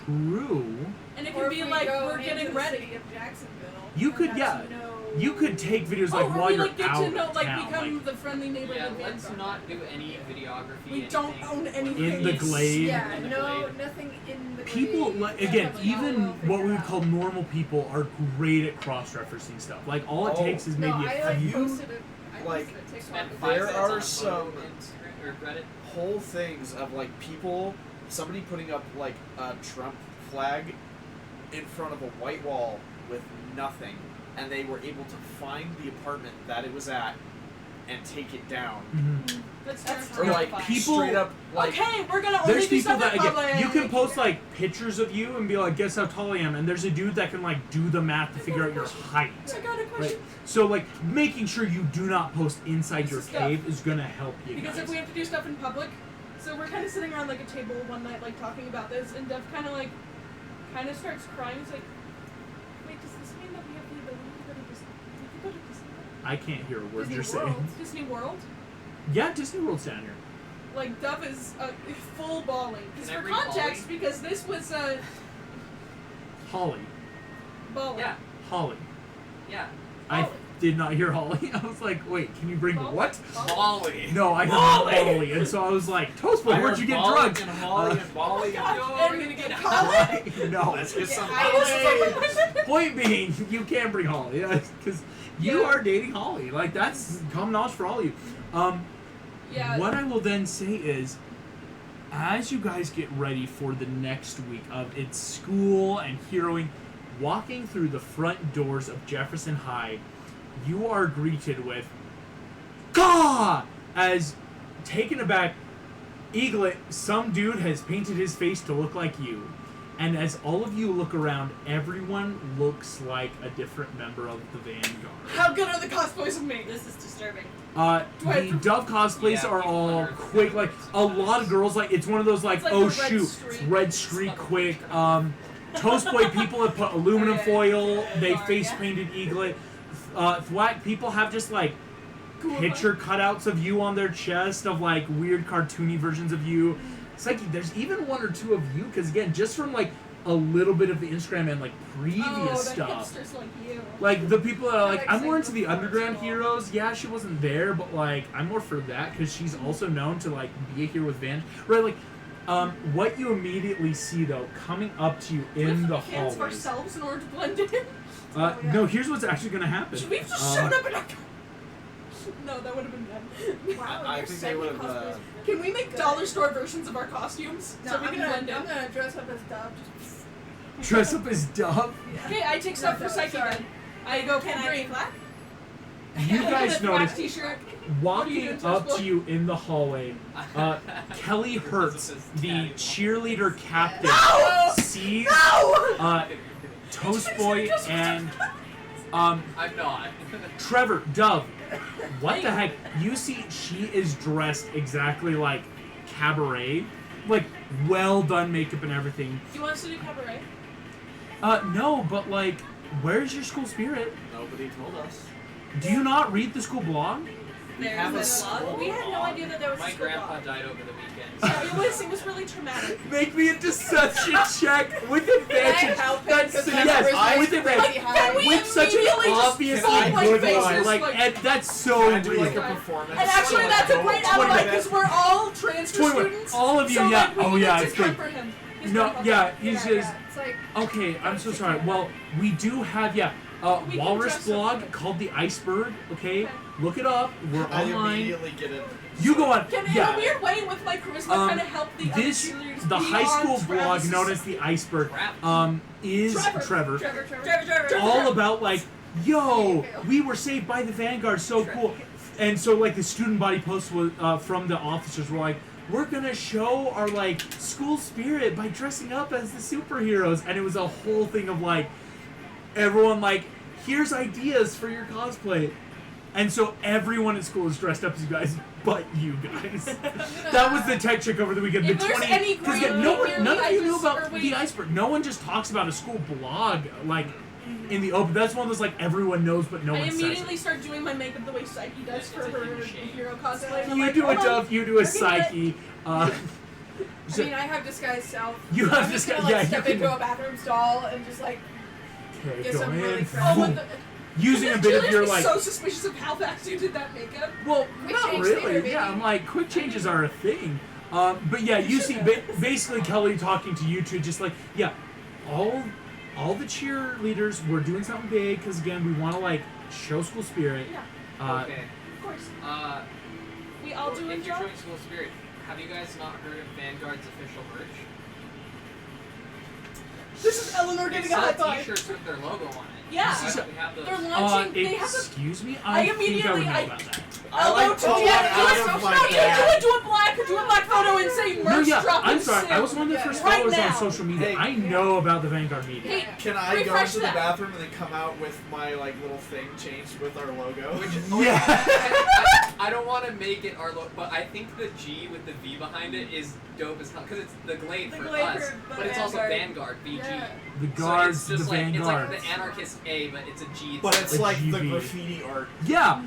True. And it Or could if be we like go we're into getting the ready. city of Jacksonville, You and could, that's yeah. no- You could take videos like or while we you're like get out to know, of like town, become like the friendly neighborhood. Yeah, let's Vanguard. not do any videography. We don't anything. own anything. in the glade. Yeah, In the no, glade. nothing in the People, glade. like, again, Definitely all even well what we would figured call out. normal people are great at cross-referencing stuff. Like, all it Oh. takes is No, maybe I a like few. posted a, I like, posted a TikTok. Spent with 5 There cents are on a some- photo Instagram or Reddit. whole things of like people, somebody putting up like a Trump flag in front of a white wall with nothing, and they were able to find the apartment that it was at and take it down. Mhm. That's That's Or like terrifying. People- straight up like Okay, we're gonna only There's do people stuff that in again, public. you can post like pictures of you and be like, guess how tall I am, and there's a dude that can like do the math to figure out your height. I got a Right. question. So like making sure you do not post inside This your is stuff. cave is gonna help you Because guys. if we have to do stuff in public, so we're kind of sitting around like a table one night, like talking about this, and Dev kind of starts crying. He's like, "Wait, does this mean that we have the ability to go to Disney? We can go to Disney? I can't hear a word Disney you're saying. World. Disney World?" Yeah, Disney World's down here. Like Dove is full bawling. Because Can I for bring context, because this was Holly. bawling. Yeah, Holly. yeah. I Holly. did not hear Holly. I was like, wait, can you bring Bawling? what? Bawling? Molly. No, I heard Molly! Holly. And so I was like, Toast Boy, I where'd heard you get Molly drugged? and Holly and Molly God, and Yo, we're gonna get Holly? No. let's get some I Point being, you can bring Holly, because you Yeah. are dating Holly. Like, that's common knowledge for all of you. Yeah. What I will then say is, as you guys get ready for the next week of it's school and heroing, walking through the front doors of Jefferson High, you are greeted with "Gah!" as, taken aback, Eaglet, some dude has painted his face to look like you. And as all of you look around, everyone looks like a different member of the Vanguard. How good are the cosplays of me? This is disturbing. Do I The have to- Dove cosplays Yeah, are people all are quick. Like a lot of girls, like it's one of those like, It's like oh the red shoot, streak. red streak quick. Toast Boy people have put aluminum Okay. foil. They Sorry, face yeah. painted Eaglet. Thwack people have just like Cool. picture cutouts of you on their chest of like weird cartoony versions of you. It's like there's even one or two of you because again, just from like a little bit of the Instagram and like previous Oh, the stuff. hipsters like you. Like the people that are like, I I'm more like into the Saint underground Bernard. heroes. Yeah, she wasn't there, but like I'm more for that because she's also known to like be here with Van. Right, like what you immediately see though coming up to you Do we in have the to make hands of hallways. ourselves in order to blend in? Oh, yeah. No, here's what's actually gonna happen. Should we have just Um, showed up in our... No, that would have been bad. Wow, I you're think they sending would've, cosplays. Can we make Good. dollar store versions of our costumes No, so we I'm can blend in? gonna dress up as Dove. Just Dress up as Dove. yeah. Okay, I take stuff No, for Psyche sorry. then. I go Can full I be green. black? you guys Black notice T-shirt. walking up to you in the hallway, Kelly Hertz, the cheerleader captain, sees Toast Boy and I'm not. Trevor, Dove. What the heck? You see, she is dressed exactly like Cabaret, like well done makeup and everything. Do you want us to do cabaret? No, but like, where's your school spirit? Nobody told us. Do you not read the school blog? Have a There's school We had no idea that there was a My school grandpa blog. died over the weekend. Yeah, it was really traumatic. Make me a deception check with advantage. help it? That's 'Cause yes, my with charisma's advantage. pretty high. we With such an immediately just obviously swap, like, good faces, one, like, like- and that's so Can I do like real. a performance? And actually, that's a great alibi 20 because we're all transfer 21. students. All of you, so, yeah. Like, we Oh, needed yeah, to it's good. cover him. He's No, gonna yeah, cover him. he's just It's like okay. I'm so sorry. Well, we do have We can Walrus dress blog up. called the Iceberg. Okay, Okay. look it up. We're I online. immediately get it. You go on. Can in Yeah. a weird way with my charisma kind of help the other This cheerleaders the be high on school blog Travis's- known as the Iceberg is Trevor. Trevor. All about like, yo, we were saved by the Vanguard, so cool. And so like the student body post was from the officers were like, we're gonna show our like school spirit by dressing up as the superheroes, and it was a whole thing of like, everyone like, here's ideas for your cosplay. And so everyone at school is dressed up as you guys, but you guys. That was the tech check over the weekend. If the there's 20 any because green no one, near none me, of I you knew just- about or wait. the Iceberg. No one just talks about a school blog like in the open. That's one of those like everyone knows, but no I one says immediately it. start doing my makeup the way Psyche does for It's a her huge shame. hero cosplay. and I'm You like, do a hold on. Dove, you do a Psyche. I So- mean, I have disguise self. You So have I'm just disguise- gonna, like, yeah, step you into can- a bathroom stall and just like okay, get go some really in. crazy. Oh, and the, Using a the bit of cheerleaders your be like. so suspicious of how fast you did that makeup. Well, Quick not change really. theater, baby. Yeah, I'm like, quick changes are a thing. But yeah, you see, basically Kelly talking to you two, just like, yeah, all the cheerleaders were doing something big because again, we want to like show school spirit. Yeah, Okay. of course. We all do If it, you're Joe. showing school spirit, have you guys not heard of Vanguard's official merch? This is Eleanor They giving a sell high five. T-shirts with their logo on it. Yeah. We have those. They're launching. They have a. Excuse me, I think I would immediately- know I- about that. I like to pulling get out of my bag. do a black photo and say No, merch yeah, dropping I'm sorry. soon. I was one of the first Right followers on now. social media. Hey. I know about the Vanguard media. Hey, Can I go refresh into the that. bathroom and then come out with my like little thing changed with our logo? Yeah. I don't want to make it our logo, but I think the G with the V behind it is dope as hell because it's the Glade The for Glade us, for the but it's also Vanguard. Vanguard VG. Yeah. The So guards, it's just the like Vanguard. it's like the anarchist A, but it's a G. But it's The like the GB. graffiti art. Yeah.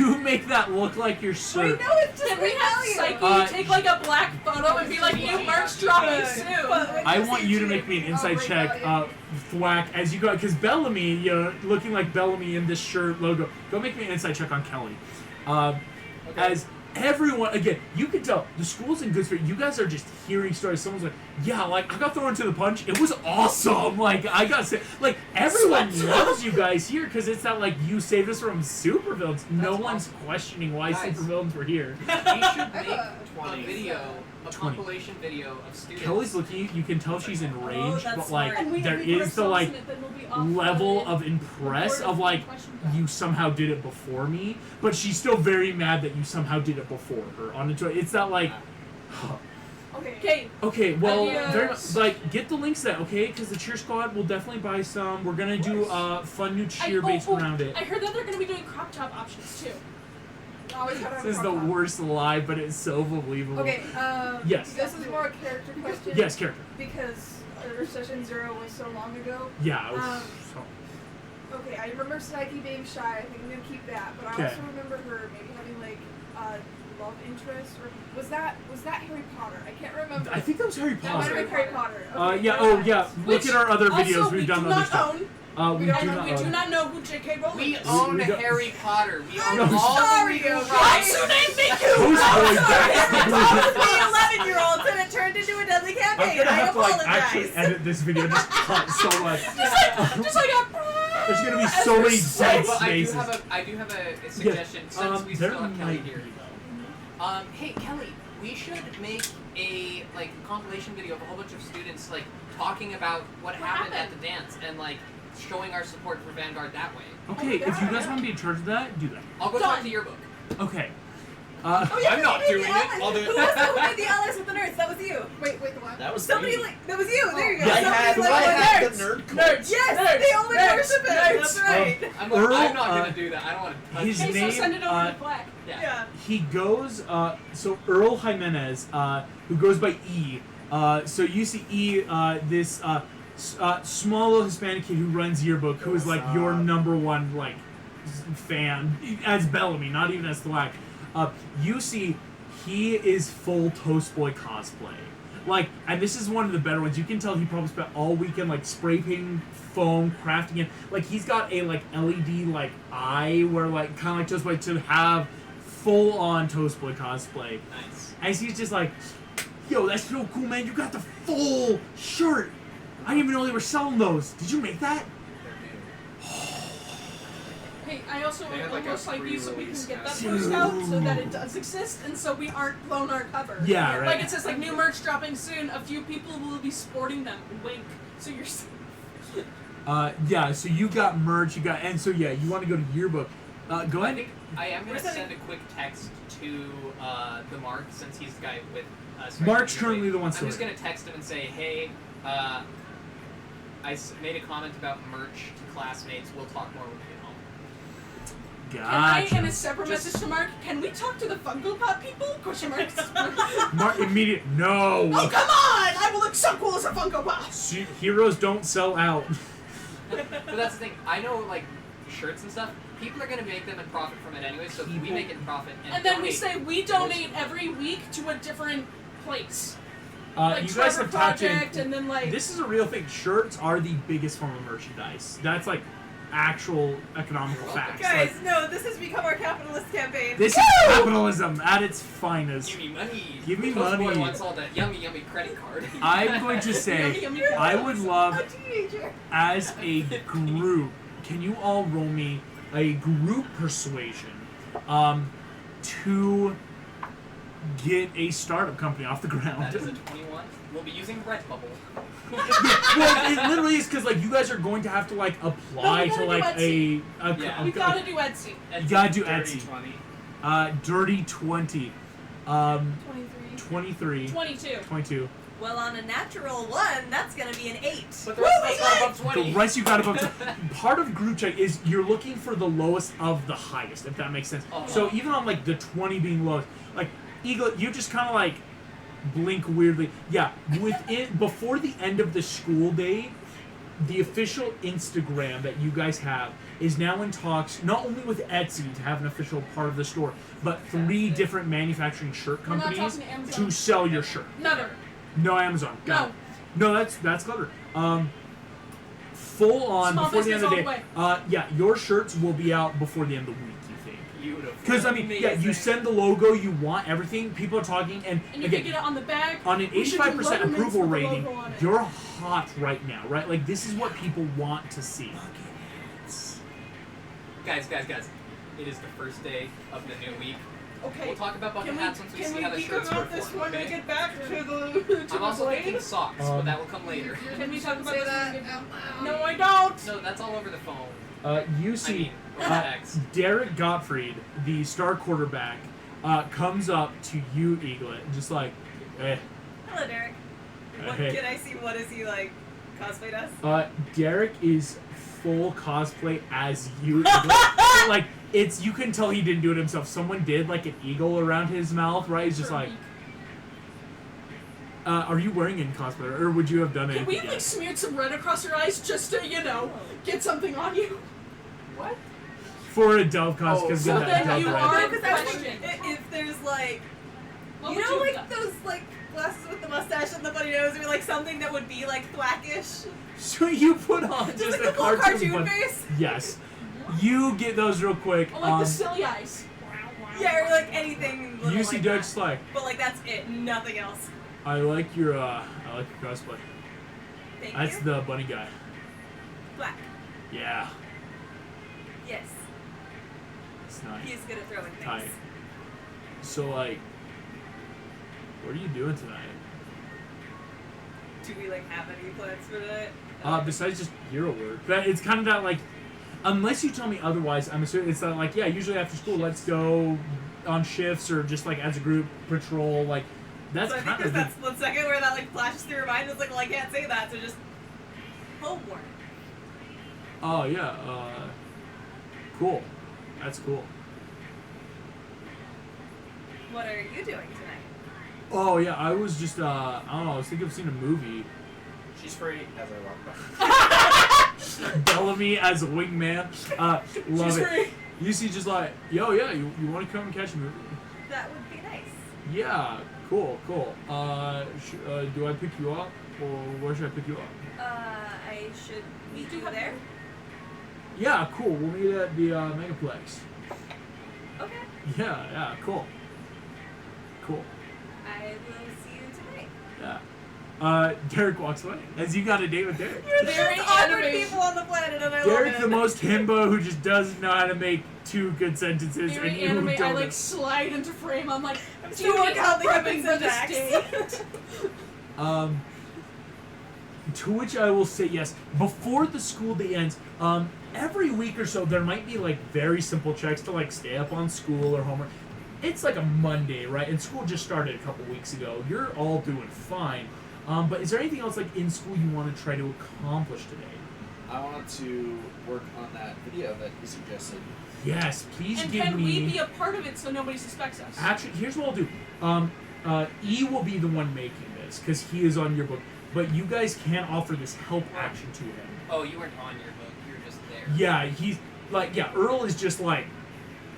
You make that look like your We shirt. know it's just Can we have rebellion. Psyche take like a black photo and be like, new merch dropping soon? I want you to make me an inside check, Thwack, as you go, because Bellamy, you know, looking like Bellamy in this shirt logo. Go make me an inside check on Kelly. As everyone, again, you can tell the school's in good spirit. You guys are just hearing stories. Someone's like, yeah, like I got thrown into the punch. It was awesome. Like I got sick. Like everyone loves you guys here because it's that like you saved us from supervillains. No That's one's awesome. questioning why Guys. supervillains were here. We should make a 20. video, a 20. compilation video of students. Kelly's looking at you. You can tell she's enraged, that's but like smart. And we there we put is the ourselves like in it, then we'll be off level the of impress board of like question back. you somehow did it before me, but she's still very mad that you somehow did it before her. On it's that like, Okay. okay, well, Ideas. very much, like get the links then, okay? Because the cheer squad will definitely buy some. We're gonna do fun new cheer based around it. I heard that they're going to be doing crop top options too. Always had a This is the crop top. worst lie, but it's so believable. Okay, Yes. this is more a character question. Yes, character. Because Session 0 was so long ago. Yeah. it was Um, so- Okay, I remember Psyche being shy. I think I'm gonna keep that. But I Okay. also remember her maybe having like love interest, or was that Harry Potter? I can't remember. I think that was Harry That might have Potter. been Harry Potter. Okay, Yeah. never Oh, mind. yeah. Look Which at our other videos. Also, We've done do other not stuff. own. We We do don't not And we do own. not know who J.K. Rowling We is. own we don't- Harry Potter. We I'm own all sorry, the legal okay? rights. Toast Boy, that's The 11-year-olds and it turned into a deadly I'm campaign. gonna I have to apologize. like actually edit this video. Just cut so much. Just like a. There's gonna be so many dead But spaces. I do have a suggestion since we there still have Kelly might here. be, though. Hey Kelly, we should make a compilation video of a whole bunch of students like talking about what happened at the dance and like showing our support for Vanguard that way. Okay, if you guys want to be in charge of that, do that. I'll go talk to your book. Okay. Oh, yeah, I'm not you doing made it. the allies. I'll do it. Who was the who made the allies with the nerds? That was you. Wait, the what? That was Somebody me. that was you. There you go. I had, Somebody I had nerds. the nerd cult. Nerds. Yes, Nerds. they only Nerds. worship it. Nerds. That's right. I'm not gonna do that. I don't want to touch his it. Okay, name, so send it over uh, to Black. Yeah. he goes, so Earl Jimenez, who goes by E. So you see E, this small little Hispanic kid who runs Yearbook, who is like your number one like fan as Bellamy, not even as Thwack. You see, he is full Toast Boy cosplay. Like, and this is one of the better ones. You can tell he probably spent all weekend like spray painting foam, crafting it. Like he's got a like LED like eye where like kind of like Toast Boy to have full on Toast Boy cosplay. Nice. And he's just like, yo, that's so cool, man. You got the full shirt. I didn't even know they were selling those. Did you make that? Hey, I also They had, like, almost a like you so we can pre-release get that cast. pushed out so that it does exist and so we aren't blown our cover. Yeah, right. Like it says like new merch dropping soon. A few people will be sporting them. Wink. So you're. Yeah, so you got merch, you got, and so yeah, you want to go to Yearbook. Go I ahead. think I am going We're to sending- send a quick text to the Mark, since he's the guy with Mark's currently the one I'm just sorting. going to text him and say, hey, made a comment about merch to classmates. We'll talk more when we get home. Can I, in a Gotcha. separate Just- message to Mark, can we talk to the Funko Pop people? Question mark. Mark, immediate, no. Oh come on! I will look so cool as a Funko Pop. Heroes don't sell out. But that's the thing. I know, like, shirts and stuff, people are going to make them and profit from it anyway, so if we People- make it in profit And then we donate- say we donate every week to a different place. You Like guys Trevor have tapped Project, in. and then like This is a real thing. Shirts are the biggest form of merchandise. That's like actual economical facts. Guys, Like, no, this has become our capitalist campaign. this is capitalism at its finest. Give me money. Give me Toast Boy money. wants all that yummy, yummy credit card. I'm going to say, Yummy, I would love, a teenager. as a group, can you all roll me a group persuasion to get a startup company off the ground? That is a 21. We'll be using Redbubble. Well, it literally is because like you guys are going to have to like apply No, we to gotta like do Yeah. we gotta do Etsy. You gotta do Dirty Etsy. 20. Dirty 20, 23. 23, 22. 22. Well, on a natural one, that's gonna be an 8. But the rest of us are above 20. The rest you got above. Part of group check is you're looking for the lowest of the highest, if that makes sense. Oh. So even on like the 20 being lowest, like Eagle, you just kind of like blink weirdly. Yeah, within before the end of the school day, the official Instagram that you guys have is now in talks not only with Etsy to have an official part of the store, but 3 different manufacturing shirt We're not companies talking to Amazon. to sell your shirt. Never. No Amazon. Got it. No, that's clever. Full on Small before the end of the day. business all the Yeah, your shirts will be out before the end of the week. You think? Beautiful. Because I mean, yeah, you send the logo, you want everything. People are talking, and And you again, can get it on the back. on an We should do 85% Letterman's approval with the rating, logo on it. you're hot right now, right? Like this is what people want to see. Guys. It is the first day of the new week. Okay. We'll talk about bucket hats once we see how the Can shirts we about this perform, when we okay? get back to the I'm also blade? thinking socks, but that will come later. Can we talk about Say this that when we get out loud. No, I don't. No, that's all over the phone. You I see, mean, over text. Derek Gottfried, the star quarterback, comes up to you, Eaglet, and just like, Hello, Derek. What, Hey. Can I see what is he like cosplayed as? Derek is full cosplay as you. Eaglet. Like it's you can tell he didn't do it himself. Someone did like an eagle around his mouth, right? He's just like, are you wearing any cosplay, or would you have done Can anything? we have, like yet? smeared some red across your eyes just to, get something on you? What? For a dove cosplay, because so that then dove you red. are- Because I was question. thinking, if there's like, What you would know, have like done? those like glasses with the mustache and the funny nose, or like something that would be like thwackish, So you put on just just like a the full cartoon but- face. Yes, you get those real quick. Oh, like the silly eyes. Yeah, or like anything. Little you see like Derek's that. like, But like that's it, nothing else. I like your cosplay. Thank That's you. the bunny guy. Black. Yeah, Yes, it's nice. he's good at throwing things. Tight. So like, what are you doing tonight? Do we like have any plans for tonight? Besides just hero work. But it's kind of that, like, unless you tell me otherwise, I'm assuming it's that, like, yeah, usually after school, let's go on shifts or just, like, as a group, patrol, like, that's So I think kind there's of that split second where that like flashes through your mind. It's like, well, I can't say that, so just homework. Oh, yeah, cool. That's cool. What are you doing tonight? Oh, yeah, I was just, I don't know, I was thinking of seeing a movie. She's free as I walk by. Bellamy as a wingman. Love She's it. free. You see, just like, yo, yeah, you want to come and catch a movie? That would be nice. Yeah, cool. Do I pick you up, or where should I pick you up? I should meet you have- there. Yeah, cool. We'll meet at the Megaplex. Okay. Yeah, cool. I will see you tonight. Yeah. Derek walks away as you got a date with Derek. You're the Very most awkward animated. people on the planet, and I Derek, love the it. most himbo who just doesn't know how to make two good sentences, and Very you who anime. I don't. like slide into frame. I'm like, I'm do still you working need out help the human prepping for this syntax. date? To which I will say yes. Before the school day ends, every week or so there might be like very simple checks to like stay up on school or homework. It's like a Monday, right? And school just started a couple weeks ago. You're all doing fine. But is there anything else like in school you want to try to accomplish today? I want to work on that video that you suggested. Yes, please And give can me. we be a part of it so nobody suspects us? Actually, here's what I'll do. E will be the one making this because he is on your book. But you guys can offer this help action to him. Oh, you weren't on your book. You were just there. Yeah, he's like, yeah, Earl is just like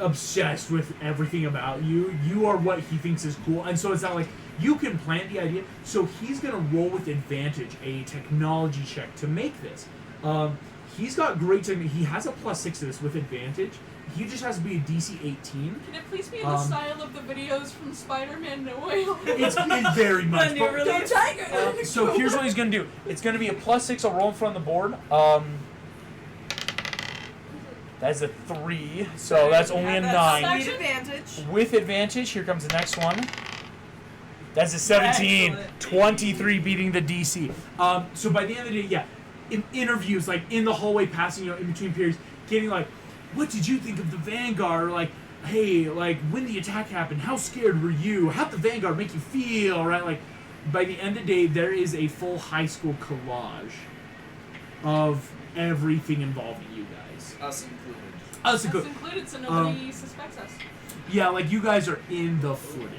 obsessed with everything about you. You are what he thinks is cool. And so it's not like you can plant the idea. So he's going to roll with advantage a technology check to make this. He's got great technique. He has a +6 to this with advantage. He just has to be a DC 18. Can it please be in the style of the videos from Spider-Man No Way Home? It's very much. The new but- release. So here's what he's gonna do. It's gonna be a +6. I'll roll in front of the board. That's a 3. So that's only a That's 9. sweet advantage. With advantage, here comes the next one. That's a 17. Excellent. 23 beating the DC. So by the end of the day, yeah, in interviews, like in the hallway, passing, in between periods, getting like, what did you think of the Vanguard? Or like, hey, like when the attack happened, how scared were you? How'd the Vanguard make you feel? Right? Like, by the end of the day, there is a full high school collage of everything involving you guys. Us included. Us That's included. included so nobody suspects us. Yeah, like you guys are in the footage.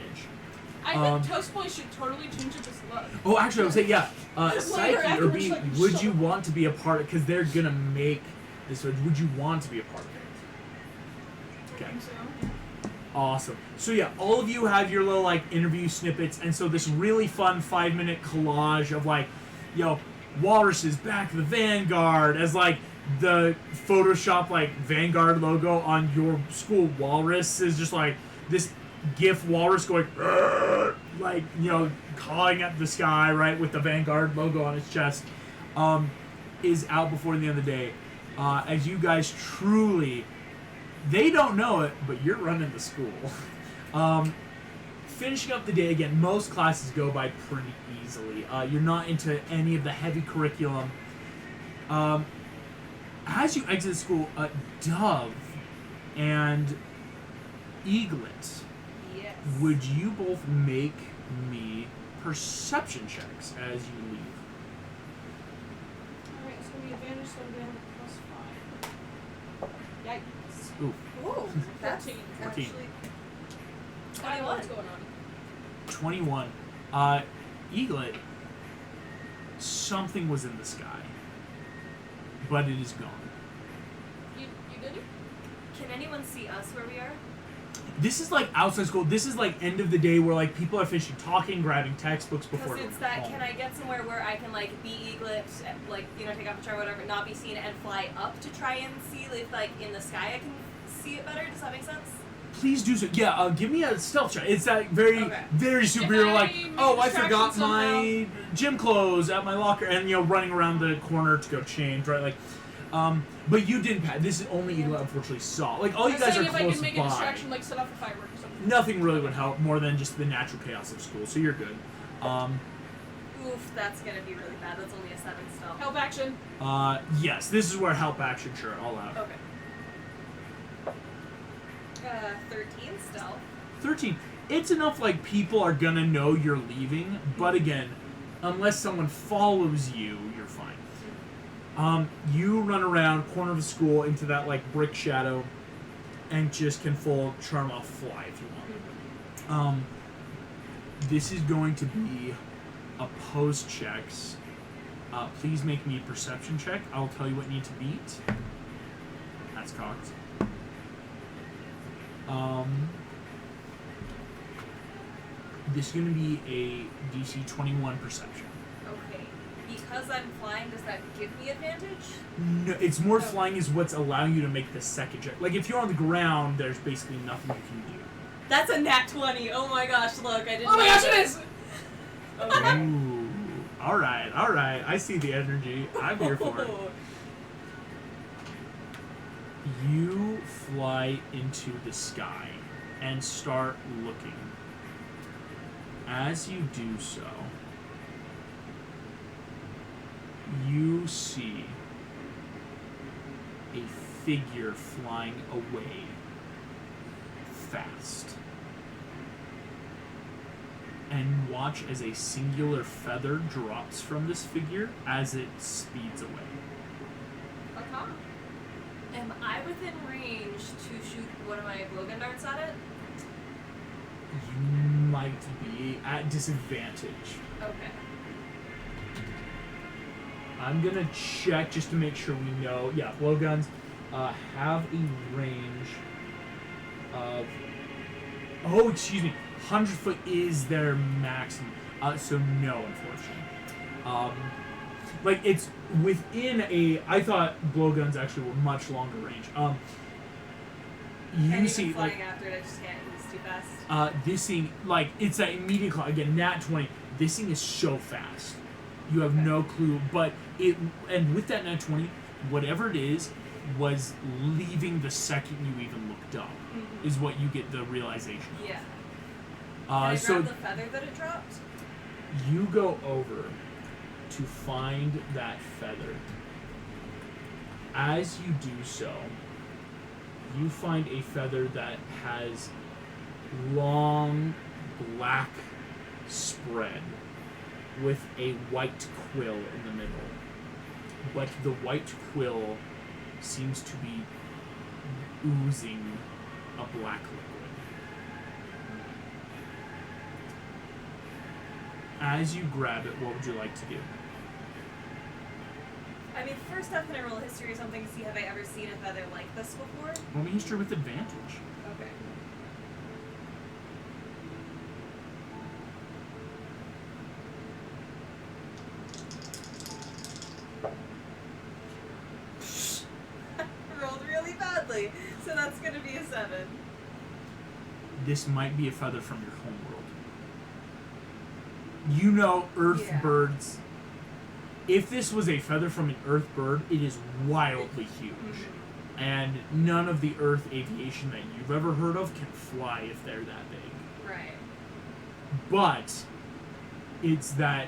I think Toast Boy should totally change up his look. Oh, actually, I would say, yeah. Later Psyche or afterwards, B, like, would shut you up. want to be a part of it? Because they're going to make this footage. Would you want to be a part of it? Okay. I think so. Awesome. So, yeah, all of you have your little, like, interview snippets. And so this really fun 5-minute collage of, like, Walrus is back to the Vanguard as, like, the Photoshop, like, Vanguard logo on your school Walrus is just, like, this GIF Walrus going, "Arr!" like, cawing at the sky, right, with the Vanguard logo on its chest, is out before the end of the day. As you guys truly, they don't know it, but you're running the school. Finishing up the day again, most classes go by pretty easily. You're not into any of the heavy curriculum. As you exit school, Dove and Eaglet, Yes. would you both make me perception checks as you leave? Alright, it's gonna be advantage, so I'm down +5. Yikes. Ooh, Ooh, that's 14. 14. actually I know what's 21. going on. 21. Eaglet, something was in the sky, but it is gone. You did it? Can anyone see us where we are? This is like outside school. This is like end of the day where like people are finishing talking, grabbing textbooks before Because it's going that, home. can I get somewhere where I can, like, be Eaglet, like, take off the chart, whatever, not be seen, and fly up to try and see if, like, in the sky I can see it better? Does that make sense? Please do so. Yeah, give me a stealth check. It's that very, Okay. very superhero. I Like, make oh, I distraction forgot my gym clothes at my locker, and running around the corner to go change, right? Like, but you didn't. This is only Eaglet unfortunately saw. Like, all you I'm guys saying are if I close can make by. a distraction, like set off a firework or something. Nothing really would help more than just the natural chaos of school. So you're good. Oof, that's gonna be really bad. That's only a 7 still. Help action. Yes, this is where help action, sure, all out. Okay. 13 still. 13. It's enough like people are gonna know you're leaving, but again, unless someone follows you, you're fine. You run around corner of the school into that like brick shadow and just can full charm off fly if you want. This is going to be opposed checks. Please make me a perception check. I'll tell you what you need to beat. That's cocked. This is going to be a DC 21 perception. Okay. Because I'm flying, does that give me advantage? No, it's more flying is what's allowing you to make the second check. Like if you're on the ground, there's basically nothing you can do. That's a nat 20. Oh my gosh, look, I didn't Oh my know gosh, that. it is! Okay. Ooh. Alright. I see the energy. I'm here for it. You fly into the sky and start looking. As you do so, you see a figure flying away fast. And watch as a singular feather drops from this figure as it speeds away. Okay. Am I within range to shoot one of my blowgun darts at it? You might be at disadvantage. Okay. I'm gonna check just to make sure we know. Yeah, blowguns have a range of. Oh, excuse me. 100 foot is their maximum. So no, unfortunately. Like it's within a. I thought blowguns actually were much longer range. You And see, even flying like after it, I just can't. It's too fast. this thing, like it's that immediate clock. Again, nat 20. This thing is so fast. You have no clue, but it. And with that nat 20, whatever it is, was leaving the second you even looked up. Mm-hmm. Is what you get the realization of. Yeah. Can I So grab the feather that it dropped? you go over to find that feather. As you do so, you find a feather that has long black spread with a white quill in the middle. But the white quill seems to be oozing a black liquid. As you grab it, what would you like to do? I mean, first off, can I roll a history or something to see have I ever seen a feather like this before? Roll me history with advantage. Okay. Rolled really badly, so that's gonna be a 7. This might be a feather from your homeworld. You know earth Yeah. birds. If this was a feather from an earth bird, it is wildly huge. And none of the earth aviation that you've ever heard of can fly if they're that big. Right. But it's that,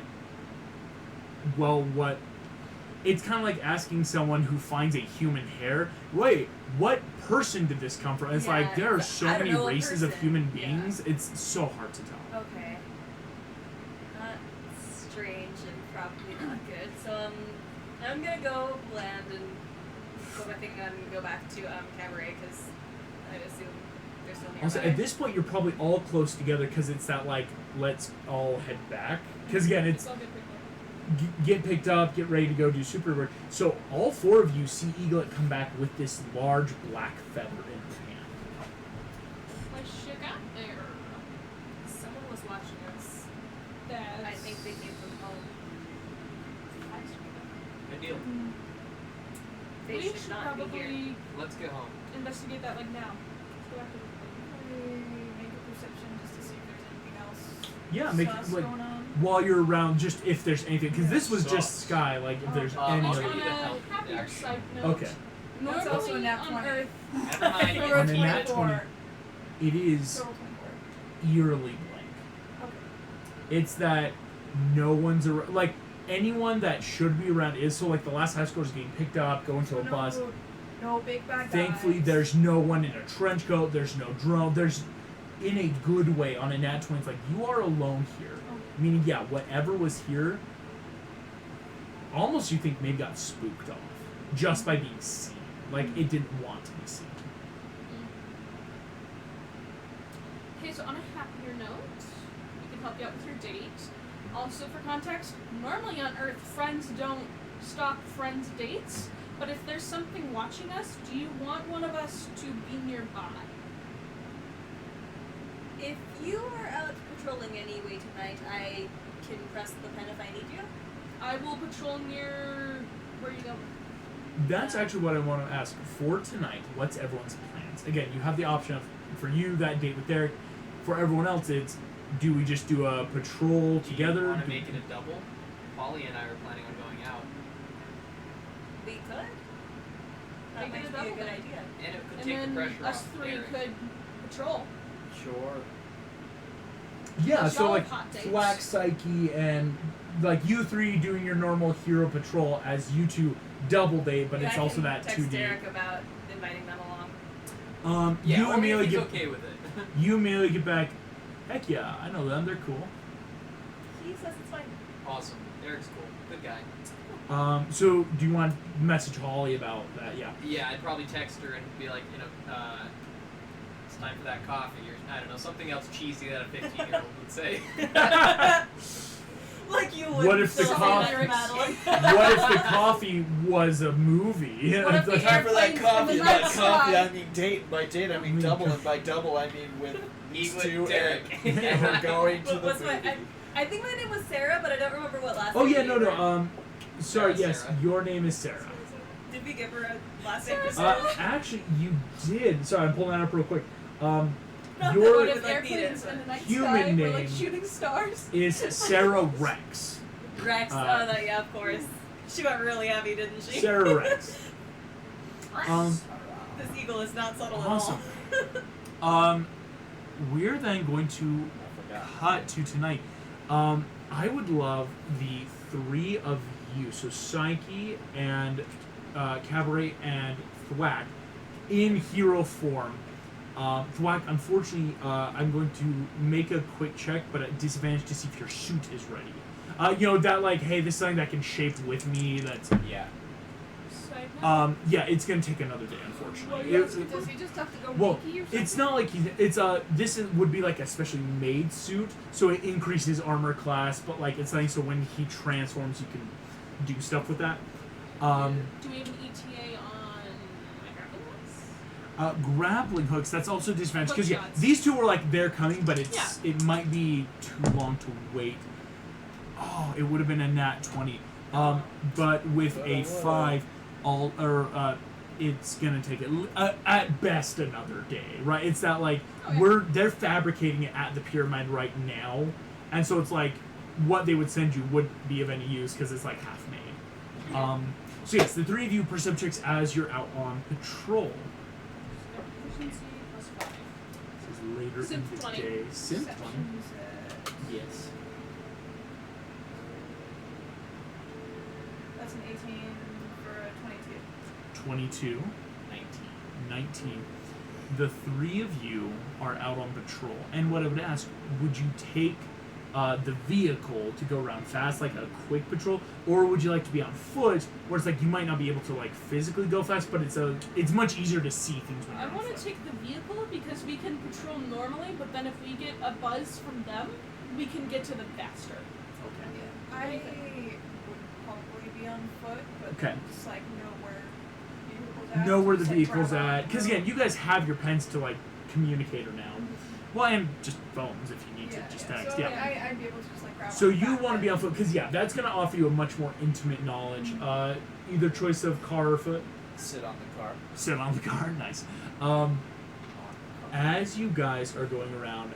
well, what it's kind of like asking someone who finds a human hair, wait, what person did this come from? It's Yeah, like there are so I don't many know a races of person. human Yeah. beings, it's so hard to tell. Okay. That's strange and probably not good. So I'm gonna go land and go back and go back to Cabaret because I assume they're still nearby. Also, at this point, you're probably all close together because it's that, like, let's all head back. Because, again, it's I'll get picked up. get picked up, get ready to go do super work. So, all four of you see Eaglet come back with this large black feather in his hand. What shit got there? Someone was watching us. That's... I think they came from home. Good deal. They we should should not be here. probably Let's get home. investigate that like now. Let's go after Make a perception just to see if there's anything else. Yeah, make sus like going on. while you're around, just if there's anything, because this was just Sus. sky. Like if there's any I'll other. give you the On help a happier action. side note, Okay, normally That's also a nat on 20. Earth, Never mind. Or a On a nat 24. it is Total 24. eerily blank. Okay. It's that no one's around. Like, anyone that should be around is. So, like, the last high score is getting picked up, going to a bus. No big bad guys. Thankfully, there's no one in a trench coat. There's no drone. There's, in a good way, on a nat 20, it's like, you are alone here. Meaning, yeah, whatever was here, almost you think maybe got spooked off. Just by being seen. Like, it didn't want to be seen. Okay, so on a happier note, we can help you out with your date. Also, for context, normally on Earth, friends don't stop friends' dates, but if there's something watching us, do you want one of us to be nearby? If you are out patrolling anyway tonight, I can press the pen if I need you. I will patrol near where you go. That's actually what I want to ask. For tonight, what's everyone's plans? Again, you have the option of, for you, that date with Derek. For everyone else, it's, do we just do a patrol together? Do you want to make it a double? Polly and I were planning on going out. We could. That Make it a might be a double good then. idea. And it could And take the then pressure us off three Derek. could patrol. Sure. Yeah, Because so y'all like have hot dates. Flack, Psyche, and like you three doing your normal hero patrol as you two double date, but Yeah, it's I also can that text 2D. Derek about inviting them along. Yeah, you only if immediately he's get okay with it. you immediately get back. Heck yeah, I know them. They're cool. He says it's fine. Awesome. Derek's cool. Good guy. So do you want to message Holly about that? Yeah. Yeah, I'd probably text her and be like, it's time for that coffee, or I don't know, something else cheesy that a 15-year-old would say. Like you would. What if the fill coffee- in Madeline. What if the coffee was a movie? What if It's the like- Time for that Airplanes coffee. in the By night coffee, sky. I mean date. By date, I mean Oh my double, God. and by double, I mean with these Eat with two Derek. and we're going to What the was my? movie. I think my name was Sarah, but I don't remember what last. Oh name yeah, we no, were. no. Sorry. Sarah, Yes, Sarah. your name is Sarah. Did we give her a last name for Sarah. Sarah? Actually, you did. Sorry, I'm pulling that up real quick. Not Your What that if would, like, beat airplanes it, in the night Human sky were like name. shooting stars? is Sarah Rex. Rex. Yeah, of course. She went really heavy, didn't she? Sarah Rex. This eagle is not subtle Awesome. at all. We're then going to cut to tonight. I would love the three of you, so Psyche and Cabaret and Thwack, in hero form. Thwack, unfortunately, I'm going to make a quick check, but at disadvantage to see if your suit is ready. That like, hey, this is something that can shape with me. That's Yeah. Side note. yeah, it's gonna take another day, unfortunately. Does he just have to go Well, Reiki or something? it's not like this would be like a specially made suit, so it increases armor class, but like it's nice so when he transforms, you can do stuff with that. Do we have an ETA on my grappling hooks? Grappling hooks, that's also disadvantage because Hook yeah, shots. these two were like they're coming, but it might be too long to wait. Oh, it would have been a nat 20. But with a 5, it's gonna take at best another day, right? It's that like they're fabricating it at the pyramid right now, and so it's like what they would send you wouldn't be of any use because it's like half made. So yes, the three of you percept checks as you're out on patrol. Efficiency plus 5. This is later in Synth the 20. day. Synth 20. Perception's, Yes. that's an 18 for a 22. 22. 19. The three of you are out on patrol. And what I would ask, would you take the vehicle to go around fast, like a quick patrol, or would you like to be on foot, where it's like you might not be able to like physically go fast, but it's much easier to see things when I you're on want foot. to take the vehicle because we can patrol normally, but then if we get a buzz from them, we can get to them faster. Okay. I would probably be on foot, but Okay. just like know where the vehicle's at. Know where the Just, like, vehicle's grab at, on. because again, you guys have your pens to like communicator now. Well, and just phones if you need to, just text. So, Yeah. like, I'd be able to just like grab So on you back want to be then. on foot because yeah, that's gonna offer you a much more intimate knowledge. Either choice of car or foot. Sit on the car. Sit on the car, nice. As you guys are going around,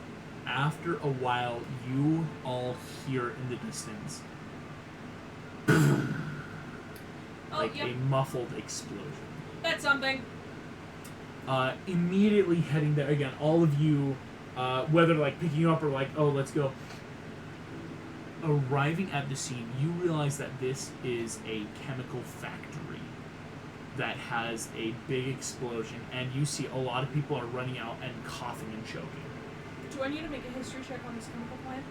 after a while, you all hear in the distance like yeah. a muffled explosion. That's something. Immediately heading there again. All of you, whether like picking you up or like, oh, let's go. arriving at the scene, you realize that this is a chemical factory that has a big explosion, and you see a lot of people are running out and coughing and choking. Do I need to make a history check on this chemical plant?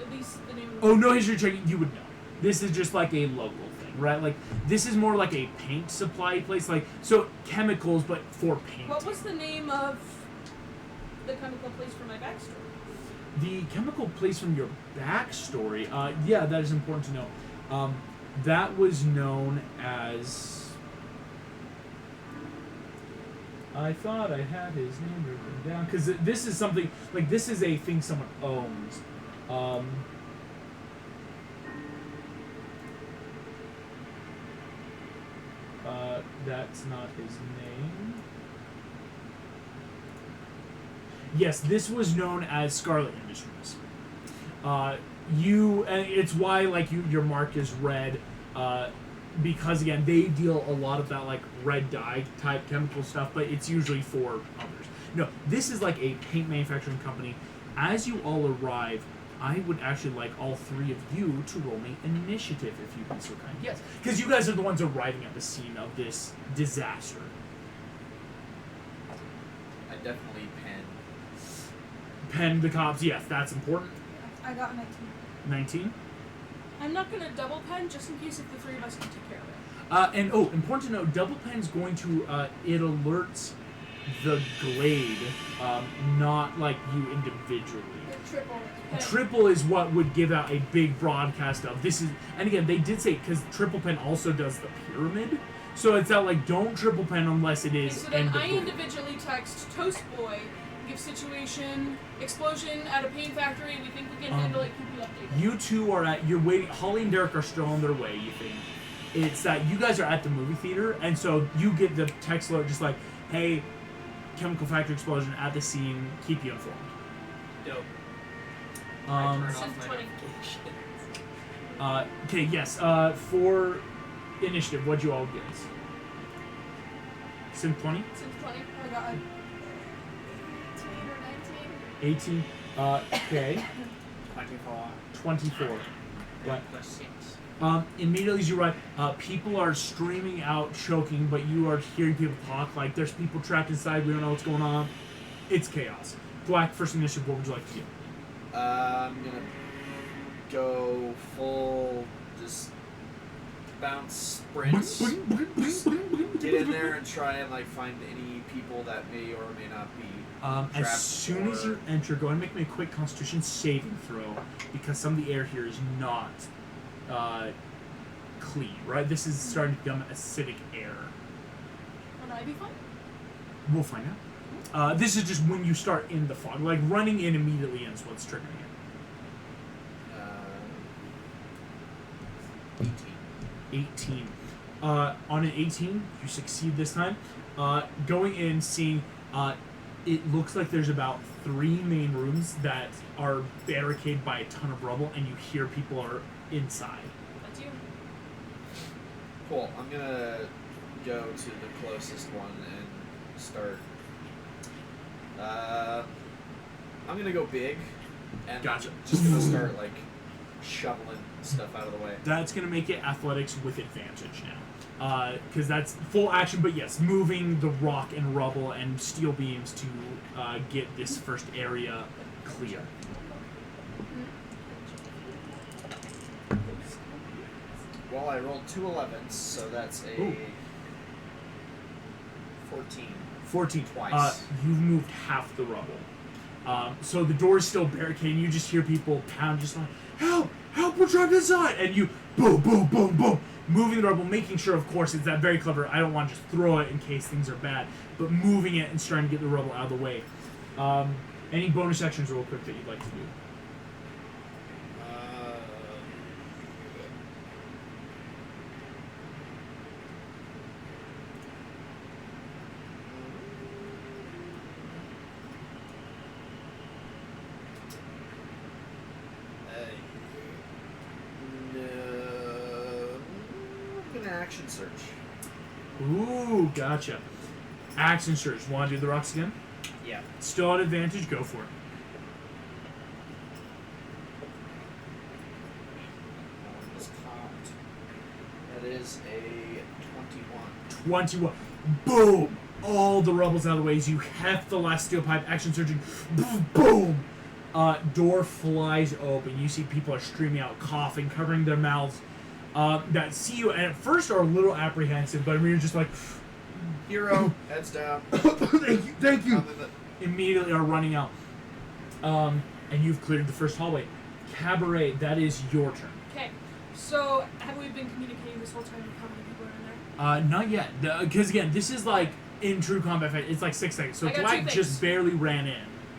At least the name of Oh, no history check, you would know. This is just like a local thing, right? Like, this is more like a paint supply place, like, so chemicals, but for paint. What was the name of the chemical place for my backstory? The chemical place from your backstory, yeah, that is important to know. That was known as... I thought I had his name written down, because this is something, like, this is a thing someone owns. That's not his name. Yes, this was known as Scarlet Industries. And it's why, like, your mark is red, because, again, they deal a lot of that, like, red dye type chemical stuff, but it's usually for others. No, this is like a paint manufacturing company. As you all arrive, I would actually like all three of you to roll me initiative, if you'd be so kind. Yes, because you guys are the ones arriving at the scene of this disaster. I definitely Pen the cops, yes, that's important. I got 19. 19. I'm not gonna double pen just in case if the three of us can take care of it. And important to note, double pen's going to it alerts the glade, not like you individually. Triple. Triple is what would give out a big broadcast of this is, and again they did say because triple pen also does the pyramid, so it's not like don't triple pen unless it is. So then I individually text Toast Boy, give situation, explosion at a paint factory. We think we can handle it. Keep you updated. You two are you're waiting. Holly and Derek are still on their way. You think it's that you guys are at the movie theater, and so you get the text alert just like, hey, chemical factory explosion at the scene. Keep you informed. Dope. I turn off Synth my 20. notifications. Okay, yes. For initiative, what'd you all get? Sim 20? Synth 20. I got a 18 or 19. 18. Okay. 24. 24. What? Plus 6. Immediately as you arrive, people are screaming out, choking, but you are hearing people talk like there's people trapped inside, we don't know what's going on. It's chaos. Black, first initiative, what would you like to do? I'm gonna go full, just bounce sprint. Just get in there and try and like find any people that may or may not be As trapped soon as or- you enter, go ahead and make me a quick Constitution saving throw, because some of the air here is not clean, right? This is starting to become acidic air. Would I be fine? We'll find out. This is just when you start in the fog. Like, running in immediately is what's triggering it. 18. On an 18, you succeed this time. Going in, seeing, it looks like there's about 3 main rooms that are barricaded by a ton of rubble, and you hear people are inside. That's you. Cool. I'm gonna go to the closest one and start. I'm gonna go big, and Gotcha. just gonna start like shoveling stuff out of the way. That's going to make it athletics with advantage now. Because that's full action, but yes, moving the rock and rubble and steel beams to get this first area clear. Well, I rolled 2 11s, so that's a Ooh. 14. 14. Twice. You've moved half the rubble. So the door is still barricaded, and you just hear people pound, just like, help! Help! We're trapped inside! And you, boom, boom, boom, boom, moving the rubble, making sure, of course, it's that very clever, I don't want to just throw it in case things are bad, but moving it and trying to get the rubble out of the way. Any bonus actions real quick that you'd like to do? Action search. Ooh, gotcha. Action search. Want to do the rocks again? Yeah. Still at advantage, go for it. is a 21. 21. Boom! All the rubble's out of the way as you heft the last steel pipe, action surging. Boom! Door flies open. You see people are streaming out, coughing, covering their mouths. That see you and at first are a little apprehensive, but I mean, you're just like, Hero, heads down. thank you. Immediately are running out. And you've cleared the first hallway. Cabaret, that is your turn. Okay. So, have we been communicating this whole time with how many people are in there? Not yet. Because again, this is like in true combat fight. It's like 6 seconds. So I got 2 Black things. just barely ran in.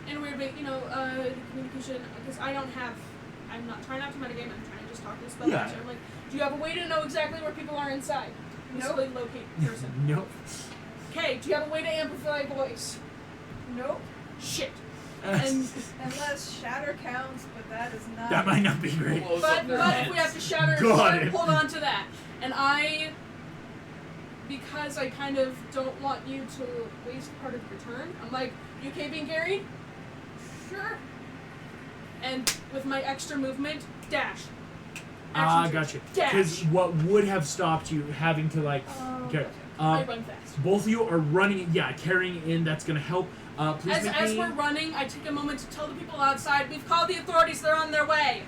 And we're, communication, because I'm not trying not to metagame, I'm trying to just talk to the spell Yeah. master. I'm like, do you have a way to know exactly where people are inside? Basically locate the person. Nope. Okay, do you have a way to amplify voice? Nope. Shit. And Unless shatter counts, but that is not. that might not be great. Close But up their if we have heads. to shatter, Got it. hold on to that. And because I kind of don't want you to waste part of your turn, I'm like, you okay being carried? Sure. And with my extra movement, dash. Action Gotcha. dash. Because what would have stopped you having to like carry. I run fast. Both of you are running. Yeah, carrying in. That's gonna help. Please make As me. we're running, I take a moment to tell the people outside, we've called the authorities, they're on their way.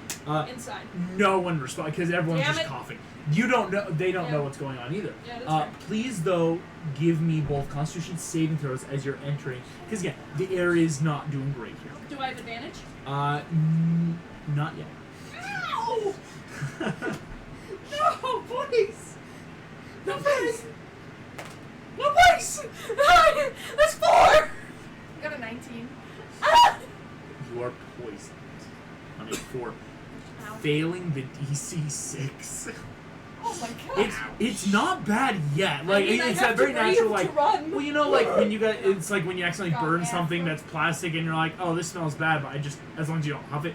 Inside. No one responds because everyone's Damn just it. coughing. You don't know. They don't Yeah. know what's going on either. Yeah, that's fair. Please though, give me both Constitution saving throws as you're entering. Because again, the area is not doing great here. Do I have advantage? Not yet. No! No, please! No, please! No, please! That's 4! I got a 19. Ah! You are poisoned. On a 4. Ow. Failing the DC 6. Oh my god. It's not bad yet. Like I mean, I it's have that very to breathe natural to like run. well you know like when you got it's like when you accidentally Got burn acid. something that's plastic and you're like, oh, this smells bad, but I just as long as you don't huff it.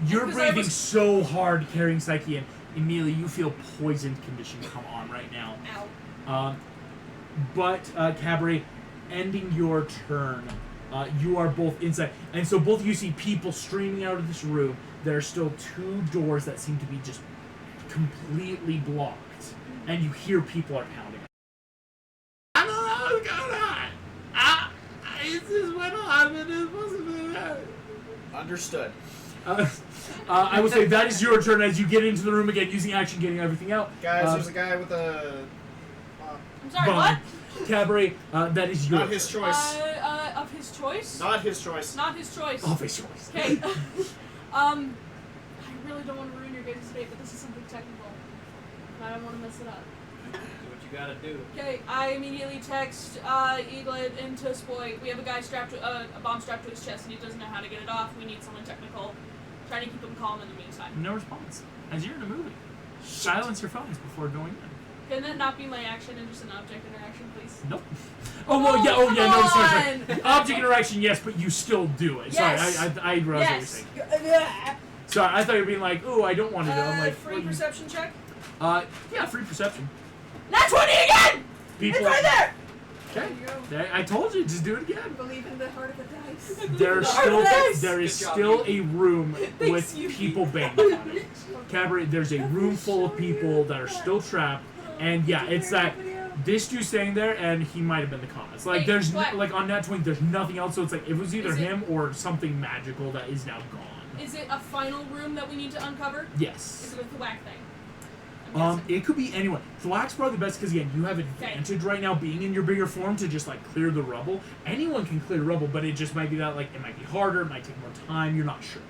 You're Because I breathing was- so hard carrying Psyche and immediately you feel poisoned condition come on right now. Ow. But Cabaret, ending your turn, you are both inside, and so both of you see people streaming out of this room. There are still 2 doors that seem to be just completely blocked, and you hear people are pounding. I don't know what's going on. This is what happened. It's supposed to be that. Understood. I will say that is your turn as you get into the room again, using action, getting everything out. Guys, there's a guy with a... I'm sorry, Bomb. what? Cabaret, that is your not his choice. Of his choice? Not his choice. Not his choice. Of his choice. Okay. I really don't want to ruin your guys' day, but this is something technical. And I don't want to mess it up. Do what you gotta do. Okay, I immediately text Eaglet into Spoy. We have a guy strapped to a bomb strapped to his chest, and he doesn't know how to get it off. We need someone technical. Trying to keep him calm in the meantime. No response. As you're in a movie. Silence your phones before going in. Can that not be my action and just an object interaction, please? Nope. Oh, well, yeah, oh, yeah, no, sorry. Come on! Object interaction, yes, but you still do it. Yes. Sorry, I realized what you're saying. Sorry, I thought you were being like, ooh, I don't want to do it. I'm like, Free perception check. yeah, free perception. Nat 20 again! People. It's right there! Okay. There you go. There- I told you, just do it again. Believe in the heart of the dice. There's The still artifice! there is Good job, still a room Thanks, with you. people banged on it. Cabaret, there's a room full of people that are still trapped, and yeah, it's that this dude's staying there, and he might have been the cause. Like Hey, there's what? like on Nat 20, there's nothing else. So it's like it was either Is it- him or something magical that is now gone. Is it a final room that we need to uncover? Yes. Is it with the whack thing? I'm guessing. It could be anyone. Thwack's probably the best because again, you have advantage right now being in your bigger form to just like clear the rubble. Anyone can clear rubble, but it just might be that like it might be harder, it might take more time. You're not sure.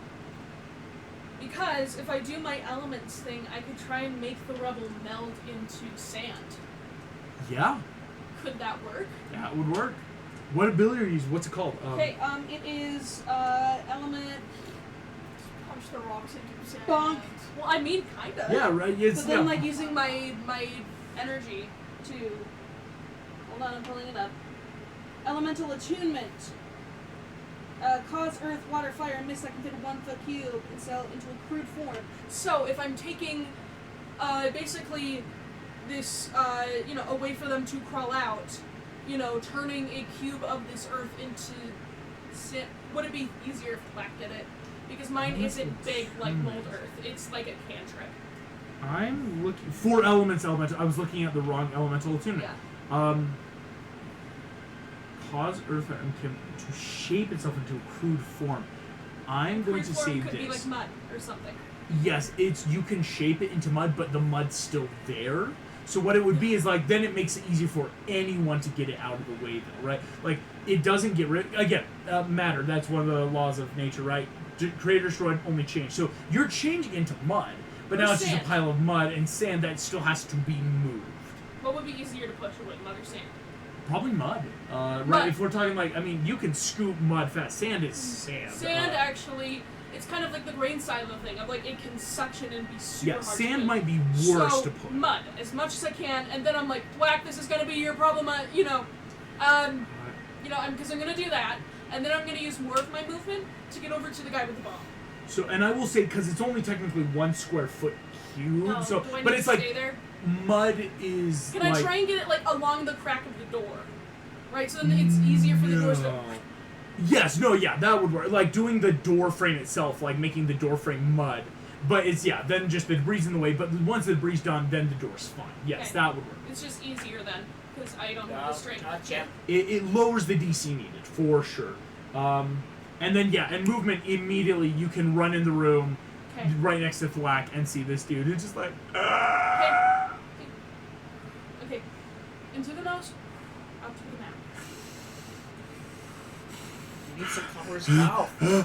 Because if I do my elements thing, I could try and make the rubble meld into sand. Yeah, Could that work? that would work. What ability are you using? What's it called? Okay, it is element Punch the rocks into sand. bonk. Well, I mean, kinda. Yeah, right. It's But then, yeah. like, using my energy to... Hold on, I'm pulling it up. Elemental attunement. Cause earth, water, fire, and mist that can fit a 1-foot cube and sell into a crude form. So, if I'm taking, basically, this, a way for them to crawl out, turning a cube of this earth into... Would it be easier if Black did it? Because mine isn't big like mold earth. It's like a cantrip. I'm looking for elements. Elemental. I was looking at the wrong elemental attunement. Yeah. Cause earth to shape itself into a crude form. I'm going to say could this. be like mud or something. Yes, you can shape it into mud, but the mud's still there. So what it would be is like then it makes it easier for anyone to get it out of the way, though, right? Like it doesn't get rid again matter. That's one of the laws of nature, right? Create or destroy, only change. So you're changing into mud, but Or now it's just a sand. pile of mud and sand that still has to be moved. What would be easier to push away, mud or sand? Probably mud. Mud. Right? If we're talking like, I mean, you can scoop mud fast. Sand is sand. Sand actually, it's kind of like the grain side of the thing. Of like it can suction and be super Yeah, hard to sand move. might be worse so, to push. mud as much as I can, and then I'm like, whack, this is gonna be your problem. I'm gonna do that, and then I'm gonna use more of my movement to get over to the guy with the bomb. So, and I will say, because it's only technically 1 square foot cube, Oh, so, do I but need it's to like stay there? mud is. Can like, I try and get it like along the crack of the door? Right, so then it's easier for the doors to. No. Yes, no, yeah, that would work. Like doing the door frame itself, like making the door frame mud. But it's, yeah, then just the debris in the way. But once the debris done, then the door's fine. Yes, Okay. that would work. It's just easier then, because I don't have the strength. Gotcha. It lowers the DC needed, for sure. And then, yeah, and movement, immediately you can run in the room Okay. right next to Thwack and see this dude who's just like, Okay. Into the nose, out to the mouth. You need some covers now. And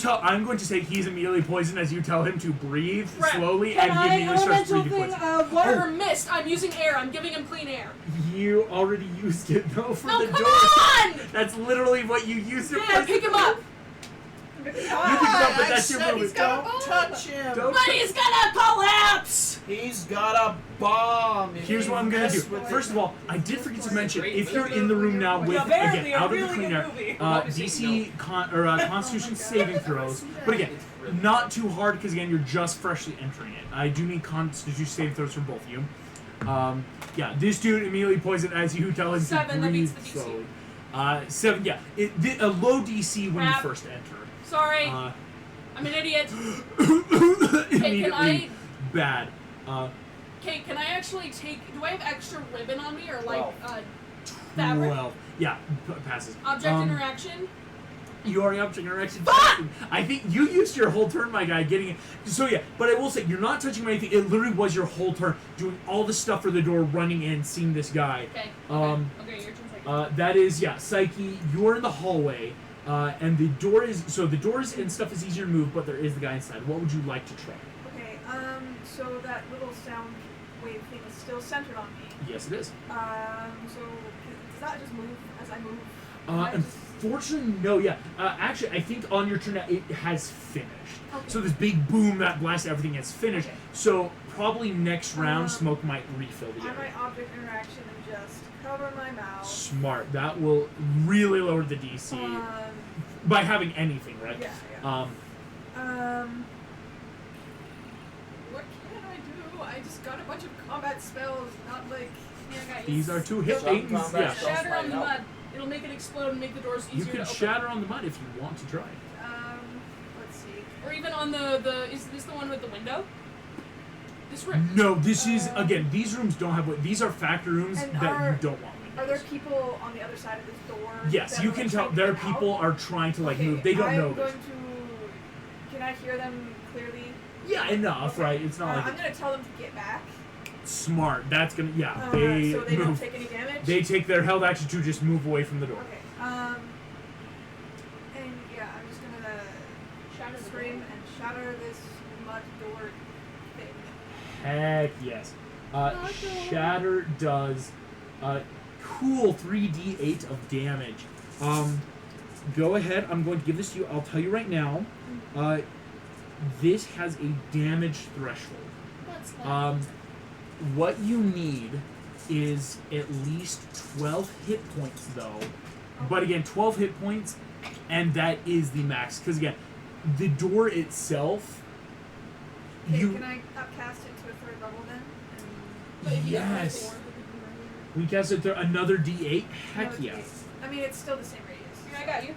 I'm going to say he's immediately poisoned as you tell him to breathe Crap. slowly, Can and he I immediately starts elemental breathing thing poison. water or mist? I'm using air. I'm giving him clean air. You already used it though for No, the come door. on! That's literally what you used it Yeah, for. pick him up. You pick him up, but that's your said movement. he's don't touch him. Don't But he's gonna collapse. He's got a bomb. If Here's you what I'm gonna do. mess with First it. of all, I did forget to mention, Great if you're movie. in the room now with, Yeah, apparently again, a out of the really clean good air, movie. DC Constitution saving throws. But again, not too hard because again, you're just freshly entering it. I do need Constitution saving throws from both of you. Yeah, this dude immediately poisoned as you tell him 7, to that breathe beats the DC. slowly. 7, yeah. A low DC when you Crap. first enter. Sorry, I'm an idiot. Immediately bad. Okay, can I actually take? Do I have extra ribbon on me or like 12. fabric? 12. Yeah, passes. Object interaction. You already object interaction. Fuck! I think you used your whole turn, my guy, getting it. So yeah, but I will say, you're not touching anything. It literally was your whole turn, doing all the stuff for the door, running in, seeing this guy. Okay. Um, Okay, your turn second. That is, yeah, Psyche, you're in the hallway, and the door is, so the doors and stuff is easier to move, but there is the guy inside. What would you like to try? Okay, so that little sound wave thing is still centered on me. Yes, it is. So does that just move as I move? I just- Unfortunately, no, yeah. Actually, I think on your turn, it has finished. Okay. So this big boom that blasts everything has finished. Okay. So probably next round, Um, smoke might refill the On area. my object interaction and just cover my mouth. Smart. That will really lower the DC by having anything, right? Yeah, what can I do? I just got a bunch of combat spells, not like guys. These are 2 hit Some things. combat Yeah. spells. Shatter on the Help. mud. It'll make it explode and make the doors easier You to can open. shatter on the mud if you want to try. let's see. Or even on the is this the one with the window? This room. No, this is again. These rooms don't have. These are factory rooms And that are- you don't want. Are there people on the other side of this door? Yes, that you are, can like, tell. trying to There are get out? people are trying to like Okay, move. They don't I'm know going this. to. Can I hear them clearly? Yeah, enough, Okay. right? It's not like I'm gonna tell them to get back. smart. That's gonna. Yeah, they so they don't move. take any damage. They take their held action to just move away from the door. Okay. And yeah, I'm just gonna Shatter the scream door. and shatter this mud door thing. Heck yes. Shatter does cool 3d8 of damage. Go ahead. I'm going to give this to you. I'll tell you right now. This has a damage threshold. What's that? What you need is at least 12 hit points, though. But again, 12 hit points, and that is the max. Because again, the door itself, Okay, you can I upcast it to a 3rd level then? But if you have yes. four, then you can We cast it to another D8. Heck Another yeah. D8. I mean, it's still the same radius. Here, I got you.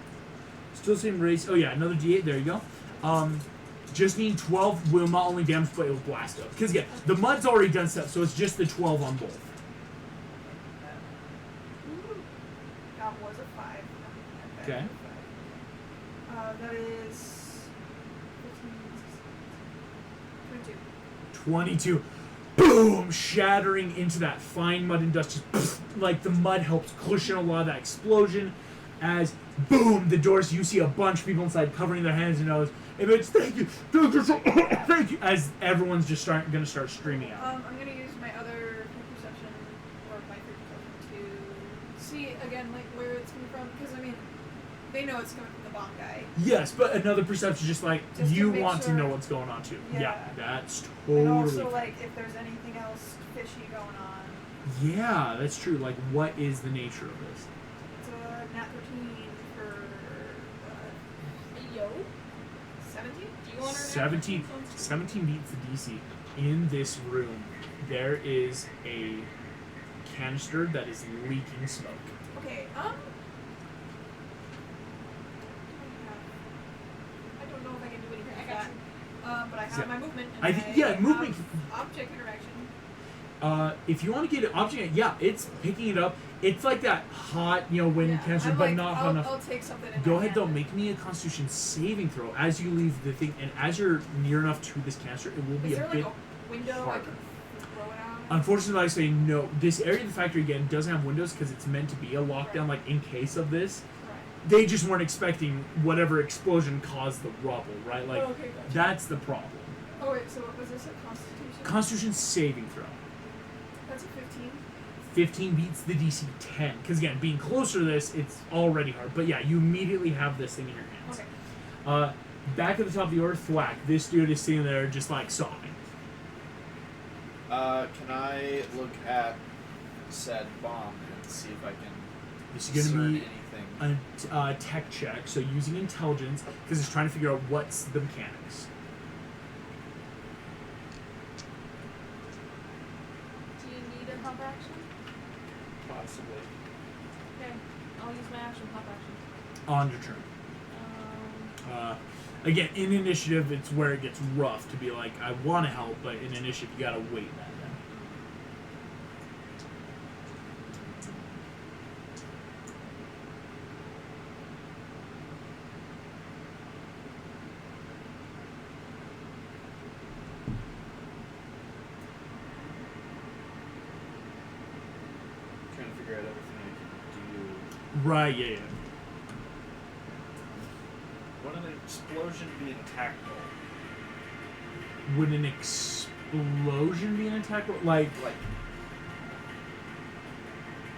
Still same race. Oh yeah, another D8. There you go. Just need 12 will not only damage, but it will blast up. Because, yeah, the mud's already done stuff, so it's just the 12 on both. That was a 5. Okay. That is 15, 22. 22. Boom! Shattering into that fine mud and dust. Just like the mud helps cushion a lot of that explosion. As, boom, the doors, you see a bunch of people inside covering their hands and nose. And it's, thank you, thank you, as everyone's just gonna start screaming out. I'm gonna use my other perception, or my perception, to see again, like, where it's coming from. Because, I mean, they know it's coming from the bomb guy. Yes, but another perception, just like, Just to you make want to sure- know what's going on too. Yeah. That's totally And also, fine. like, if there's anything else fishy going on. Yeah, that's true. Like, what is the nature of this? It's a nat 13 for Yo. 17? Do you want her 17 beats the DC. In this room, there is a canister that is leaking smoke. Okay, I don't know if I can do anything I with got that. But I have Yeah. my movement. And I think- yeah, have movement- Object interaction. If you want to get an object, yeah, it's picking it up. It's like that hot, when canister, I'm but like, not hot I'll, enough. I'll take something in Go my ahead, though. hand. Make me a Constitution saving throw as you leave the thing, and as you're near enough to this canister, it will be Is there a like bit. a window I harder. can throw it out? Unfortunately, I say no. This area of the factory again doesn't have windows because it's meant to be a lockdown, like in case of this. Right. They just weren't expecting whatever explosion caused the rubble, right? Like Oh, okay, gotcha. that's the problem. Oh wait, so what was this? A Constitution? Constitution saving throw. That's a 15. 15 beats the DC 10. Because again, being closer to this, it's already hard. But yeah, you immediately have this thing in your hands. Okay. Back at the top of the order, thwack. This dude is sitting there just like sobbing. Can I look at said bomb and see if I can This is discern going to be anything? a tech check, so using intelligence, because it's trying to figure out what's the mechanics. Do you need a pop action? Possibly. Okay. I'll use my action, pop action. On your turn. Again, in initiative, it's where it gets rough to be like, I want to help, but in initiative, you gotta wait that then. Trying to figure out everything I can do. Right, yeah. Would an explosion be an attack roll? Would an explosion be an attack roll? Like, Like,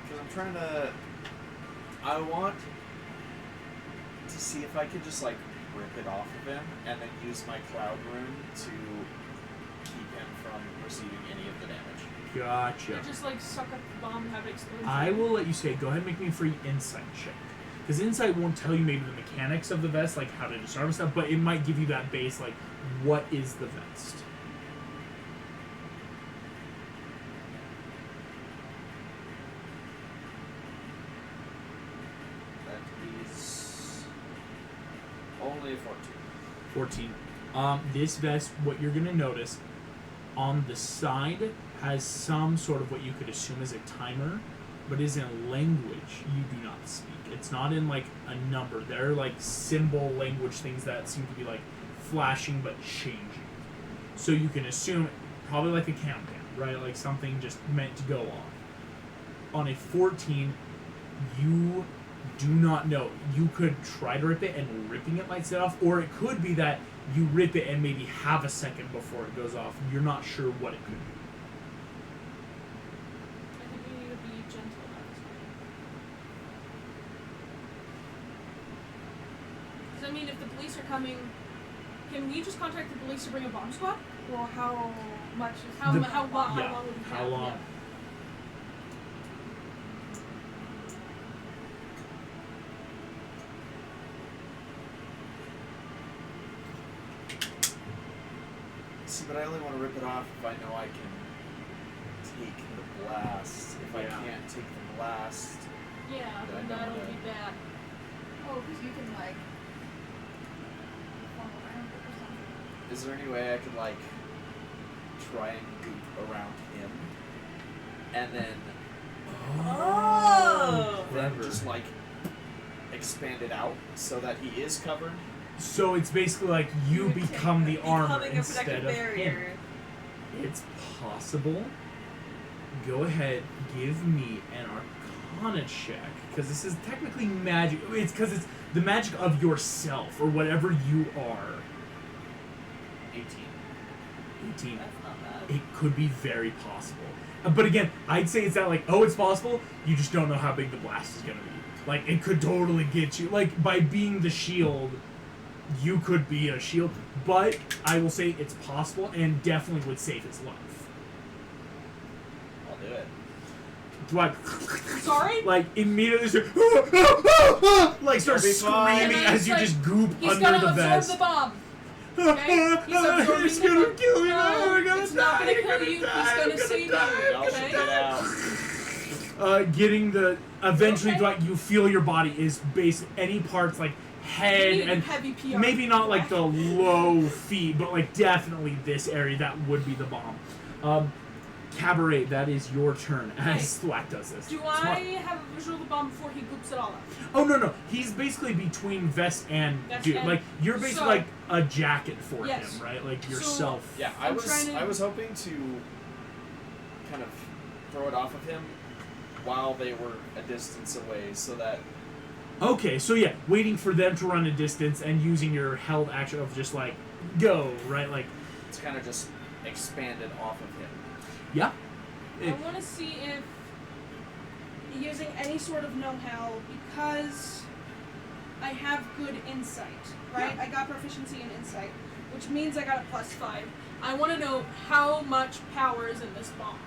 because I'm trying to. I want to see if I could just like rip it off of him and then use my cloud rune to keep him from receiving any of the damage. gotcha. You just like suck up the bomb and have it explode. I will let you say, go ahead and make me a free insight check. Because insight won't tell you maybe the mechanics of the vest, like how to disarm and stuff, but it might give you that base, like, what is the vest? That is only a 14. 14. This vest, what you're going to notice, on the side has some sort of what you could assume is a timer, but is in a language you do not speak. It's not in like a number. They're like symbol language things that seem to be like flashing but changing. So you can assume probably like a countdown, right? Like something just meant to go off. On a 14, you do not know. You could try to rip it and ripping it might set off, or it could be that you rip it and maybe have a second before it goes off. You're not sure what it could be. I think we need to be gentle about this one. Because I mean, if the police are coming, can we just contact the police to bring a bomb squad? Well, how much is How The- how long? yeah, How long would we how have? long? Yeah. See, but I only want to rip it off if I know I can take the blast. If I Yeah. can't take the blast, Yeah, Then I then don't that'll wanna- be bad. Oh, because you can like fall around it or something. Is there any way I could like try and goop around him, and then Oh. Clever. just like expand it out so that he is covered? So it's basically like you would take become the armor becoming a instead protective of him. barrier. It's possible. Go ahead, give me an Arcana check, because this is technically magic. It's because it's the magic of yourself, or whatever you are. 18. That's 18. not bad. It could be very possible. But again, I'd say it's not like, oh, it's possible. You just don't know how big the blast is going to be. Like, it could totally get you. Like, by being the shield, you could be a shield. But I will say it's possible and definitely would save his life. I'll do it. Like, Sorry? like immediately start, like start You'll be fine. screaming And as you it's just goop He's under gonna the absorb vest. the bomb. Okay? He's absorbing It's the gonna bomb. kill you. No, I'm gonna it's die. not gonna I'm kill gonna you. die. He's I'm gonna gonna save die. you. I'll Okay? get out. Getting the eventually Okay. like you feel your body is base any parts like head You need and heavy PR. maybe not like the low feet, but like definitely this area that would be the bomb. Cabaret, that is your turn as Thwack does this. Do Smart. I have a visual of the bomb before he goops it all up? Oh no, he's basically between vest and Vest dude. and- Like you're basically so- like a jacket for Yes. him, right? Like So- yourself. Yeah, I'm trying to- I was hoping to kind of throw it off of him while they were a distance away, so that Okay, so yeah, waiting for them to run a distance and using your held action of just like go, right? Like it's kind of just expanded off of him. yeah. I want to see if using any sort of know-how, because I have good insight, right? I got proficiency in insight, which means I got a +5. I want to know how much power is in this bomb.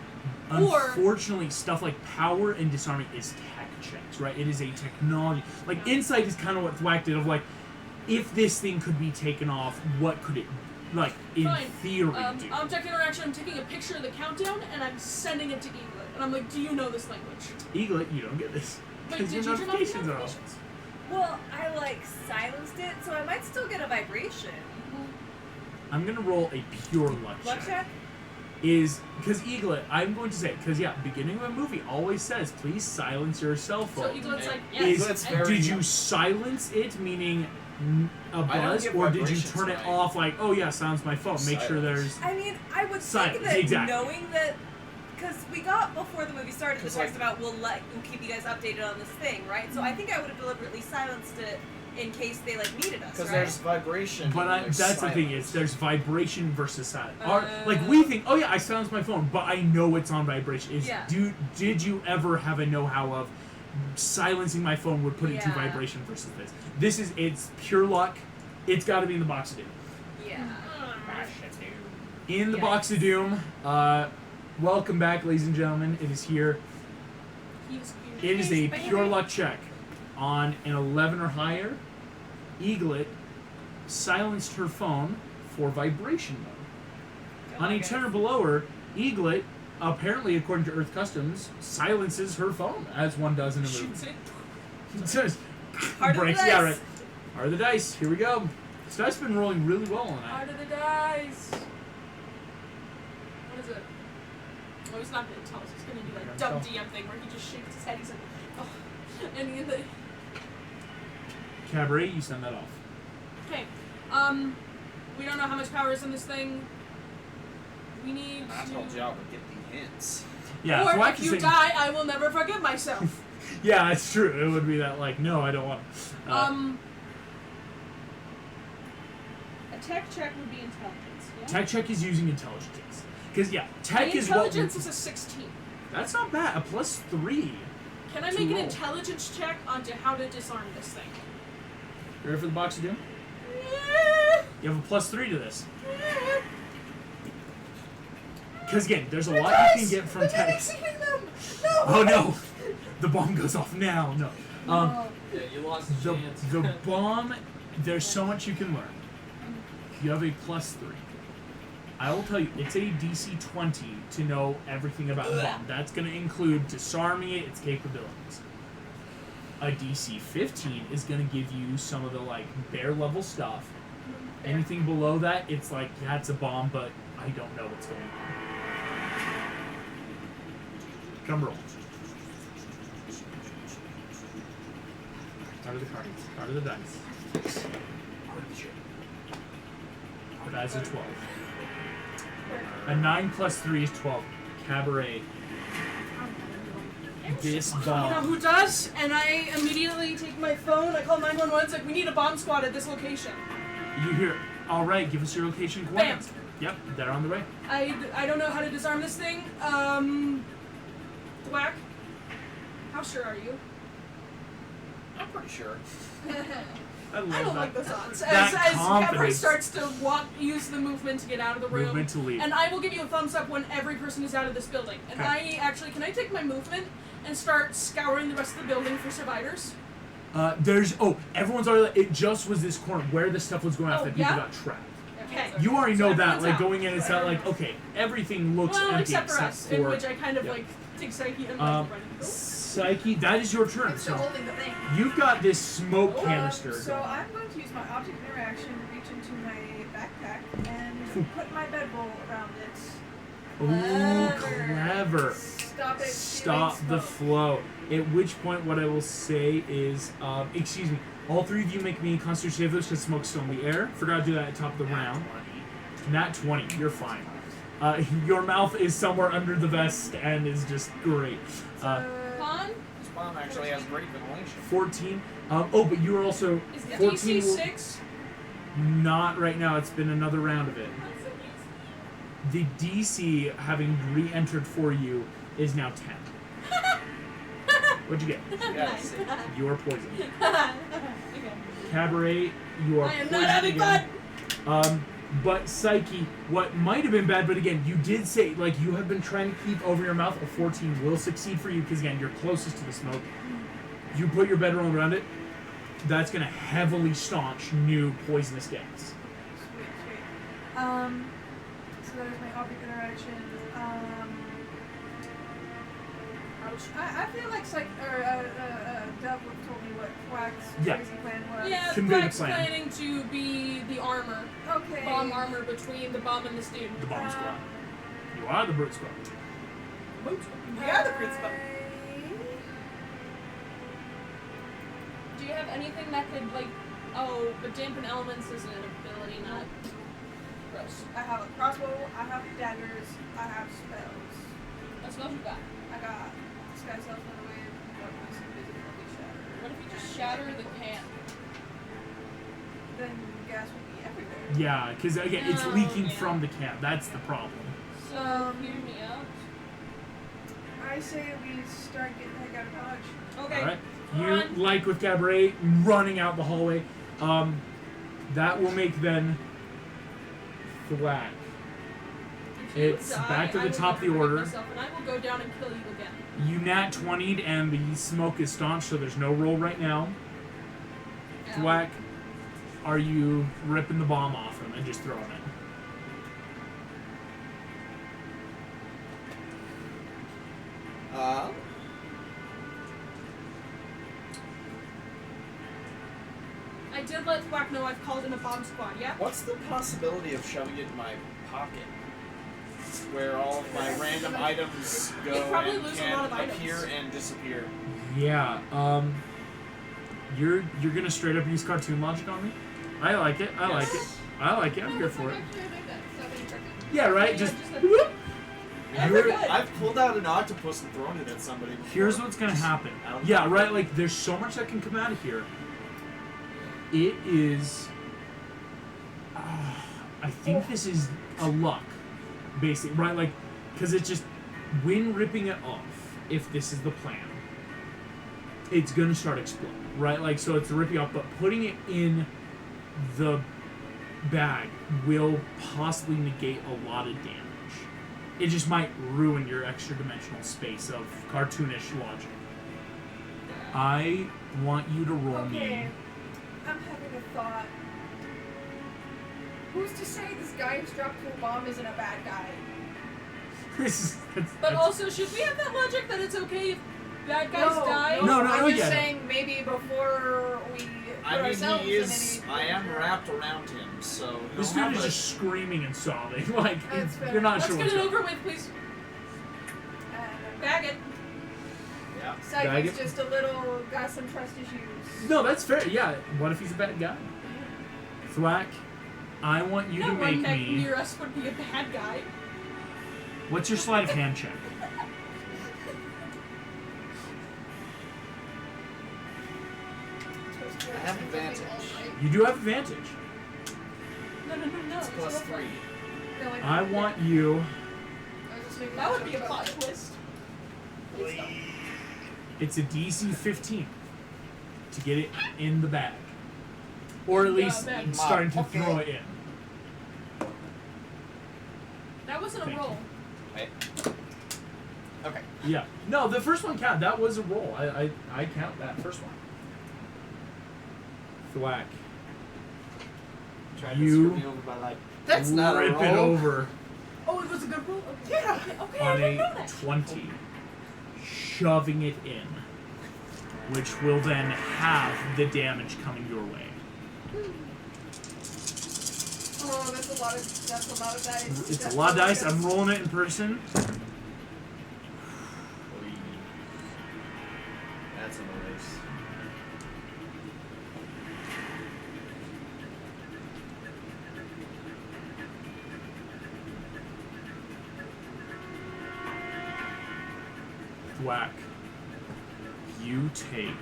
Or Unfortunately, stuff like power and disarming is tech checks, right? It is a technology. Like insight is kind of what Thwack did of like, if this thing could be taken off, what could it, like in Fine. theory, do? Object interaction, I'm taking a picture of the countdown and I'm sending it to Eaglet. And I'm like, do you know this language? Eaglet, you don't get this Wait, because did your you turn off the notifications are off. notifications? Well, I like silenced it, so I might still get a vibration. I'm gonna roll a pure luck Luck check? Is because Eaglet, I'm going to say because yeah, beginning of a movie always says please silence your cell So phone. Eaglet's like, Is yes. Eaglet's and- very- did you silence it, meaning a I don't buzz, get or did you vibrations turn it right. off like, oh yeah, silence my phone, make sure Silence. there's I mean, I would Silence, think that exactly. knowing that, because we got before the movie started the 'Cause, text like- about we'll keep you guys updated on this thing, right? So I think I would have deliberately silenced it in case they like needed us, Because right? there's vibration. But and there's that's the thing silence. is there's vibration versus silence. Like we think, oh yeah, I silenced my phone, but I know it's on vibration. Is Yeah. did you ever have a know-how of silencing my phone would put it to Yeah. vibration versus this? This is it's pure luck. It's got to be in the box of doom. Yeah. In the Yikes. box of doom. Welcome back, ladies and gentlemen. It is here. He's It is a Baby. pure luck check. On an 11 or higher, Eaglet silenced her phone for vibration mode. On a 10 or below her, Eaglet, apparently according to Earth Customs, silences her phone, as one does in a movie. shoots it. Just Heart of the breaks, dice. yeah, right. Heart of the dice, here we go. This dice been rolling really well on that. Heart of the dice. What is it? Oh, he's not gonna tell us. He's gonna do that dumb DM thing where he just shakes his head. He's like, oh. And in the Cabaret, you send that off. okay, we don't know how much power is in this thing. We need I to. told y'all to get the hints. Yeah, or Thwack if is you saying- die, I will never forgive myself. Yeah, it's true. It would be that, like, no, I don't want to. A tech check would be intelligence. Yeah? Tech check is using intelligence. Because, yeah, My tech is what. intelligence is a 16. That's not bad. A +3. Can I To make an roll. intelligence check onto how to disarm this thing? You ready for the box of doom? You have a +3 to this. Because again, there's a lot you can get from tech. Oh no! The bomb goes off now. No. Oh. Yeah, you lost the The chance. the bomb. There's so much you can learn. You have a +3. I will tell you, it's a DC 20 to know everything about the bomb. That's going to include disarming it, its capabilities. A DC 15 is going to give you some of the like bare level stuff, Anything below that, it's like, yeah, it's a bomb, but I don't know what's going on. Come roll. Out of the cards. Out of the dice. That's a 12. A 9 plus 3 is 12. Cabaret. This You know bomb. who does? And I immediately take my phone, I call 911, it's like, we need a bomb squad at this location. You hear, alright, give us your location coordinates. Yep, they're on the way. I don't know how to disarm this thing. Thwack, how sure are you? I'm pretty sure. I love I don't that. like those odds. That As Cabaret confidence. starts to use the movement to get out of the room. Movement to leave. And I will give you a thumbs up when every person is out of this building. And Okay. can I take my movement and start scouring the rest of the building for survivors? Everyone's already, it just was this corner where the stuff was going after people yeah? got trapped. Okay. You already know that, Everyone's like out. going in, it's not like, okay, everything looks Well, empty except for us, in which I kind of yeah. like take Psyche and Um, like run and go. Psyche, that is your turn. I'm still So holding the thing. you've got this smoke canister. So going. I'm going to use my object of interaction, reach into my backpack, and put my bedroll around it. Ooh, clever. Stop it. Stop the flow. At which point, what I will say is, excuse me, all three of you make me constitution savers because smoke's still in the air. Forgot to do that at the top of the round. Nat 20, you're fine. Your mouth is somewhere under the vest and is just great. Con? This bomb actually has great ventilation. 14. But you were also Is 14. DC will- 6? Not right now. It's been another round of it. The DC, having re-entered for you, is now 10. What'd you get? Nice. You are poisoned. Okay. Cabaret, you are I am poisoned not having again. fun! But Psyche, what might have been bad, but again, you did say, like, you have been trying to keep over your mouth. A 14 will succeed for you, because again, you're closest to the smoke. You put your bedroll around it. That's going to heavily staunch new poisonous gas. Sweet. So that is my object interaction. I feel like Dove told me what Quack's Yeah. crazy plan was. Yeah, Convey the Black's plan. planning to be the armor. Okay. Bomb armor between the bomb and the student. The bomb squad. You are the brute squad. Yeah, the principal. Do you have anything that could, like, but dampen elements is an ability, not gross. I have a crossbow, I have daggers, I have spells. What spells you got? I got Sky Salesman Wave, Darkness, Invisibility, Shatter. What if you just shatter the can? Then gas would be everywhere. Yeah, because again, it's Oh, leaking yeah. from the can. That's the problem. So, hear me out. I say we start getting the heck out of Dodge. Okay. All right. Run. You, like with Cabaret, running out the hallway. That will make then Thwack. If you It's die, back to I the will top of the liberate order. myself, and I will go down and kill you again. You nat 20'd and the smoke is staunch, so there's no roll right now. Yeah. Thwack, are you ripping the bomb off him and just throwing it? I did let Thwack know I've called in a bomb squad, yeah? What's the possibility of shoving it in my pocket? Where all of my random items go You'd probably and lose a can lot of items. appear and disappear. Yeah, you're gonna straight up use cartoon logic on me? I like it, I like it. I like it, I'm here for it. Yeah, right? Just whoop. You're- I've pulled out an octopus and thrown it at somebody before. Here's what's gonna happen. Yeah, right, like there's so much that can come out of here. It is I think this is a luck, basically, right? Like, because it's just when ripping it off, if this is the plan, it's gonna start exploding, right? Like, so it's ripping off, but putting it in the bag will possibly negate a lot of damage. It just might ruin your extra dimensional space of cartoonish logic. I want you to roll me. Okay. I'm having a thought. Who's to say this guy who's dropped a bomb isn't a bad guy? This is, But also, should we have that logic that it's okay if bad guys die. No, I'm just yeah. saying maybe before we put I mean, ourselves he is. in any. I am wrapped around him, so. This he'll dude have is a- just screaming and sobbing. Like, That's fair. you're not Let's sure get what's it going over with, please. Bag it. Yeah. Bag Psychic's it. just a little got some trust issues. No, that's fair. Yeah. What if he's a bad guy? Thwack, I want you No to make redneck me. near us would be a bad guy. What's your sleight of hand check? I have advantage. You do have advantage. No. It's plus 3. No, wait, I want you. I was just making That would sure. be a plot twist. It's a DC 15 to get it in the bag, or at least bag. starting to Okay. throw it in. That wasn't a Thank roll. Wait. Okay. Yeah. No, the first one count. That was a roll. I count that first one. Thwack. Tried You to screw me over by like. That's not a rip roll. it over Oh, it was a good roll? Okay. Yeah. Okay, on I didn't know a that. 20, shoving it in, which will then have the damage coming your way. Oh, that's a lot of dice. It's That's a lot of dice. good. I'm rolling it in person. That's a race. Thwack. You take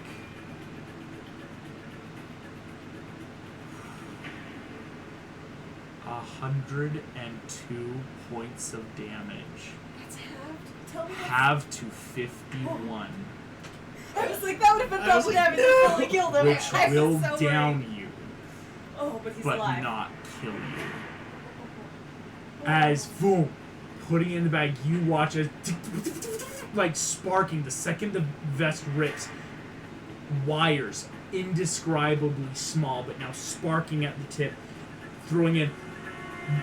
102 points of damage. It's halved. Tell me that's- Halved to 51, I was like, that would have been I was double like, damage. no! If only killed him. which I was will so down worried. you, Oh, but he's but alive. not kill you. As boom, putting it in the bag, you watch as like sparking the second the vest rips. Wires, indescribably small, but now sparking at the tip, throwing in.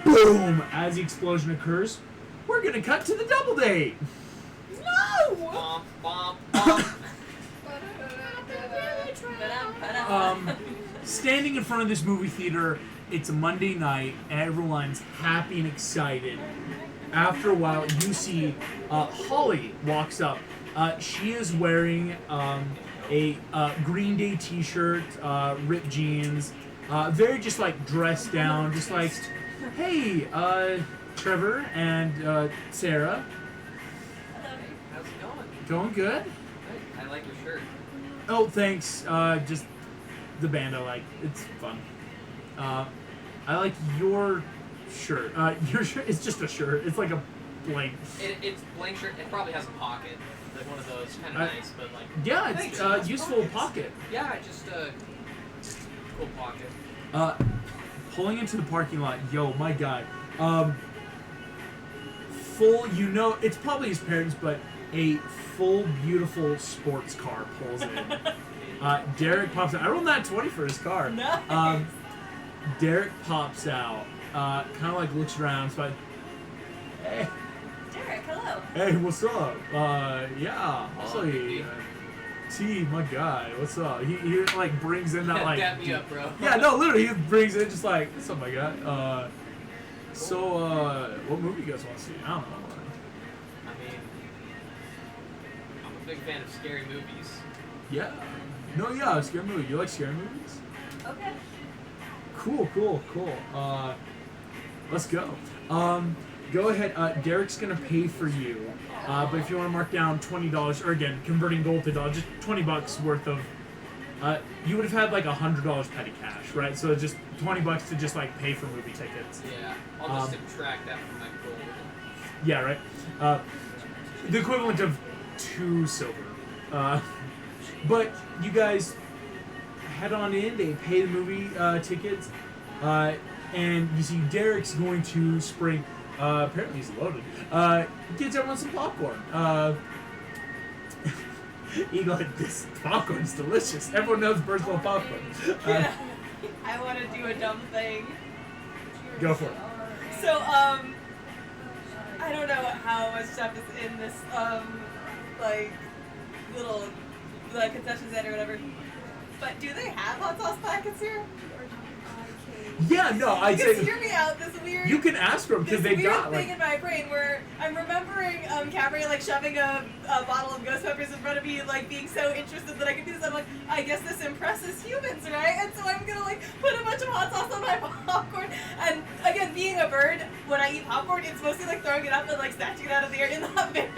Boom! As the explosion occurs, we're gonna cut to the double date. No! Bump, bump, bump. Standing in front of this movie theater, it's a Monday night, everyone's happy and excited. After a while, you see Holly walks up. She is wearing a Green Day t-shirt, ripped jeans, very just like dressed down, just like, hey, Trevor and Sarah, How's it going? going good? I like your shirt. Oh, thanks. Just the band I like. It's fun. I like your shirt. Your shirt is just a shirt. It's like a blank. It's blank shirt. It probably has a pocket, like one of those, kind of nice, but like Yeah, it's Thanks. useful pocket. yeah, just a cool pocket. Pulling into the parking lot. Yo, my God. Full. You know, it's probably his parents, but a full, beautiful sports car pulls in. Derek pops out. I rolled that 20 for his car. Nice. Derek pops out. Kind of like looks around. So hey, Derek, hello. hey, what's up? Yeah, Oh, Holly. hey. T, my guy, what's up? He like brings in that like. Dap me up, bro. Yeah, no, literally, he brings in just like, what's up, my guy? What movie you guys want to see? I don't know. I mean, I'm a big fan of scary movies. Yeah. No, yeah, scary movie. You like scary movies? Okay. Cool. Let's go. Go ahead. Derek's gonna pay for you. But if you want to mark down $20, or again, converting gold to dollars, just $20 worth of. You would have had like $100 petty cash, right? So just $20 to just like pay for movie tickets. Yeah, I'll just subtract that from my gold. Yeah, right. The equivalent of 2 silver. But you guys head on in. They pay the movie tickets, and you see Derek's going to spring. Apparently he's loaded. Gets everyone some popcorn. Eagle, this popcorn's delicious. Everyone knows Birdsville popcorn. I want to do a dumb thing. Go for it. So, I don't know how much stuff is in this, like, little concession stand or whatever. But do they have hot sauce packets here? Yeah, no, I'd Because say hear me out. This weird. you can ask for them because This they weird got thing like. in my brain where I'm remembering Cameron like shoving a bottle of ghost peppers in front of me, like being so interested that I could do this. I'm like, I guess this impresses humans, right? And so I'm gonna like put a bunch of hot sauce on my popcorn. And again, being a bird, when I eat popcorn, it's mostly like throwing it up and like snatching it out of the air in that very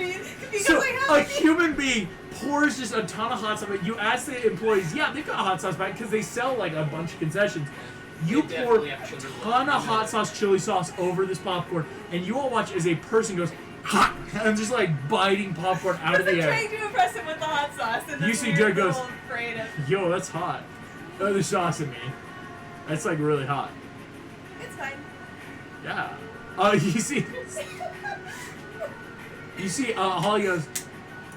because So I have a like, human being pours just a ton of hot sauce. You ask the employees, yeah, they've got hot sauce back because they sell like a bunch of concessions. You They pour definitely have chili a ton of hot sauce, chili sauce over this popcorn, and you all watch as a person goes, hot, and just like biting popcorn out of I'm the air. trying to impress him with the hot sauce. And You this see weird Derek goes, little brain of, Yo, that's hot. Oh, the sauce in me. That's like really hot. it's fine. Yeah. You see, Holly goes,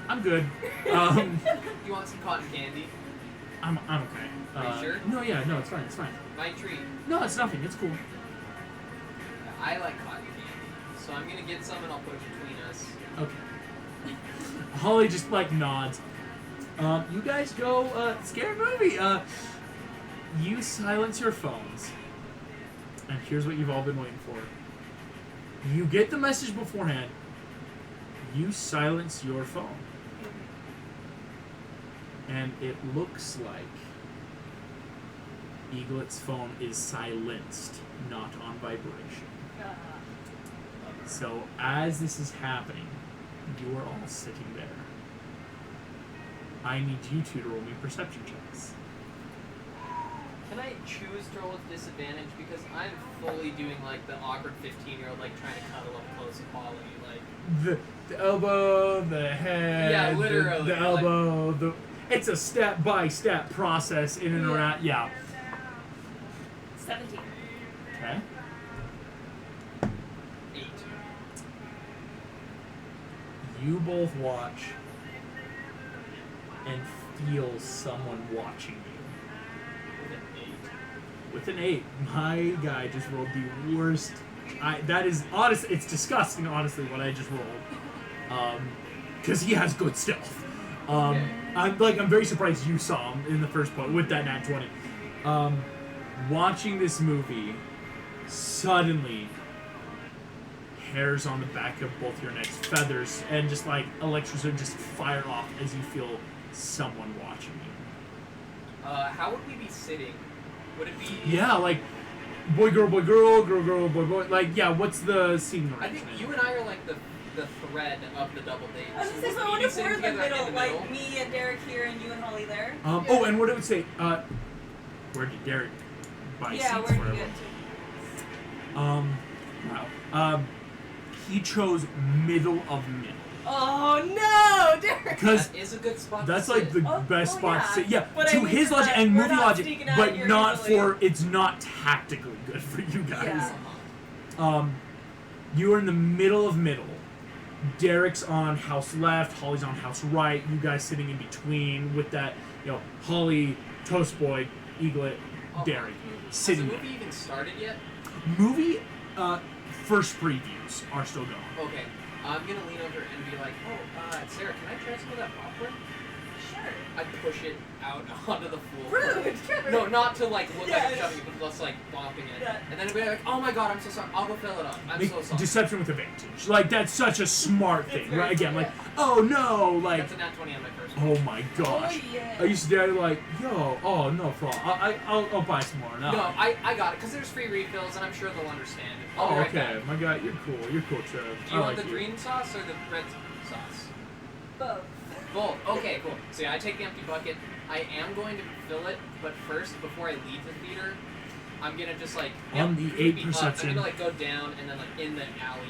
I'm good. You want some cotton candy? I'm okay. Are you sure? No, yeah, no, it's fine, it's fine. My treat. No, it's nothing, it's cool. I like cotton candy, so I'm gonna get some and I'll put it between us. Okay. Holly just like nods. You guys go, scary movie. You silence your phones. And here's what you've all been waiting for. You get the message beforehand. You silence your phone. And it looks like Eaglet's phone is silenced, not on vibration. So as this is happening, you are all sitting there. I need you two to roll me perception checks. Can I choose to roll with disadvantage? Because I'm fully doing like the awkward 15-year-old, like trying to cuddle up close with Holly, like. The elbow, the head, Yeah, literally, the elbow, it's a step-by-step process in and Yeah. around. Yeah. 17. Okay. 8. You both watch and feel someone watching you. With an 8, my guy just rolled the worst. That is honest. It's disgusting, honestly, what I just rolled. Because he has good stealth. Okay. I'm very surprised you saw him in the first part with that nat 20. Watching this movie, suddenly, hairs on the back of both your necks, feathers, and just like electricity just fire off as you feel someone watching you. How would we be sitting? Would it be? Yeah, like boy, girl, girl, girl, boy, boy. Like, yeah, what's the scene I think arrangement? you and I are like the thread of the double date. I was gonna say, Would so I we wonder be if sitting we're in the together, middle, like me and Derek here and you and Holly there. Oh, and what it would say, where did Derek buy Yeah, seats where for did you everyone? get to? Wow. He chose middle of middle. Oh no, Derek! Because that is a good spot. that's to like sit. the best spot to sit. Yeah, But I to mean, his we're logic not- and we're movie not logic, sneaking out but here not easily. for, it's not tactically good for you guys. Yeah. You are in the middle of middle. Derek's on house left, Holly's on house right, you guys sitting in between with that, Holly, Toast Boy, Eaglet, Derek, sitting Has the there. movie even started yet? Movie, first previews are still going. Okay. I'm gonna lean over and be like, Sarah, can I try some of that popcorn? Sure. I push it out onto the floor. Rude, Trevor. No, not to like look Yeah, like I'm shoving it, but just like bopping it. Yeah. And then it'll be like, oh my god, I'm so sorry. I'll go fill it up. I'm Make so sorry. deception with advantage. Like, that's such a smart thing, very right? Again, smart. like, oh no, like, That's a nat 20 on my first one. oh my gosh. Oh, yeah. I used to be like, yo, oh no problem. I'll buy some more now. No, I got it, because there's free refills, and I'm sure they'll understand. I'll be Oh, right okay. back. My God, you're cool. You're cool, Trev. Do you I want like the green sauce or the red sauce? Both. Both. Okay, cool. So yeah, I take the empty bucket. I am going to fill it, but first, before I leave the theater, I'm gonna just like On the creep 8 up. perception. I'm gonna like go down and then like in the alley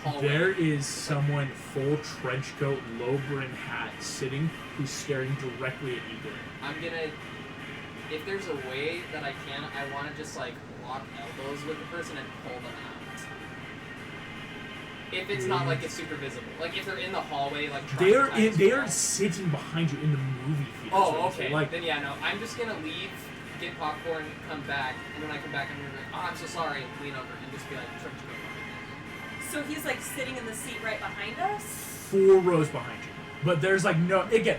hallway. There is someone full trench coat, low brim hat, sitting who's staring directly at Eagle. I'm gonna. If there's a way that I can, I want to just like lock elbows with the person and pull them out. If it's not like it's super visible, like if they're in the hallway, like trying to tie this They are wall. sitting behind you in the movie theater. Oh, okay. Like, Then yeah, no. I'm just gonna leave, get popcorn, come back, and when I come back, I'm gonna be like, oh, I'm so sorry, lean over and just be like, trench coat. So he's like sitting in the seat right behind us? 4 rows behind you. But there's like no again.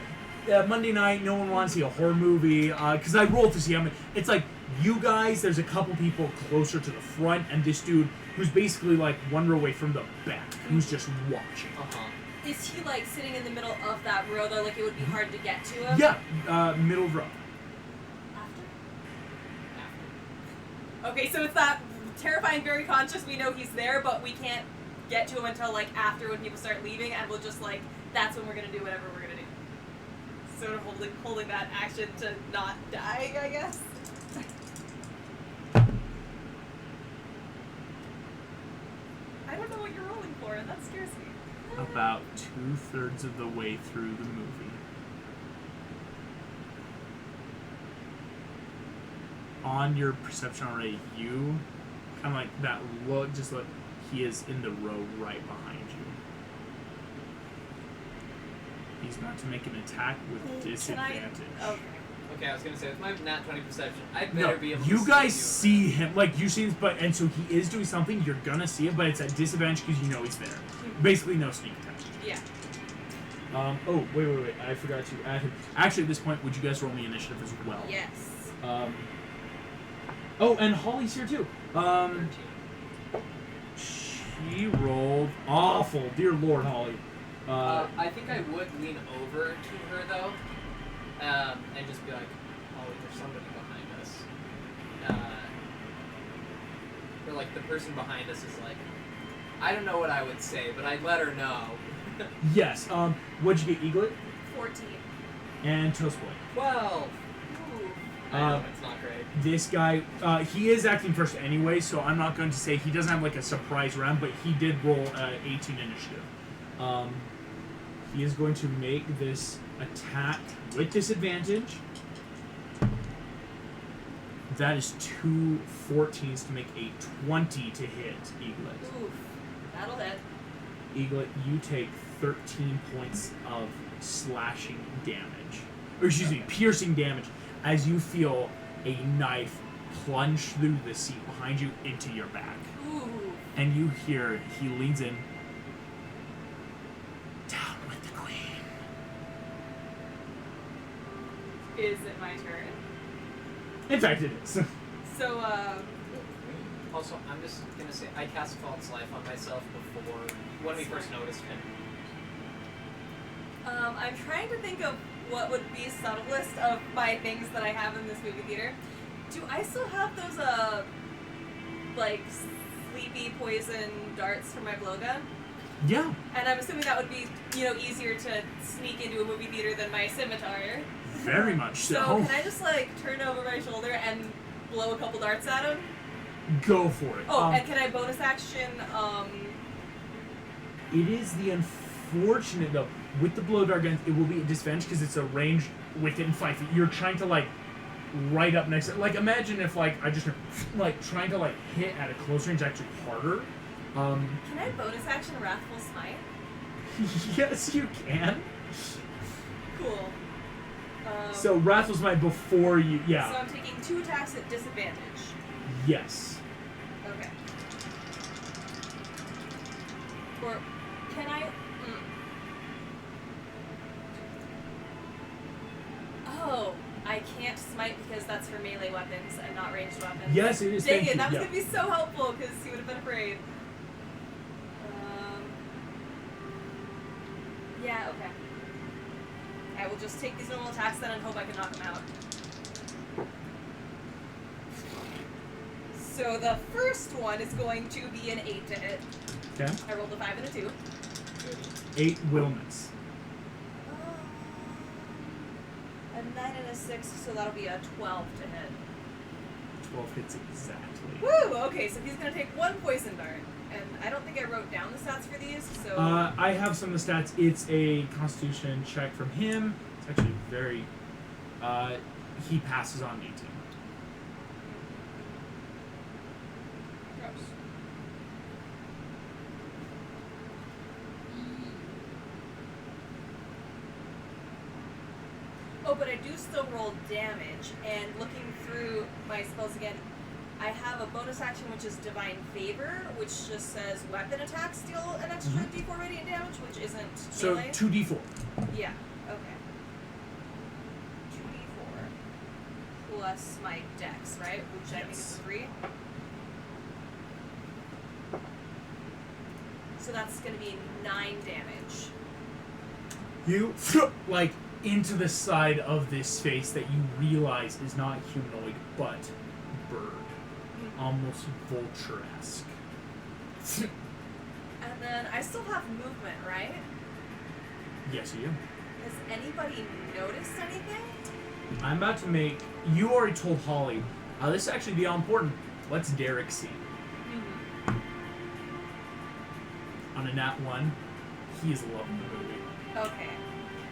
Monday night, no one wants to see a horror movie because I rolled to see how many. It's like you guys. There's a couple people closer to the front, and this dude who's basically like one row away from the back, who's just watching. Is he like sitting in the middle of that row though? Like it would be hard to get to him. Yeah, middle row. Okay, so it's that terrifying, very conscious. We know he's there, but we can't get to him until like after when people start leaving, and we'll just like that's when we're gonna do whatever we're gonna do. Sort of holding that action to not die, I guess. I don't know what you're rolling for, and that scares me. About 2/3 of the way through the movie. On your perception already, you kind of like that look, just look, he is in the row right behind you. He's about to make an attack with disadvantage. Okay, I was gonna say with my nat 20 perception, I better be able to you guys see see him, like you see this, but and so he is doing something. You're gonna see it, but it's at disadvantage because you know he's there. Basically, no sneak attack. Yeah. Oh wait! I forgot to add him. Actually, at this point, would you guys roll me initiative as well? Yes. Oh, and Holly's here too. 13. She rolled awful. Dear Lord, Holly. I think I would lean over to her though, and just be like, "Holly, there's somebody behind us." Or like the person behind us is like, I don't know what I would say, but I'd let her know. Yes. What'd you get, Eaglet? 14. And Toast Boy. 12. Ooh. I know it's not great. This guy, he is acting first anyway, so I'm not going to say he doesn't have like a surprise round, but he did roll 18 initiative. He is going to make this attack with disadvantage. That is 2 14s to make a 20 to hit Eaglet. Oof. That'll hit. Eaglet, you take 13 points of slashing damage. Or excuse me, piercing damage as you feel a knife plunge through the seat behind you into your back. Ooh. And you hear he leans in. Down with the queen. Is it my turn? In fact, it is. So, Also, I'm just gonna say I cast False Life on myself before when we first noticed him. I'm trying to think of what would be subtlest of my things that I have in this movie theater. Do I still have those, like, sleepy poison darts for my blowgun? Yeah. And I'm assuming that would be, easier to sneak into a movie theater than my scimitar. Very much so. So can I just, like, turn over my shoulder and blow a couple darts at him? Go for it. Oh, and can I bonus action, It is the unfortunate, though, with the blow dart guns, it will be a disadvantage because it's a range within 5 feet. You're trying to, like, right up next to, like, imagine if, like, I just, like, trying to, like, hit at a close range actually harder. Can I bonus action Wrathful Smite? Yes, you can. Cool. So, Wrathful Smite before you, yeah. So I'm taking 2 attacks at disadvantage. Yes. Okay. Or can I? Oh, I can't smite because that's for melee weapons and not ranged weapons. Yes, it is. Dang Thank it! you. That was Yeah. gonna be so helpful because he would have been afraid. Yeah. Okay. I will just take these normal attacks then and hope I can knock them out. So the first one is going to be an 8 to hit. Okay. I rolled a 5 and a 2. 8 will miss. A 9 and a 6, so that'll be a 12 to hit. 12 hits exactly. Woo! Okay, so he's gonna take 1 poison dart. And I don't think I wrote down the stats for these, so... I have some of the stats. It's a Constitution check from him. It's actually very... he passes on 18. Oh, but I do still roll damage, and looking through my spells again, I have a bonus action which is Divine Favor, which just says weapon attacks deal an extra d4 radiant damage, which isn't So melee. 2d4. Yeah, okay. 2d4 plus my dex, right? Which I think is 3. So that's going to be 9 damage. You like into the side of this face that you realize is not humanoid but bird, almost vulture-esque. And then I still have movement, right? Yes, you. Has anybody noticed anything? I'm about to make. You already told Holly. This is actually beyond important. What's Derek see? On a nat 1, he is loving the movie. Okay.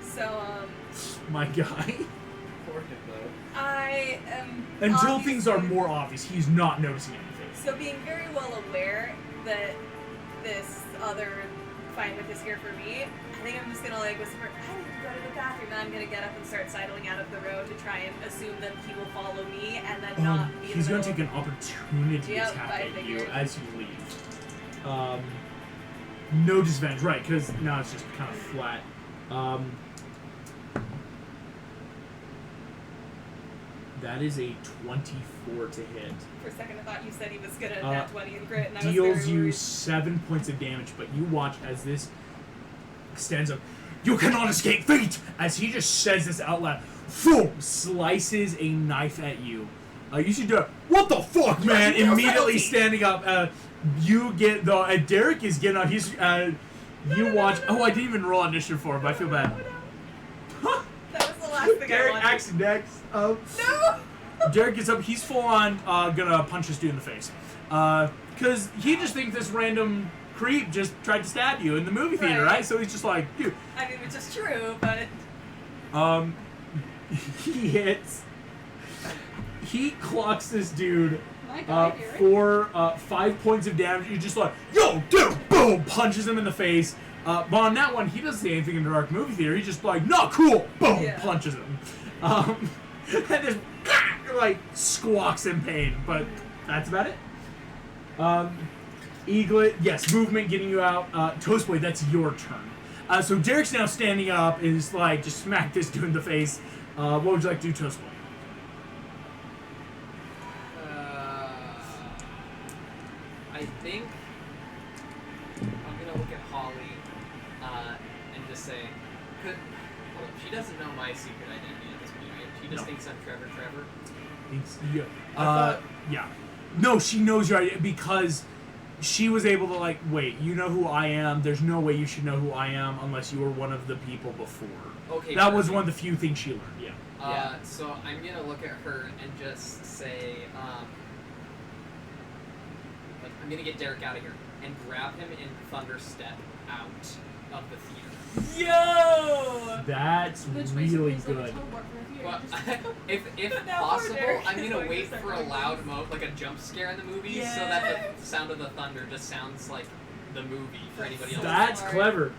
So, My guy. Poor him, though. I am. Until things are obviously- more obvious, he's not noticing anything. So, being very well aware that this other Finder is here for me, I think I'm just gonna like whisper, I need to go to the bathroom, and I'm gonna get up and start sidling out of the road to try and assume that he will follow me and then not be in He's the going to middle. take an opportunity Yep, attack I at you figured. as you leave. No disadvantage, right? Because now it's just kind of flat. That is a 24 to hit. For a second, I thought you said he was gonna Uh, nat 20 and crit, and I was Deals very you worried. 7 points of damage, but you watch as this stands up. You cannot escape fate! As he just says this out loud. Boom! Slices a knife at you. You should do it. What the fuck, man? no Immediately subtlety. standing up. You get the. Derek is getting up. He's. You watch. Oh, I didn't even roll initiative for him, but I feel bad. That was the last thing Derek I wanted. acts next. No! Derek gets up. He's full on gonna punch this dude in the face. Because he just thinks this random creep just tried to stab you in the movie theater, Right. right? So he's just like, dude. I mean, which is true, but He hits. He clocks this dude My God, Derek. for 5 points of damage. He's just like, yo, dude, boom, punches him in the face. But on that one, he doesn't say anything in the dark movie theater. He's just like, no, cool, boom, Yeah. punches him. And just like squawks in pain. But that's about it. Eaglet, yes, movement getting you out. Toastboy, that's your turn. So Derek's now standing up and is like, just smack this dude in the face. What would you like to do, Toastboy? I think I'm gonna look at Holly and just say, hold up, she doesn't know my secret identity at this point, right? She just No. thinks I'm Trevor. Yeah. thought- Yeah. No, she knows your idea because she was able to like, wait, you know who I am. There's no way you should know who I am unless you were one of the people before. Okay. That was perfect. one of the few things she learned. Yeah. So I'm gonna look at her and just say, like, I'm gonna get Derek out of here and grab him and thunder step out of the theater. Yo! That's Which basically really is like a good. teleport from here. Well, Just- if Now poor possible, Derek I'm is gonna going to wait start for a going loud crazy. like a jump scare in the movie, so that the sound of the thunder just sounds like the movie for anybody else. That's smart. clever.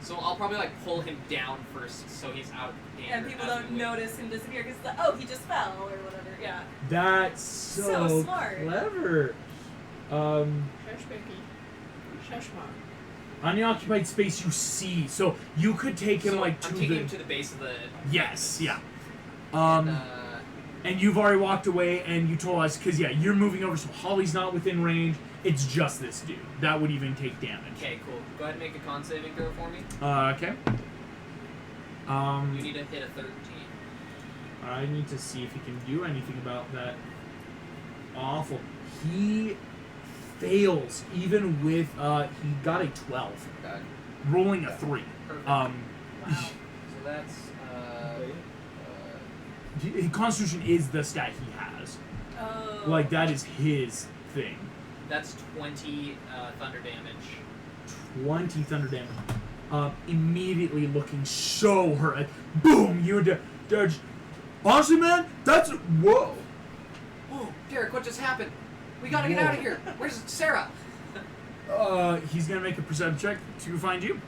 So I'll probably like pull him down first, so he's out of danger. And people as don't we wait. notice him disappear because, oh, he just fell or whatever. Yeah. That's So so smart. clever. Shush, baby. Shush, mom. On the occupied space, you see, so you could take him So like I'm to taking the. him to the base of the. Yes. Yeah. And, And you've already walked away, and you told us because yeah, you're moving over, so Holly's not within range. It's just this dude that would even take damage. okay, cool. Go ahead and make a con saving throw for me. Okay. You need to hit a 13. I need to see if he can do anything about that. Awful. He fails even with he got a 12, Okay. rolling a 3. Perfect. Wow. So that's Constitution is the stat he has. Oh. Like that is his thing. that's 20 thunder damage. 20 thunder damage. Immediately looking so hurt. Boom! You and Derek. Honestly, man, that's whoa. Oh, Derek, what just happened? We gotta get Whoa. out of here. Where's Sarah? He's gonna make a perception check to find you.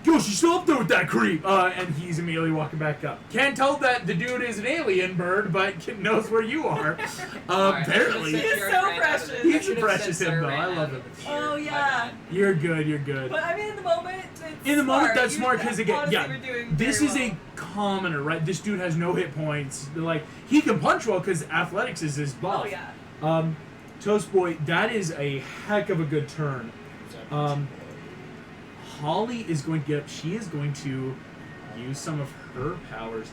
yo, she's still up there with that creep. And he's immediately walking back up. Can't tell that the dude is an alien bird, but knows where you are. Apparently. He is so precious. He's a precious him, though. I love him. Oh, yeah. You're good, you're good. But I mean, in the moment, it's In the moment, that's You- smart because again, honestly, yeah, we're doing this very is well. a commoner, right? This dude has no hit points. Like he can punch well because athletics is his buff. Oh, yeah. Toast Boy, that is a heck of a good turn. Holly is going to get up. She is going to use some of her powers.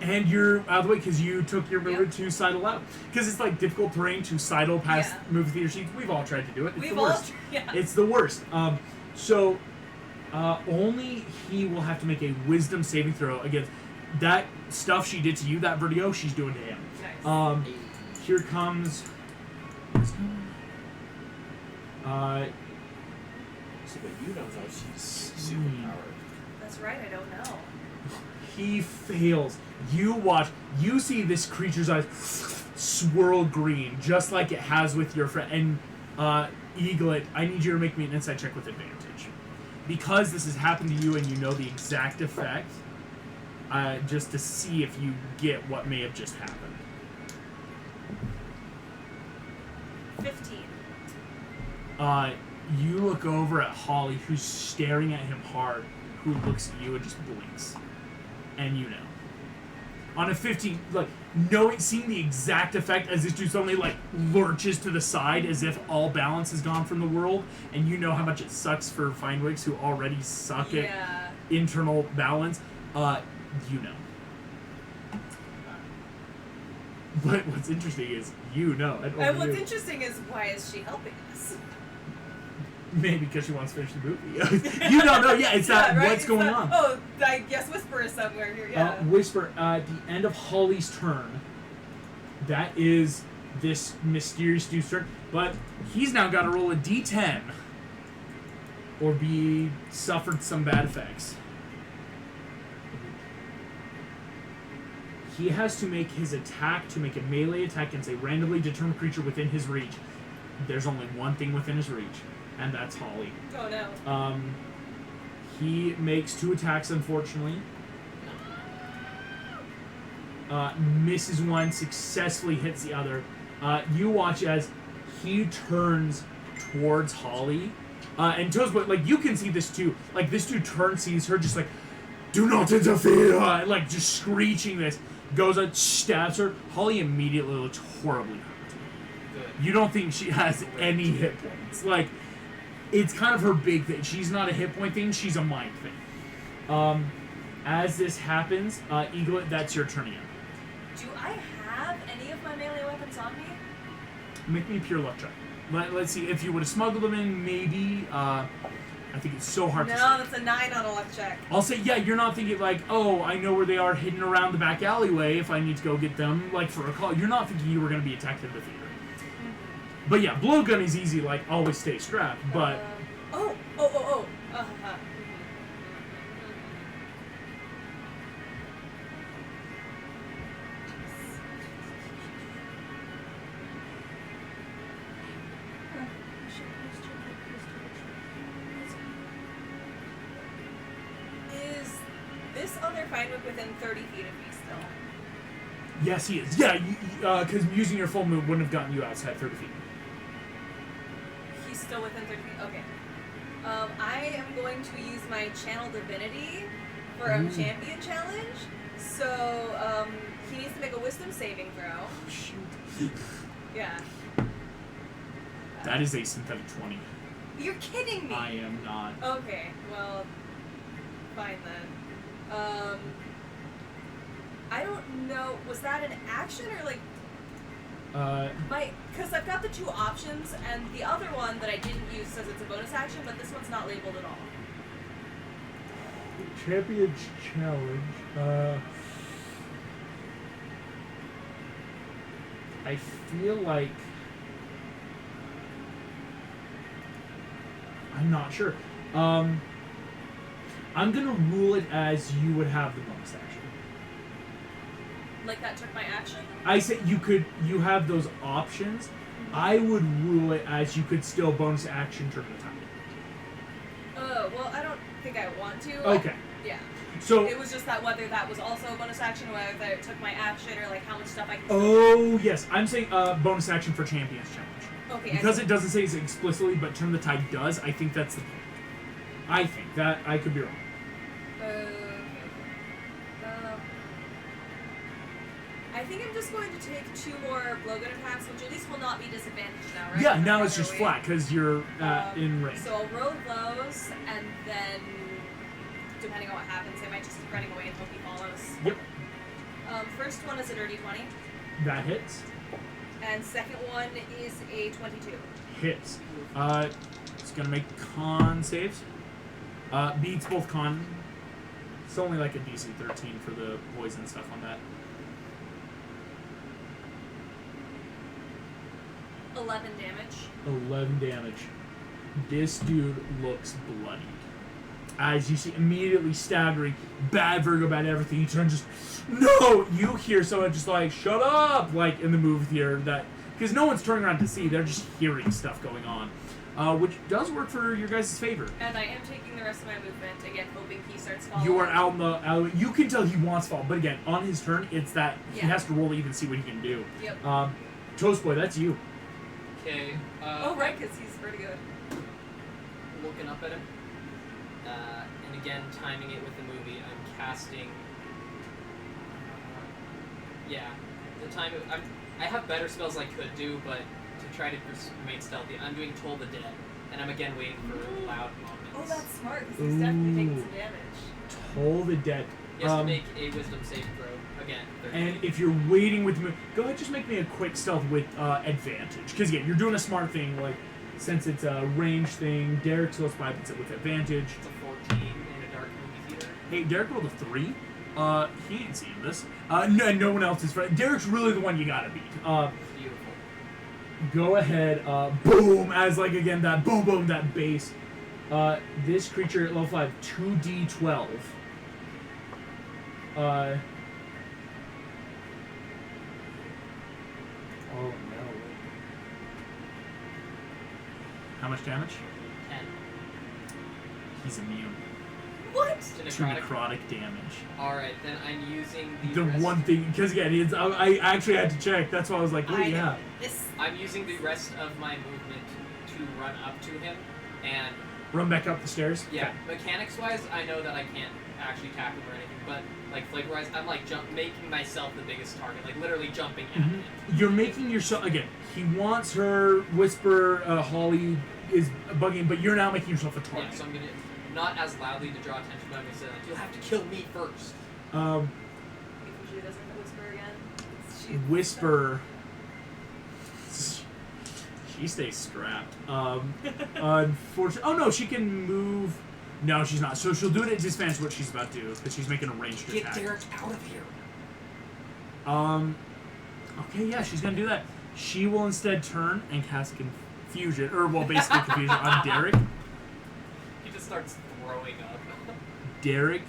And you're out of the way because you took your mover to sidle out. Because it's like difficult terrain to sidle past movie theater seats. We've all tried to do it. It's the worst. It's the worst. So only he will have to make a wisdom saving throw against that stuff she did to you, that vertigo, she's doing to him. Nice. Here comes. So, but you don't know she's superpowered. That's right, I don't know. He fails. You watch. You see this creature's eyes swirl green, just like it has with your friend. And Eaglet, I need you to make me an insight check with advantage, because this has happened to you and you know the exact effect. Just to see if you get what may have just happened. 15. You look over at Holly, who's staring at him hard, who looks at you and just blinks. And you know. On a 15, like, seeing the exact effect as this dude suddenly, like, lurches to the side as if all balance is gone from the world, and you know how much it sucks for Findwigs, who already suck at internal balance, you know. But what's interesting is, you know. And what's interesting is, why is she helping us? Maybe because she wants to finish the movie. You don't know. Yeah, it's that. Right? What's going on? Oh, I guess Whisper is somewhere here. Yeah. Whisper, at the end of Holly's turn, that is this mysterious dude's turn, but he's now got to roll a d10 or be suffered some bad effects. He has to make his attack to make a melee attack against a randomly determined creature within his reach. There's only one thing within his reach, and that's Holly. Oh no. He makes 2 attacks, unfortunately. Misses one, successfully hits the other. You watch as he turns towards Holly. And Toast, but like you can see this too. Like this dude turns, sees her, just like, do not interfere! Like just screeching this. Goes out, stabs her. Holly immediately looks horribly hurt. Good. You don't think she has any hit points. Like, it's kind of her big thing. She's not a hit point thing, she's a mind thing. As this happens, Eaglet, that's your turn again. Do I have any of my melee weapons on me? Make me a pure luck check. Let's see, if you would have smuggled them in, maybe, I think it's so hard to say. No, that's a 9 on a luck check. I'll say, yeah, you're not thinking like, oh, I know where they are hidden around the back alleyway if I need to go get them, like, for a call. You're not thinking you were going to be attacked in the theater. But yeah, blowgun is easy, like, always stay strapped, but... Oh. Is this other Findwick within 30 feet of me still? Yes, he is. Yeah, because using your full move wouldn't have gotten you outside 30 feet. He's still within 30 feet? Okay. I am going to use my Channel Divinity for a champion challenge. So, he needs to make a wisdom saving throw. Shoot. Yeah. That is a synthetic 20. You're kidding me! I am not. Okay, well, fine then. I don't know, was that an action or like, because I've got the 2 options, and the other one that I didn't use says it's a bonus action, but this one's not labeled at all. Champion's challenge. I feel like I'm not sure. I'm gonna rule it as you would have the bonus action. Like that took my action? I say you have those options. I would rule it as you could still bonus action turn the time. Well, think I want to. Okay. Yeah. So. It was just that whether that was also a bonus action, or whether it took my action, or like how much stuff I can. Oh yes, I'm saying bonus action for Champions Challenge. Okay. Because it doesn't say it explicitly, but Turn the Tide does. I think that's the point. I think that I could be wrong. Okay. I think I'm just going to take 2 more blowgun attacks, which at least will not be disadvantaged now, right? Yeah, From now the it's just other way. flat because you're in range. So I'll roll those, and then depending on what happens, I might just keep running away until he follows. Yep, First one is a dirty 20, that hits. and second one is a 22. Hits. It's gonna make con saves. Beats both con. It's only like a DC 13 for the poison stuff on that. 11 damage. 11 damage. This dude looks bloodied. As you see, immediately staggering, bad Virgo, bad everything. He turns just, no! You hear someone just like, shut up! Like in the movie theater, that because no one's turning around to see, they're just hearing stuff going on. Which does work for your guys' favor. And I am taking the rest of my movement, again, hoping he starts following. You are out in the alley. You can tell he wants to fall, but again, on his turn, it's that he Yeah. has to roll to even see what he can do. Yep. Toast Boy, that's you. Okay. Oh, right, because he's pretty good. Looking up at him. And again, timing it with the movie, I'm casting. Yeah, the time. I have better spells I could do, but to try to remain stealthy, I'm doing Toll the Dead, and I'm again waiting for loud moments. Oh, that's smart, because he's definitely taking some damage. Toll the Dead. He has to make a Wisdom save throw again. 13. And if you're waiting with the move, go ahead, just make me a quick stealth with advantage. Because again, you're doing a smart thing, like since it's a range thing. Derek's supposed to hits it with advantage. It's a 14 in a dark movie theater. Hey, Derek rolled a 3. He ain't seen this. No one else is. Derek's really the one you gotta beat. Beautiful. Go ahead. Boom! As like again that boom boom that bass. This creature at level 5, 2d12. Oh no. How much damage? 10. He's immune What? to Necrotic. necrotic damage. Alright, then I'm using The rest. one thing, because again, I actually had to check. That's why I was like, oh yeah. I'm using the rest of my movement to run up to him, and Run back up the stairs. yeah, mechanics-wise, I know that I can't actually tackle him or anything, but like flavor-wise, I'm like making myself the biggest target, like literally jumping at him. You're making yourself again. He wants her. Whisper. Holly is bugging, but you're now making yourself a Yeah, target. so I'm gonna not as loudly to draw attention, but I'm gonna say like, you'll have to kill me first. If she doesn't whisper again. She- Whisper. She stays strapped. Unfortunately, oh no, she can move. No, she's not. So she'll do it at disadvantage. What she's about to do, because she's making a ranged Get attack. Derek out of here. Okay, yeah, she's gonna do that. She will instead turn and cast confusion, or well, basically confusion on Derek. He just starts throwing up. Derek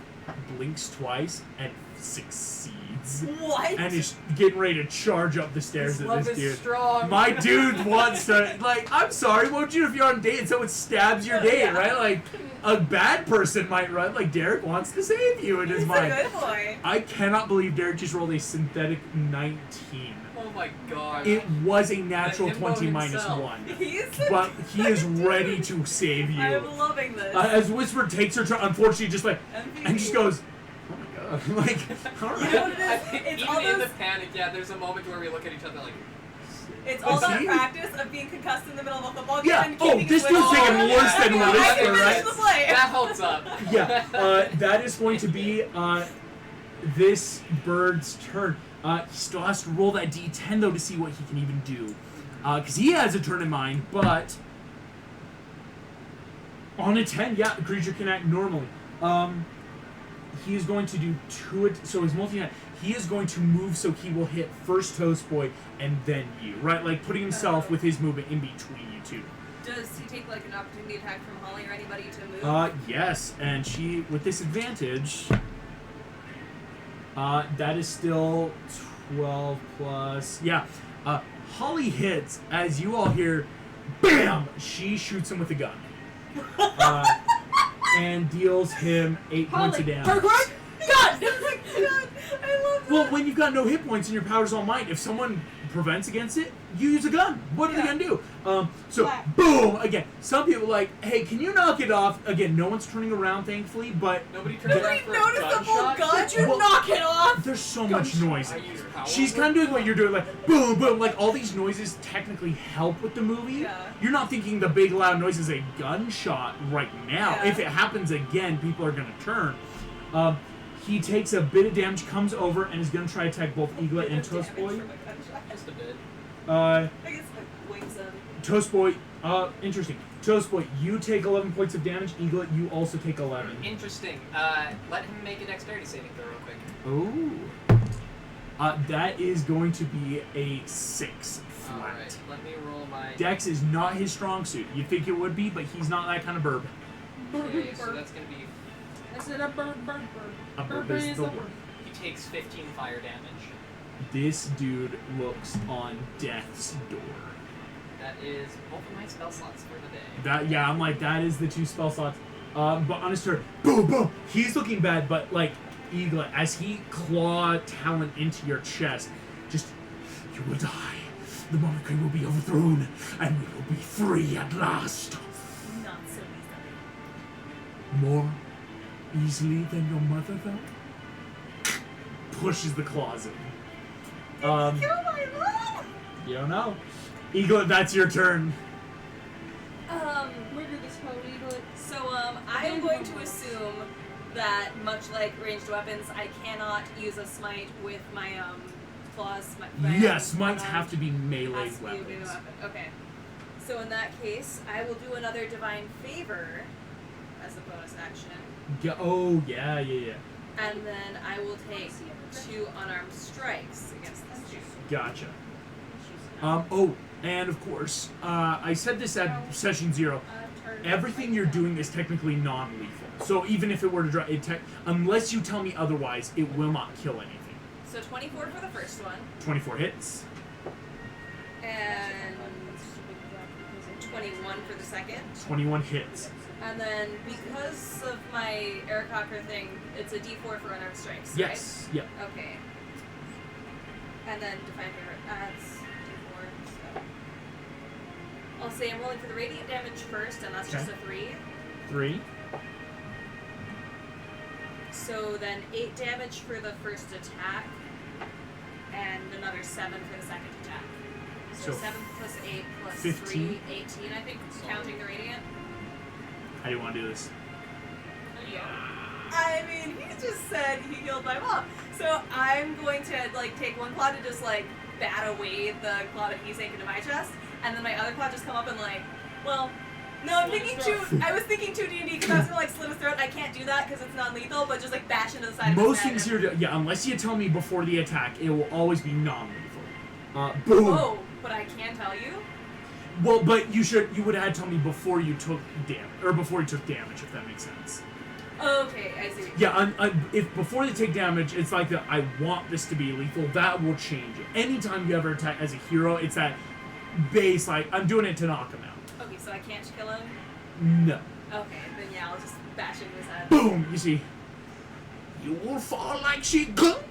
blinks twice and succeeds. What? And is getting ready to charge up the stairs His at love this is dude. strong. My dude wants to, like, I'm sorry, won't you if you're on a date and someone stabs your date, right? Like, a bad person might run, like, Derek wants to save you in his He's mind. a good boy. I cannot believe Derek just rolled a synthetic 19. Oh my god. It was a natural The himbo 20 minus himself. 1. He's. But he is ready to save you. I'm loving this. As Whisper takes her turn, unfortunately, just like, MVP. and just goes, oh my god, like, alright. You know what it is? I think It's even all in those- the panic, yeah, there's a moment where we look at each other like, It's all that See? practice of being concussed in the middle of a football game Yeah. and Oh, keeping this his dude's wits taking on. worse than I Whisper, can finish right? the play. that holds up. Yeah, that is going to be this bird's turn. He still has to roll that d10 though to see what he can even do, because he has a turn in mind. But on a 10, yeah, the creature can act normally. He is going to do so his multi. He is going to move so he will hit first Toast Boy and then you, right? Like putting himself with his movement in between you two. Does he take like an opportunity attack from Holly or anybody to move? Yes, and she, with disadvantage, that is still 12 plus, yeah. Holly hits, as you all hear, BAM! She shoots him with a gun. and deals him 8 points of damage. God! God, I love that. Well, when you've got no hit points and your power's all might, if someone prevents against it, you use a gun. What are they gonna do? So Black. boom again. Some people are like, hey, can you knock it off? Again, no one's turning around, thankfully, but Nobody turns around for a noticeable gunshot. gun. Could you Well- knock it off? there's so much noise. I use power. She's kind of doing what you're doing, like boom, boom. Like all these noises technically help with the movie. Yeah. You're not thinking the big loud noise is a gunshot right now. Yeah. If it happens again, people are gonna turn. He takes a bit of damage, comes over, and is gonna try to attack both Eaglet and Toast Boy. Just a bit. I guess my wings them. Toast Boy, interesting. Toast Boy, you take 11 points of damage. Eaglet, you also take 11. Interesting. Let him make a dexterity saving throw real quick. Oh. That is going to be a 6 flat. Alright, let me roll my... Dex is not his strong suit. You'd think it would be, but he's not that kind of burb. Okay, so that's gonna be... I said a bird. A Bird burb is is the a word. bird. He takes 15 fire damage. This dude looks on death's door. That is both of my spell slots for the day. That yeah, I'm like that is the 2 spell slots. But on his turn, boom, boom. He's looking bad, but like Eaglet, as he claw talon into your chest, just you will die. The monarchy will be overthrown, and we will be free at last. Not so easily. More easily than your mother, though. Pushes the claws in. Kill my mom. You don't know. Eaglet, that's your turn. Where did this go, Eaglet? So I am going to assume that much like ranged weapons, I cannot use a smite with my claws. My Yes, might have to be melee has to be a melee weapons. weapon. Okay. So in that case, I will do another divine favor as a bonus action, Yeah, oh, yeah. and then I will take 2 unarmed strikes against this dude. Gotcha. Oh, and of course, I said this at session 0. Everything you're doing is technically non-lethal. So even if it were to draw, unless you tell me otherwise, it will not kill anything. So 24 for the first one, 24 hits. and 21 for the second. 21 hits. And then because of my Eric Cocker thing, it's a D4 for unarmed strikes, Yes. Yep. right? Okay. And then Divine Favor adds D4, so... I'll say I'm rolling for the radiant damage first, and that's just Okay. a 3. 3. So then 8 damage for the first attack, and another 7 for the second attack. So, So 7 plus 8 plus 15? 3, 18, I think, counting the radiant. How do you want to do this? I mean, he just said he killed my mom. So I'm going to, like, take one claw to just, like, bat away the claw that he sank into my chest, and then my other claw just come up and, like, well, no, I'm thinking I was thinking 2 D&D because I was gonna, like, slit his throat. I can't do that because it's non-lethal, but just, like, bash into the side of his Most head. things here, yeah, unless you tell me before the attack, it will always be non-lethal. Boom. Oh, but I can tell you? Well, but you would have had to tell me before you took damage, or before you took damage, if that makes sense. Okay, I see. Yeah, if before they take damage, it's like that. I want this to be lethal. That will change it. Anytime you ever attack as a hero, it's that base. Like I'm doing it to knock him out. Okay, so I can't kill him? No. Okay, then yeah, I'll just bash into his head. Boom. You see. You will fall like she could.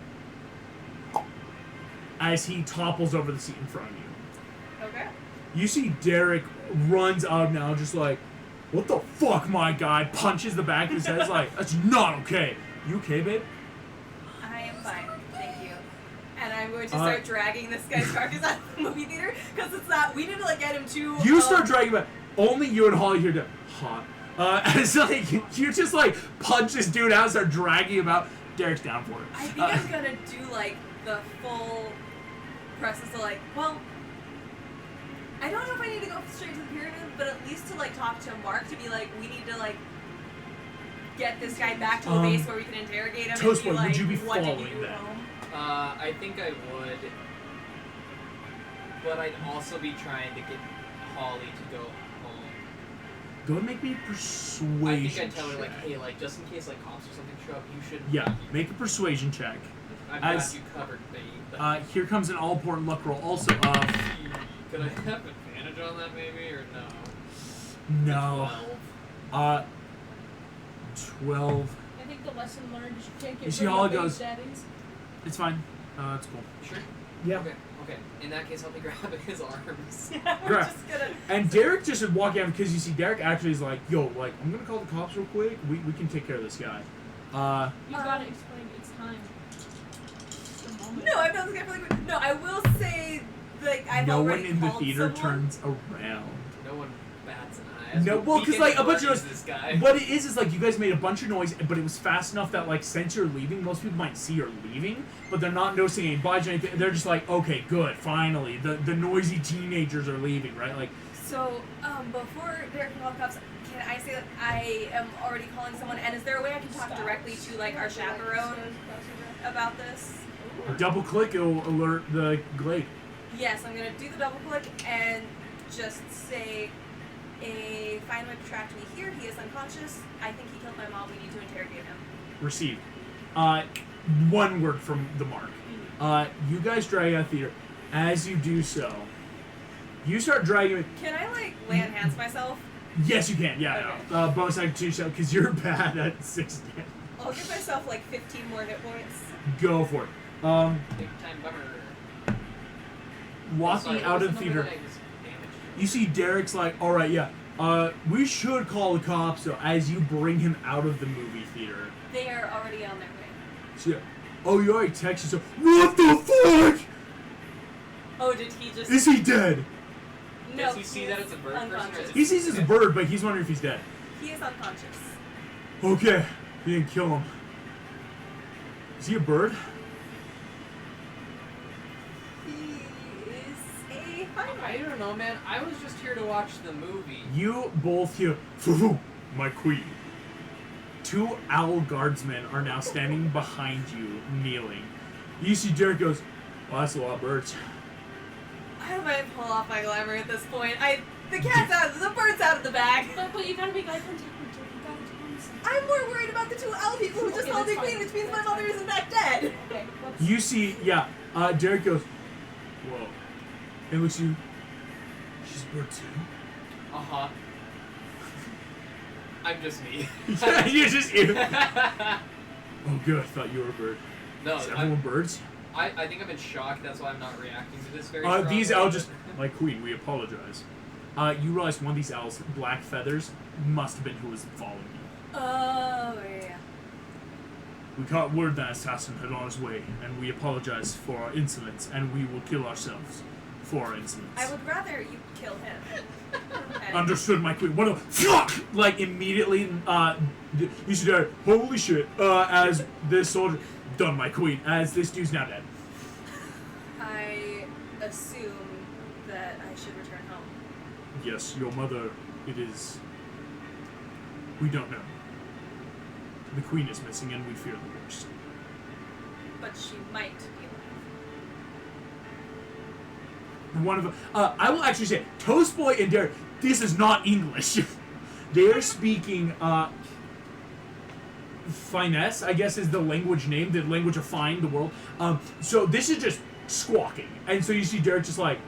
As he topples over the seat in front of you. Okay. You see Derek runs up now, just like, what the fuck, my guy? Punches the back of his head. It's like, that's not okay. You okay, babe? I am fine, thank you. And I'm going to start dragging this guy's carcass out of the movie theater because it's not. We need to like get him to. You start dragging him out. Only you and Holly here to hot. It's like you just like punch this dude out, and start dragging him out. Derek's down for it. I think I'm gonna do like the full process of like, well, I don't know if I need to go straight to the pyramid, but at least to like talk to Mark to be like, we need to like get this guy back to a base where we can interrogate him. Toast and be Boy, like, would you be what did you following do that? at home? I think I would, but I'd also be trying to get Holly to go home. Go and make me a persuasion I think I'd tell her check. like, hey, like just in case like cops or something show up, you should. Yeah, make a persuasion check. I've as- got you covered, babe. But Here comes an all-important luck roll. Also, could I have advantage on that maybe or no? no. 12. 12. I think the lesson learned is you can't get You see rid how of it big goes. daddies. It's fine. It's cool. Sure. Yeah. Okay. In that case, help me grab his arms. We're Right. just gonna. And Derek just would walk out because you see Derek actually is like, yo, like, I'm gonna call the cops real quick. We can take care of this guy. You gotta explain it's time. The moment. No, I've known this guy for like. No, I will say, like, I've no one already in the called theater someone. turns around. No one bats an eye. as No, we well, 'cause, begin like, to a bunch of work us- this guy. What it is like you guys made a bunch of noise, but it was fast enough that like since you're leaving, most people might see you're leaving, but they're not noticing any budge or anything. They're just like, okay, good, finally, the noisy teenagers are leaving, right? Like, So, before Derek can call the cops, can I say that I am already calling someone? And is there a way I can talk directly to like our chaperone about this? double click, it'll alert the Glade. Yes, I'm gonna do the double click and just say, a fine way to track me here. He is unconscious. I think he killed my mom. We need to interrogate him. Received. One word from the mark. You guys drag out theater. As you do so, you start dragging. Can I like lay on hands myself? Yes, you can. Yeah. Okay. Bonus action to yourself because you're bad at 6 damage. I'll give myself like 15 more hit points. Go for it. Big time bummer. Walking Sorry, what out was of the the number theater. that I was damaged? You see Derek's like, all right, yeah. We should call the cops though. As you bring him out of the movie theater. They are already on their way. So, yeah. Oh, you already texted. So what the fuck? Oh, did he just? Is he dead? No. Does he see that it's a bird person or is unconscious. it- He sees it's a bird, but he's wondering if he's dead. He is unconscious. Okay, you didn't kill him. Is he a bird? He is a fine I don't know, man. I was just here to watch the movie. You both hear, "Foo-foo, my queen." 2 owl guardsmen are now standing behind you, kneeling. You see Derek goes, well, that's a lot of birds. I might pull off my glamour at this point. The cat's out, the bird's out of the bag. But you gotta make eye contact with Joe. You gotta tell him something. I'm more worried about the 2 owl people who just Okay, called me that's queen, fine. which means my That's mother fine. isn't back dead. Okay, let's You see, yeah, Derek goes, whoa. And looks at you, she's a bird too? Uh-huh. I'm just me. You're just you. Oh, good, I thought you were a bird. No, Is everyone birds? I think I'm in shock. That's why I'm not reacting to this very These strongly. owls just, my queen, we apologize. You realize one of these owls, black feathers, must have been who was following you. Oh, yeah. We caught word that assassin had on his way, and we apologize for our insolence, and we will kill ourselves for our insolence. I would rather you kill him. Okay. Understood, my queen. What a fuck! Like immediately, you see there. Holy shit! As this soldier, done, my queen. As this dude's now dead. I assume that I should return home. Yes, your mother. It is. We don't know. The queen is missing, and we fear the worst. But she might be alive. One of them. I will actually say, Toast Boy and Derek. This is not English. They are speaking. Finesse, I guess, is the language name, the language of fine, the world. So this is just squawking, and so you see Derek just like,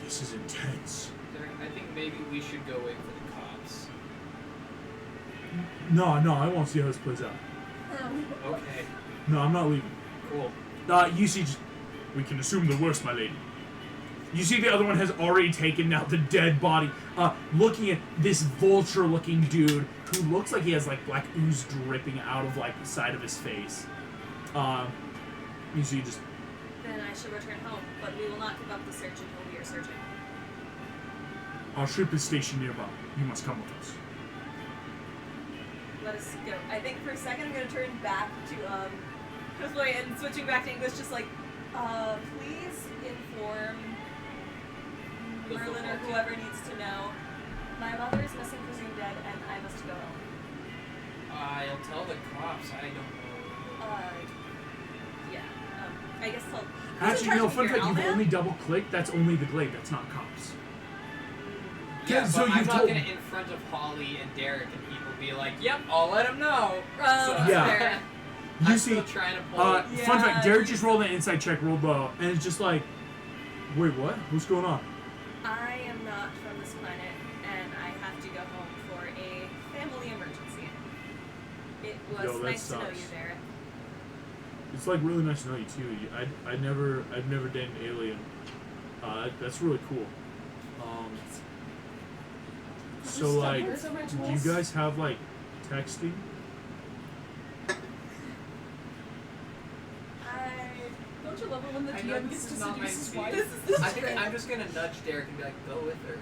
this is intense. Derek, I think maybe we should go wait for the cops. No, I want to see how this plays out. Okay. No, I'm not leaving. Cool. You see, just, we can assume the worst, my lady. You see the other one has already taken out the dead body, looking at this vulture-looking dude who looks like he has, like, black ooze dripping out of, like, the side of his face. You see just, Then I should return home, but we will not give up the search until we are certain. our ship is stationed nearby. You must come with us. Let us go. I think for a second I'm gonna turn back to Toast Boy and switching back to English, just like, please inform The Merlin or football team. whoever needs to know. My mother is missing, presumed dead, and I must go home. I'll tell the cops. I don't know. Yeah. I guess I'll. Actually, no, fun fact, you've Owlman? only double-clicked. That's only the Glade. That's not cops. Yeah, so but I'm you've not told- gonna in front of Holly and Derek and people be like, "Yep, I'll let him know." That's Yeah. fair. You I'm see, still trying to pull. fun Yeah, fact, Derek you- just rolled an insight check, rolled low, and it's just like, wait, what? What's going on? I am not from this planet, and I have to go home for a family emergency. It was Yo, that nice to know sucks. you, Derek. It's like really nice to know you too. I've never dated an alien. That's really cool. So like, do you guys have like texting? Don't you love it when the I know DM this gets is to not my seduce his speed. wife? I think I'm just gonna nudge Derek and be like, go with her.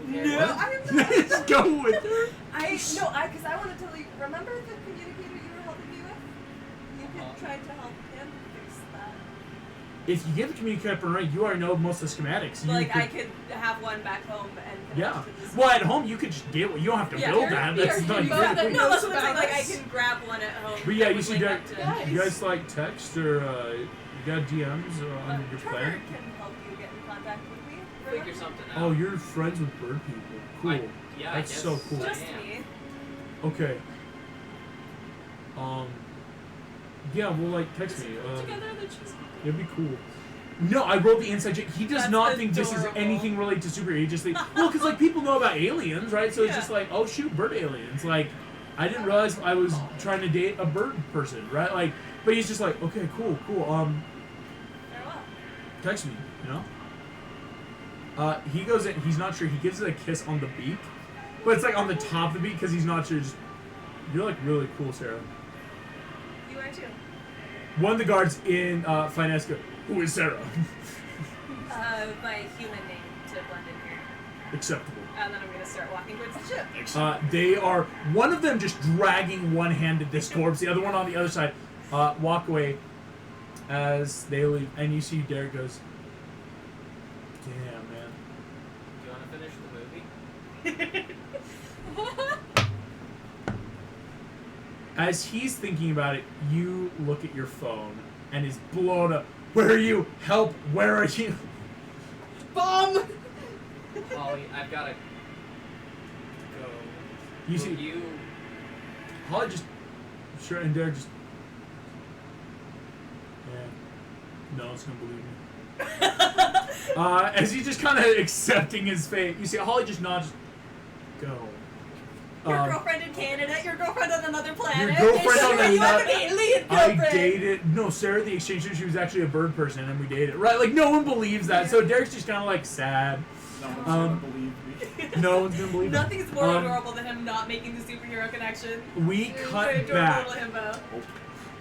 Okay, No, what? I'm not. Just go with her. Because I want to tell you. Remember the communicator you were helping me with? You could try to help him fix that. If you get the communicator right, you already know most of the schematics. You Like could- I could have one back home and connect Yeah. to this. Well, at home you could just get one. You don't have to Yeah, build here- that. here- That's here not you really go. quick. No, that's what I'm saying. About Like I us. can grab one at home. But yeah, that you would see, link Derek, up to- Guys. you guys like text or you got DMs on your Trevor plan? can help you get in contact with me. Figure remember? something out. Oh, you're friends with bird people. Cool. Yeah, That's I guess so cool. I Just am. me. Okay. Yeah, well, like, text me. Together, they're just. It'd be cool. No, I wrote the inside joke. He does That's not think this is adorable. anything related to superhero. He just thinks, well, because, like, people know about aliens, right? So it's Yeah. just like, oh, shoot, bird aliens. Like, I didn't realize I was trying to date a bird person, right? Like, but he's just like, okay, cool. Farewell. Text me, you know? He goes in, he's not sure. He gives it a kiss on the beak, but it's like on the top of the beak because he's not sure. Just, you're like really cool, Sarah. You are too. One of the guards in finance go, who is Sarah? My human name to blend in here. Acceptable. And then I'm gonna start walking towards the ship. They are, one of them just dragging one hand at this corpse, the other one on the other side, walk away as they leave, and you see Derek goes, damn, man. Do you want to finish the movie? As he's thinking about it, you look at your phone, and is blown up. Where are you? Help, where are you? Bomb! Holly, I've gotta go. You Will see, you? Holly just, sure, and Derek just, yeah, no one's gonna believe me. As he's just kind of accepting his fate, you see Holly just nods, go. Your girlfriend in Canada, your girlfriend on another planet. Your girlfriend on Sarah, you have another- an alien I girlfriend. dated, no, Sarah the exchange student, she was actually a bird person, and we dated, right? Like, no one believes that, so Derek's just kind of like sad. No one's Um, gonna believe me. No one's gonna believe it. Nothing's more Um, adorable than him not making the superhero connection. We Very cut adorable back. little himbo.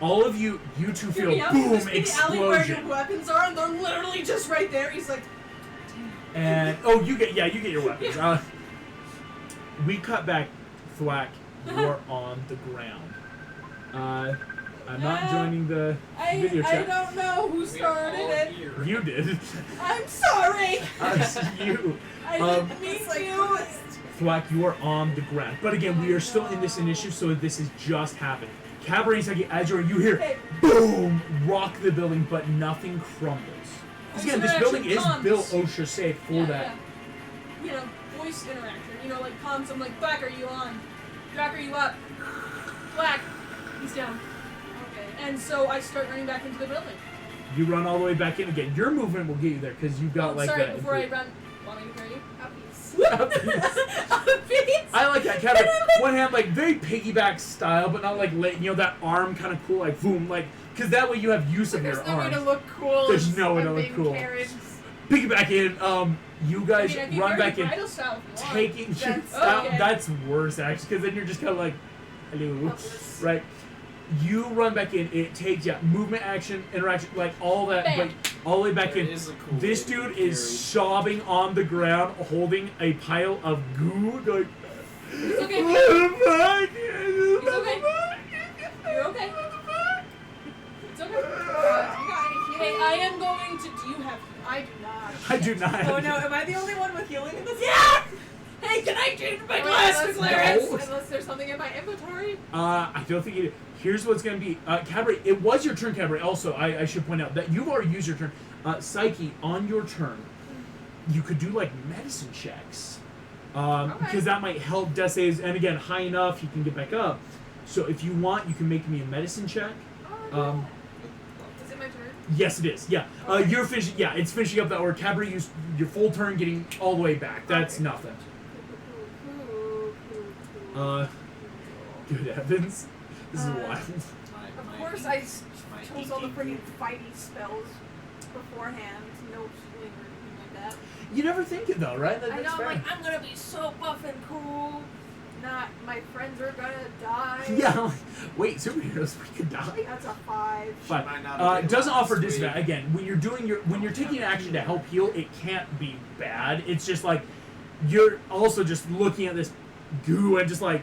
All of you two feel Yeah, boom, just in the alley where your explosion. weapons are, and they're literally just right there. He's like, And, you get your weapons. We cut back, Thwack, you're on the ground. I'm not joining the video I chat. don't know who We are started all it. here. You did. I'm sorry. You. I Um, didn't mean It's like, to. Thwack, you are on the ground. But again, we are still in this initiative, so this has just happened. Cabaret Seki, as you hear, Hey. boom, rock the building, but nothing crumbles. 'Cause again, this building is Interaction built comms. OSHA safe for Yeah, that. yeah. You know, voice interaction. You know, like comms. I'm like, Black, are you on? Black, are you up? Black, he's down. Okay. And so I start running back into the building. You run all the way back in again. Your movement will get you there because you've got Oh, like sorry, that. before I run. Want me to carry you? I like that kind of one hand, like very piggyback style, but not like that arm kind of cool, like boom, like because that way you have use of There's your no way arm. to look cool. There's if no way to I'm look being cool. carried. Piggyback in. You guys I can run carry back you in, bridal style if you want. taking. That's- okay. That's worse actually, because then you're just kind of like, hello, Helpless. right? You run back in. It takes movement, action, interaction, like all that, Bam. but all the way back There in. is a cool This way to dude carry. is sobbing on the ground, holding a pile of goo, like. He's okay. What the fuck? He's okay. You're okay. It's okay. You got any Hey, healing? I am going to. Do you have? I do not. I do not. Oh no, am I the only one with healing in this? Yeah. Hey, can I change my glasses, unless, No. unless there's something in my inventory. I don't think it. Here's what's gonna be. Cabaret, it was your turn, Cabaret. Also, I should point out that you've already used your turn. Psyche, on your turn, you could do like medicine checks. Because that might help death saves, and again, high enough, you can get back up. So if you want, you can make me a medicine check. Is it my turn? Yes, it is. Yeah, Okay. you're finishing. Yeah, it's finishing up that. Or Cabaret used your full turn, getting all the way back. That's Okay. nothing. Good heavens. This is wild. Of course, I chose all the friggin' fighty spells beforehand. No healing or anything like that. You never think it though, right? I know, That's I'm fair. like, I'm gonna be so buff and cool. Not, my friends are gonna die. Yeah. Like, wait, superheroes freaking die. That's a 5. But Might not be doesn't allowed offer to disadvantage. Again, when you're taking action to help heal, it can't be bad. It's just like you're also just looking at this goo and just like,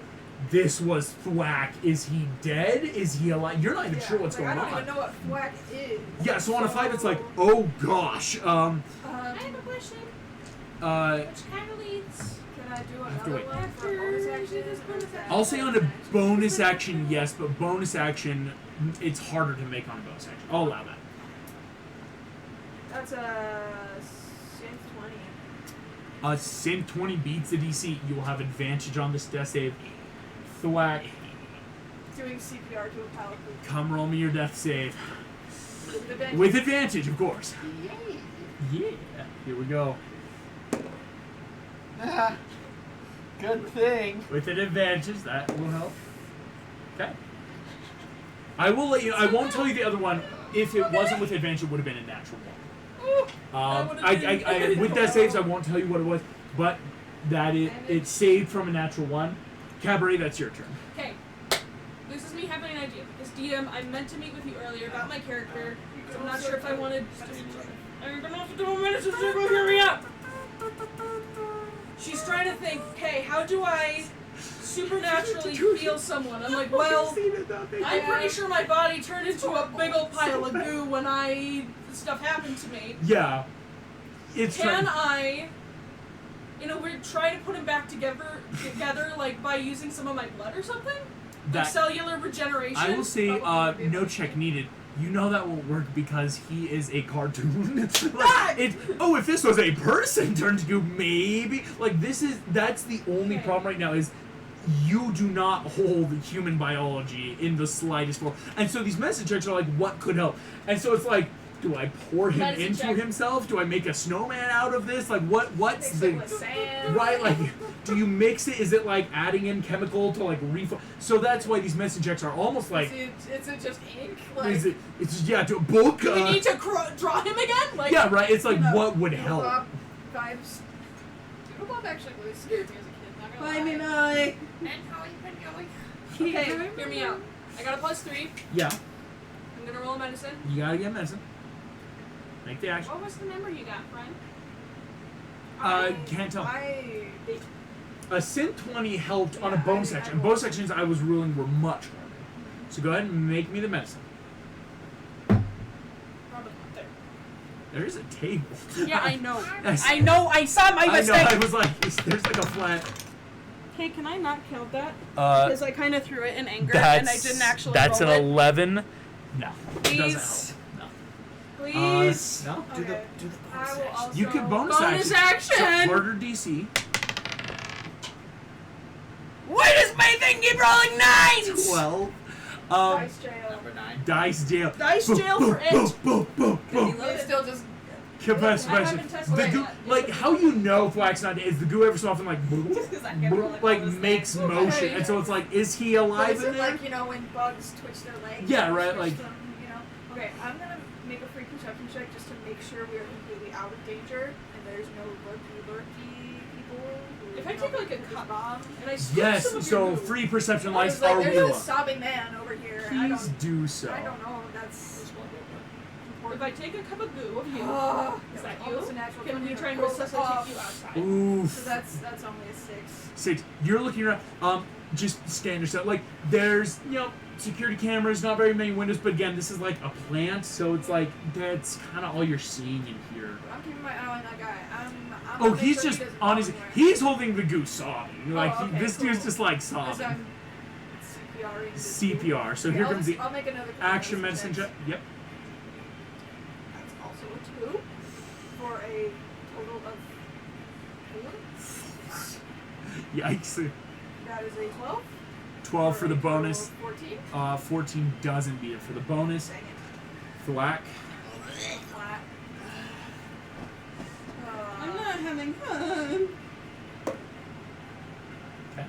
this was Thwack. Is he dead? Is he alive? You're not even sure what's like, going I don't on. even know what thwack is. Yeah, so on a 5 it's like, oh gosh. I have a question. Which kind of leads? Can I do have to another wait. one for a bonus action? Or is that- I'll say on a bonus action, yes, but bonus action, it's harder to make on a bonus action. I'll allow that. That's a synth 20. Synth 20 beats the DC. You will have advantage on this death save. Thwack, Doing CPR to a pile of poop. come roll me your death save. With advantage. With advantage, of course. Yeah. Here we go. Good thing. With an advantage, that will help. Okay. I will let you. I won't tell you the other one. If it wasn't with advantage, it would have been a natural one. With death saves, I won't tell you what it was, but that it saved from a natural one. Cabaret, that's your turn. Okay. This is me having an idea. This DM, I meant to meet with you earlier about my character. So I'm not sure if I wanted. I'm gonna have to do a minute to hear me out. She's trying to think, okay, how do I supernaturally heal someone? I'm like, well, I'm pretty sure my body turned into a big old pile of goo when stuff happened to me. Yeah. It's Can I, in a weird, try to put him back together, like by using some of my blood or something? Like that, cellular regeneration? I will say, no check needed. You know that won't work because he is a cartoon. If this was a person turned to goo, maybe. Like, that's the only problem right now is you do not hold human biology in the slightest form. And so these message checks are like, what could help? And so it's like, do I pour him Medicine into check. himself? Do I make a snowman out of this? Like, what's Mix the... it with sand. Right, like, do you mix it? Is it like adding in chemical to like refill? So that's why these message checks are almost like... Is it just ink? Like, Is it? It's just, yeah, to a book. Do we need to draw him again? Like, Yeah, right. It's like, you know, what would help? Bob vibes. Bob actually really scared me as a kid. Not gonna Bye, lie. Minai. Okay, hear me out. I got a +3. Yeah, I'm gonna roll a medicine. you gotta get medicine. Make the action. What was the number you got, friend? Can't tell. I A synth 20 helped on a Yeah, bonus I action. rolled- Bonus actions I was ruling were much harder. So go ahead and make me the medicine. Probably not there. There is a table. Yeah, I know. Yes. I know. I saw my I know. mistake. I was like, there's like a flat. Hey, can I not count that? Uh, Because I kind of threw it in anger and I didn't actually roll it. 11. No, it Please. doesn't help. Please. No. Do Okay. the I bonus will action. also You could bonus Bonus action. So action. harder DC. Why does my thing keep rolling 9s? 12. dice jail. Number 9. Dice jail. Dice Boom, jail boom, for it. boom, boom, boom, boom. It's still just Capacity. I haven't tested The it goo, yet. like how you know Thwack's not dead is the goo ever so often like Just 'cause I can't roll it like on this makes thing. motion, Okay. and so it's like, is he alive Is in it there? like, you know, when bugs twitch their legs? Yeah, or right, twitch like- them, you know? Okay, I'm gonna make a free perception check just to make sure we are completely out of danger and there's no lurky people. Who, If I you take know, like a could cup bomb. and I scoop Yes. some of your So goo. free perception I lights was like, are there's real. a sobbing man over here. I Please don't. do so. I don't know. That's. If I take a cup of goo of you, Oh, is that almost you? a natural Can we 20 try and roll resuscitate off. you outside? Oof. So that's only a 6. 6. You're looking around. Just standard stuff. Like there's security cameras, not very many windows, but again, this is like a plant, so it's like that's kind of all you're seeing in here. I'm keeping my eye on that guy. I'm Oh, gonna make he's sure just he doesn't on go his. anywhere. He's holding the goose sobbing. Like okay, this dude's cool. just like As sobbing. I'm CPRing this CPR. So dude. here Okay, comes the I'll make another action medicine check. Yep. That's also a 2 for a total of 4. Yikes. That is a 12. 12 for the a total bonus. of 14. 14 doesn't beat it for the bonus. Dang it. Thwack. Flat. I'm not having fun. Okay.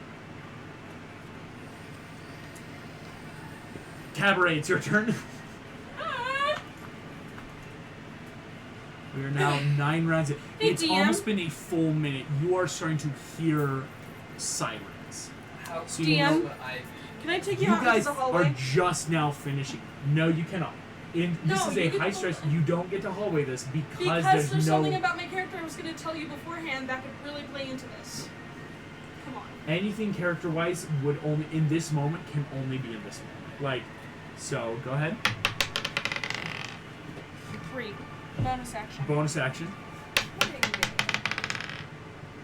Cabaret, it's your turn. We are now 9 rounds in. Hey, It's DM. almost been a full minute. You are starting to hear sirens. How So you DM? know- Can I take you, You out guys into the are hallway? just now finishing. No, you cannot. This No, is you a get high to stress. hallway. You don't get to hallway this because Because there's there's no. something about my character I was going to tell you beforehand that could really play into this. Come on. Anything character wise would only in this moment can only be in this moment. Like, so go ahead. 3. Bonus action. Bonus action.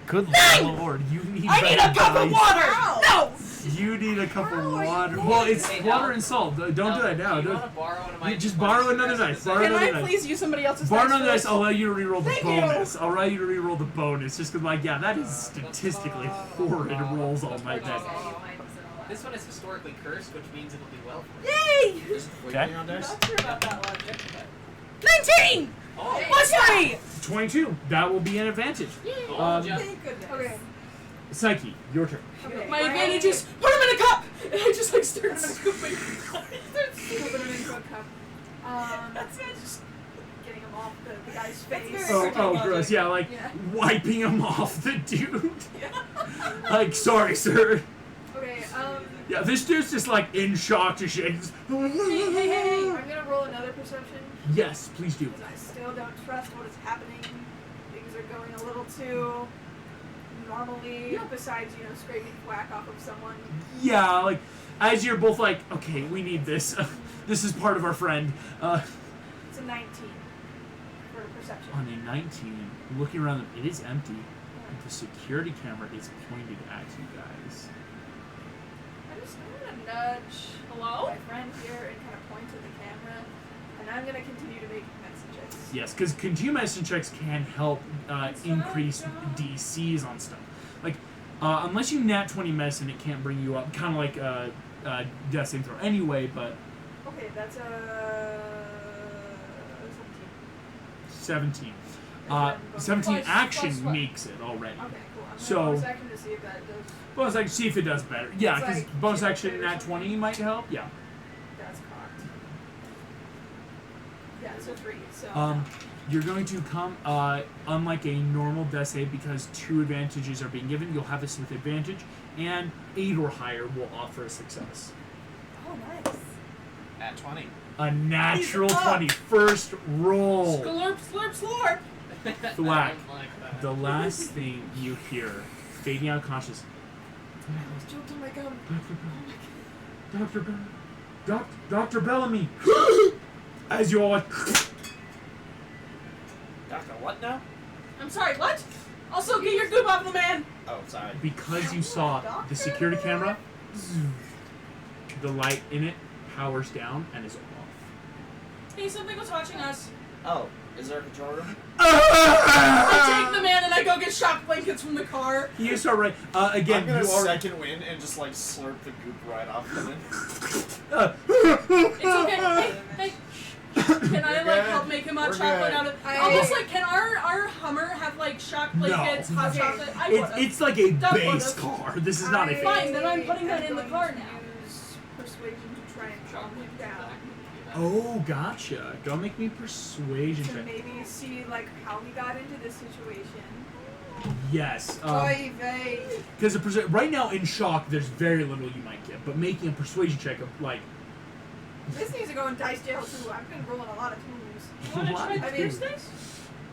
Good lord, you need. I need a cup of water! No! You need a cup of How are you water. doing? Well, it's Hey, water now- and salt. Don't do that now. Do you Don't. want to borrow one of my You just D20s borrow for the another rest of dice. the Borrow session? Can another I dice. please use somebody else's Bar dice none of for this, this? I'll allow you to reroll the Thank you. bonus. I'll allow you to reroll the bonus, just because, like, yeah, that is statistically horrid rolls all my dice. This one is historically cursed, which means it'll do well for Yay! Just flipping on dice. Not sure about that logic, but 19! Oh, Plus 3! 22. That will be an advantage. Oh, Jeff. thank goodness. Okay. Psyche, your turn. Okay. My advantage is put him in a cup! And I just like start scooping. Scooping him into a cup. That's it. Just getting him off the guy's That's face. very Oh, gross. Yeah, like Yeah. wiping him off the dude. Like, sorry, sir. Okay, Yeah, this dude's just like in shock to shit. Just- hey, I'm gonna roll another perception Yes, please do. because I still don't trust what is happening. Things are going a little too normally, Yeah. besides, scraping whack off of someone. Yeah, like as you're both like, okay, we need this. This is part of our friend. It's a 19 for perception. On a 19, looking around, it is empty. The security camera is pointed at you guys. I'm gonna nudge Hello? my friend here and kind of point to the camera, and I'm gonna continue to make messages. Yes, because continue medicine checks can help increase DCs on stuff. Like, unless you nat 20 medicine, it can't bring you up. Kind of like death saving throw anyway, but Okay, that's a 17. And then 17 plus action what? makes it already. 17. Okay, cool. I'm gonna So- bonus action to see if that does. Bonus action, see if it does better. Yeah, It's because like bonus shield action or nat something. 20 might help. Yeah. That's cocked. Yeah, it's a 3. So. You're going to come, unlike a normal death save, because 2 advantages are being given, you'll have this with advantage, and 8 or higher will offer a success. Oh, nice. At 20. A natural He's up. 20, first roll. Slurp, slurp, slurp! Thwack. I like that. The last thing you hear, fading out of consciousness, I almost choked on my gum. Dr. Bellamy. Dr. Bellamy. As you all like, Doctor, what now? I'm sorry, what? Also, get your goop off the man! Oh, sorry. because you saw the security camera, the light in it powers down and is off. Hey, something was watching us. Oh, is there a control room? I take the man and I go get shock blankets from the car. You start right. Again, I'm gonna you are. second wind and just like slurp the goop right off of it. It's okay. Hey, can I We're like good. help make him hot We're chocolate good. out of? I- Almost like, can our Hummer have like shock blankets, hot Okay. chocolate? I It's, would've. it's like a That base would've. car. This is not a I face. Fine, then I'm putting that am in the going car to now. Use persuasion to try and calm him down. Oh, gotcha. Go make me persuasion To check. maybe see like how we got into this situation. Yes. Oy vey. Because right now in shock, there's very little you might get. But making a persuasion check of like. This needs to go in dice jail too. I've been rolling a lot of twos. You wanna try the I mean- curse dice?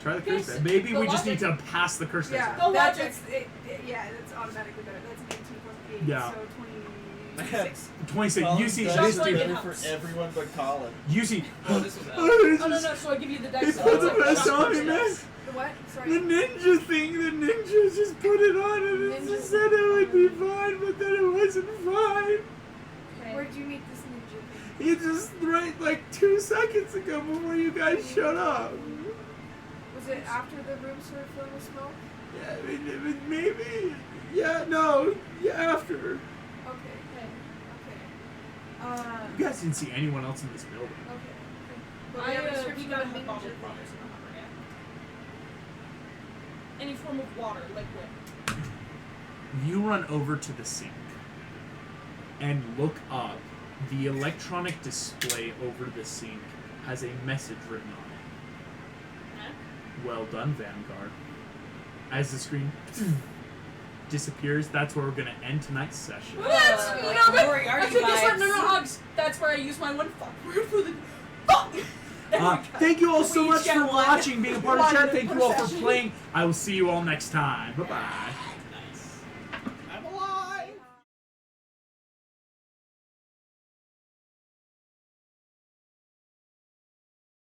Try the Yes, curse test. Maybe the we just need to logic. pass the curse Yeah, test. The that's logic. yeah, that's automatically better. That's an 18 plus 8, Yeah. so 26. 26. You see Just this like dude. it for helps. everyone but Colin. You see. Oh, this was Oh no, no, so I give you the dice. He so put it's the like best shock on me, man. dice. The what? The Sorry. ninja thing, the ninjas just put it on and it Ninja. just said it would be fine, but then it wasn't fine. Where'd you meet this ninja thing? You just right like 2 seconds ago before you guys showed up. Was it after the room started filling with smoke? Yeah, I mean, it was maybe. Yeah, no, yeah, after. Okay. You guys didn't see anyone else in this building. Okay. But we I have a we description gotta of have ninja bottled thing. waters in the Hummer, yeah. Any form of water, liquid. You run over to the sink and look up The electronic display over the sink has a message written on it. Well done, Vanguard. As the screen disappears, that's where we're going to end tonight's session. That's like no, but Moriarty I think it's like, no, vibes. hugs. That's where I use my one fuck word for the fuck. There we go. Thank you all so We much each get for one. watching, being a part of the chat. Thank you all for Session. playing. I will see you all next time. Bye-bye.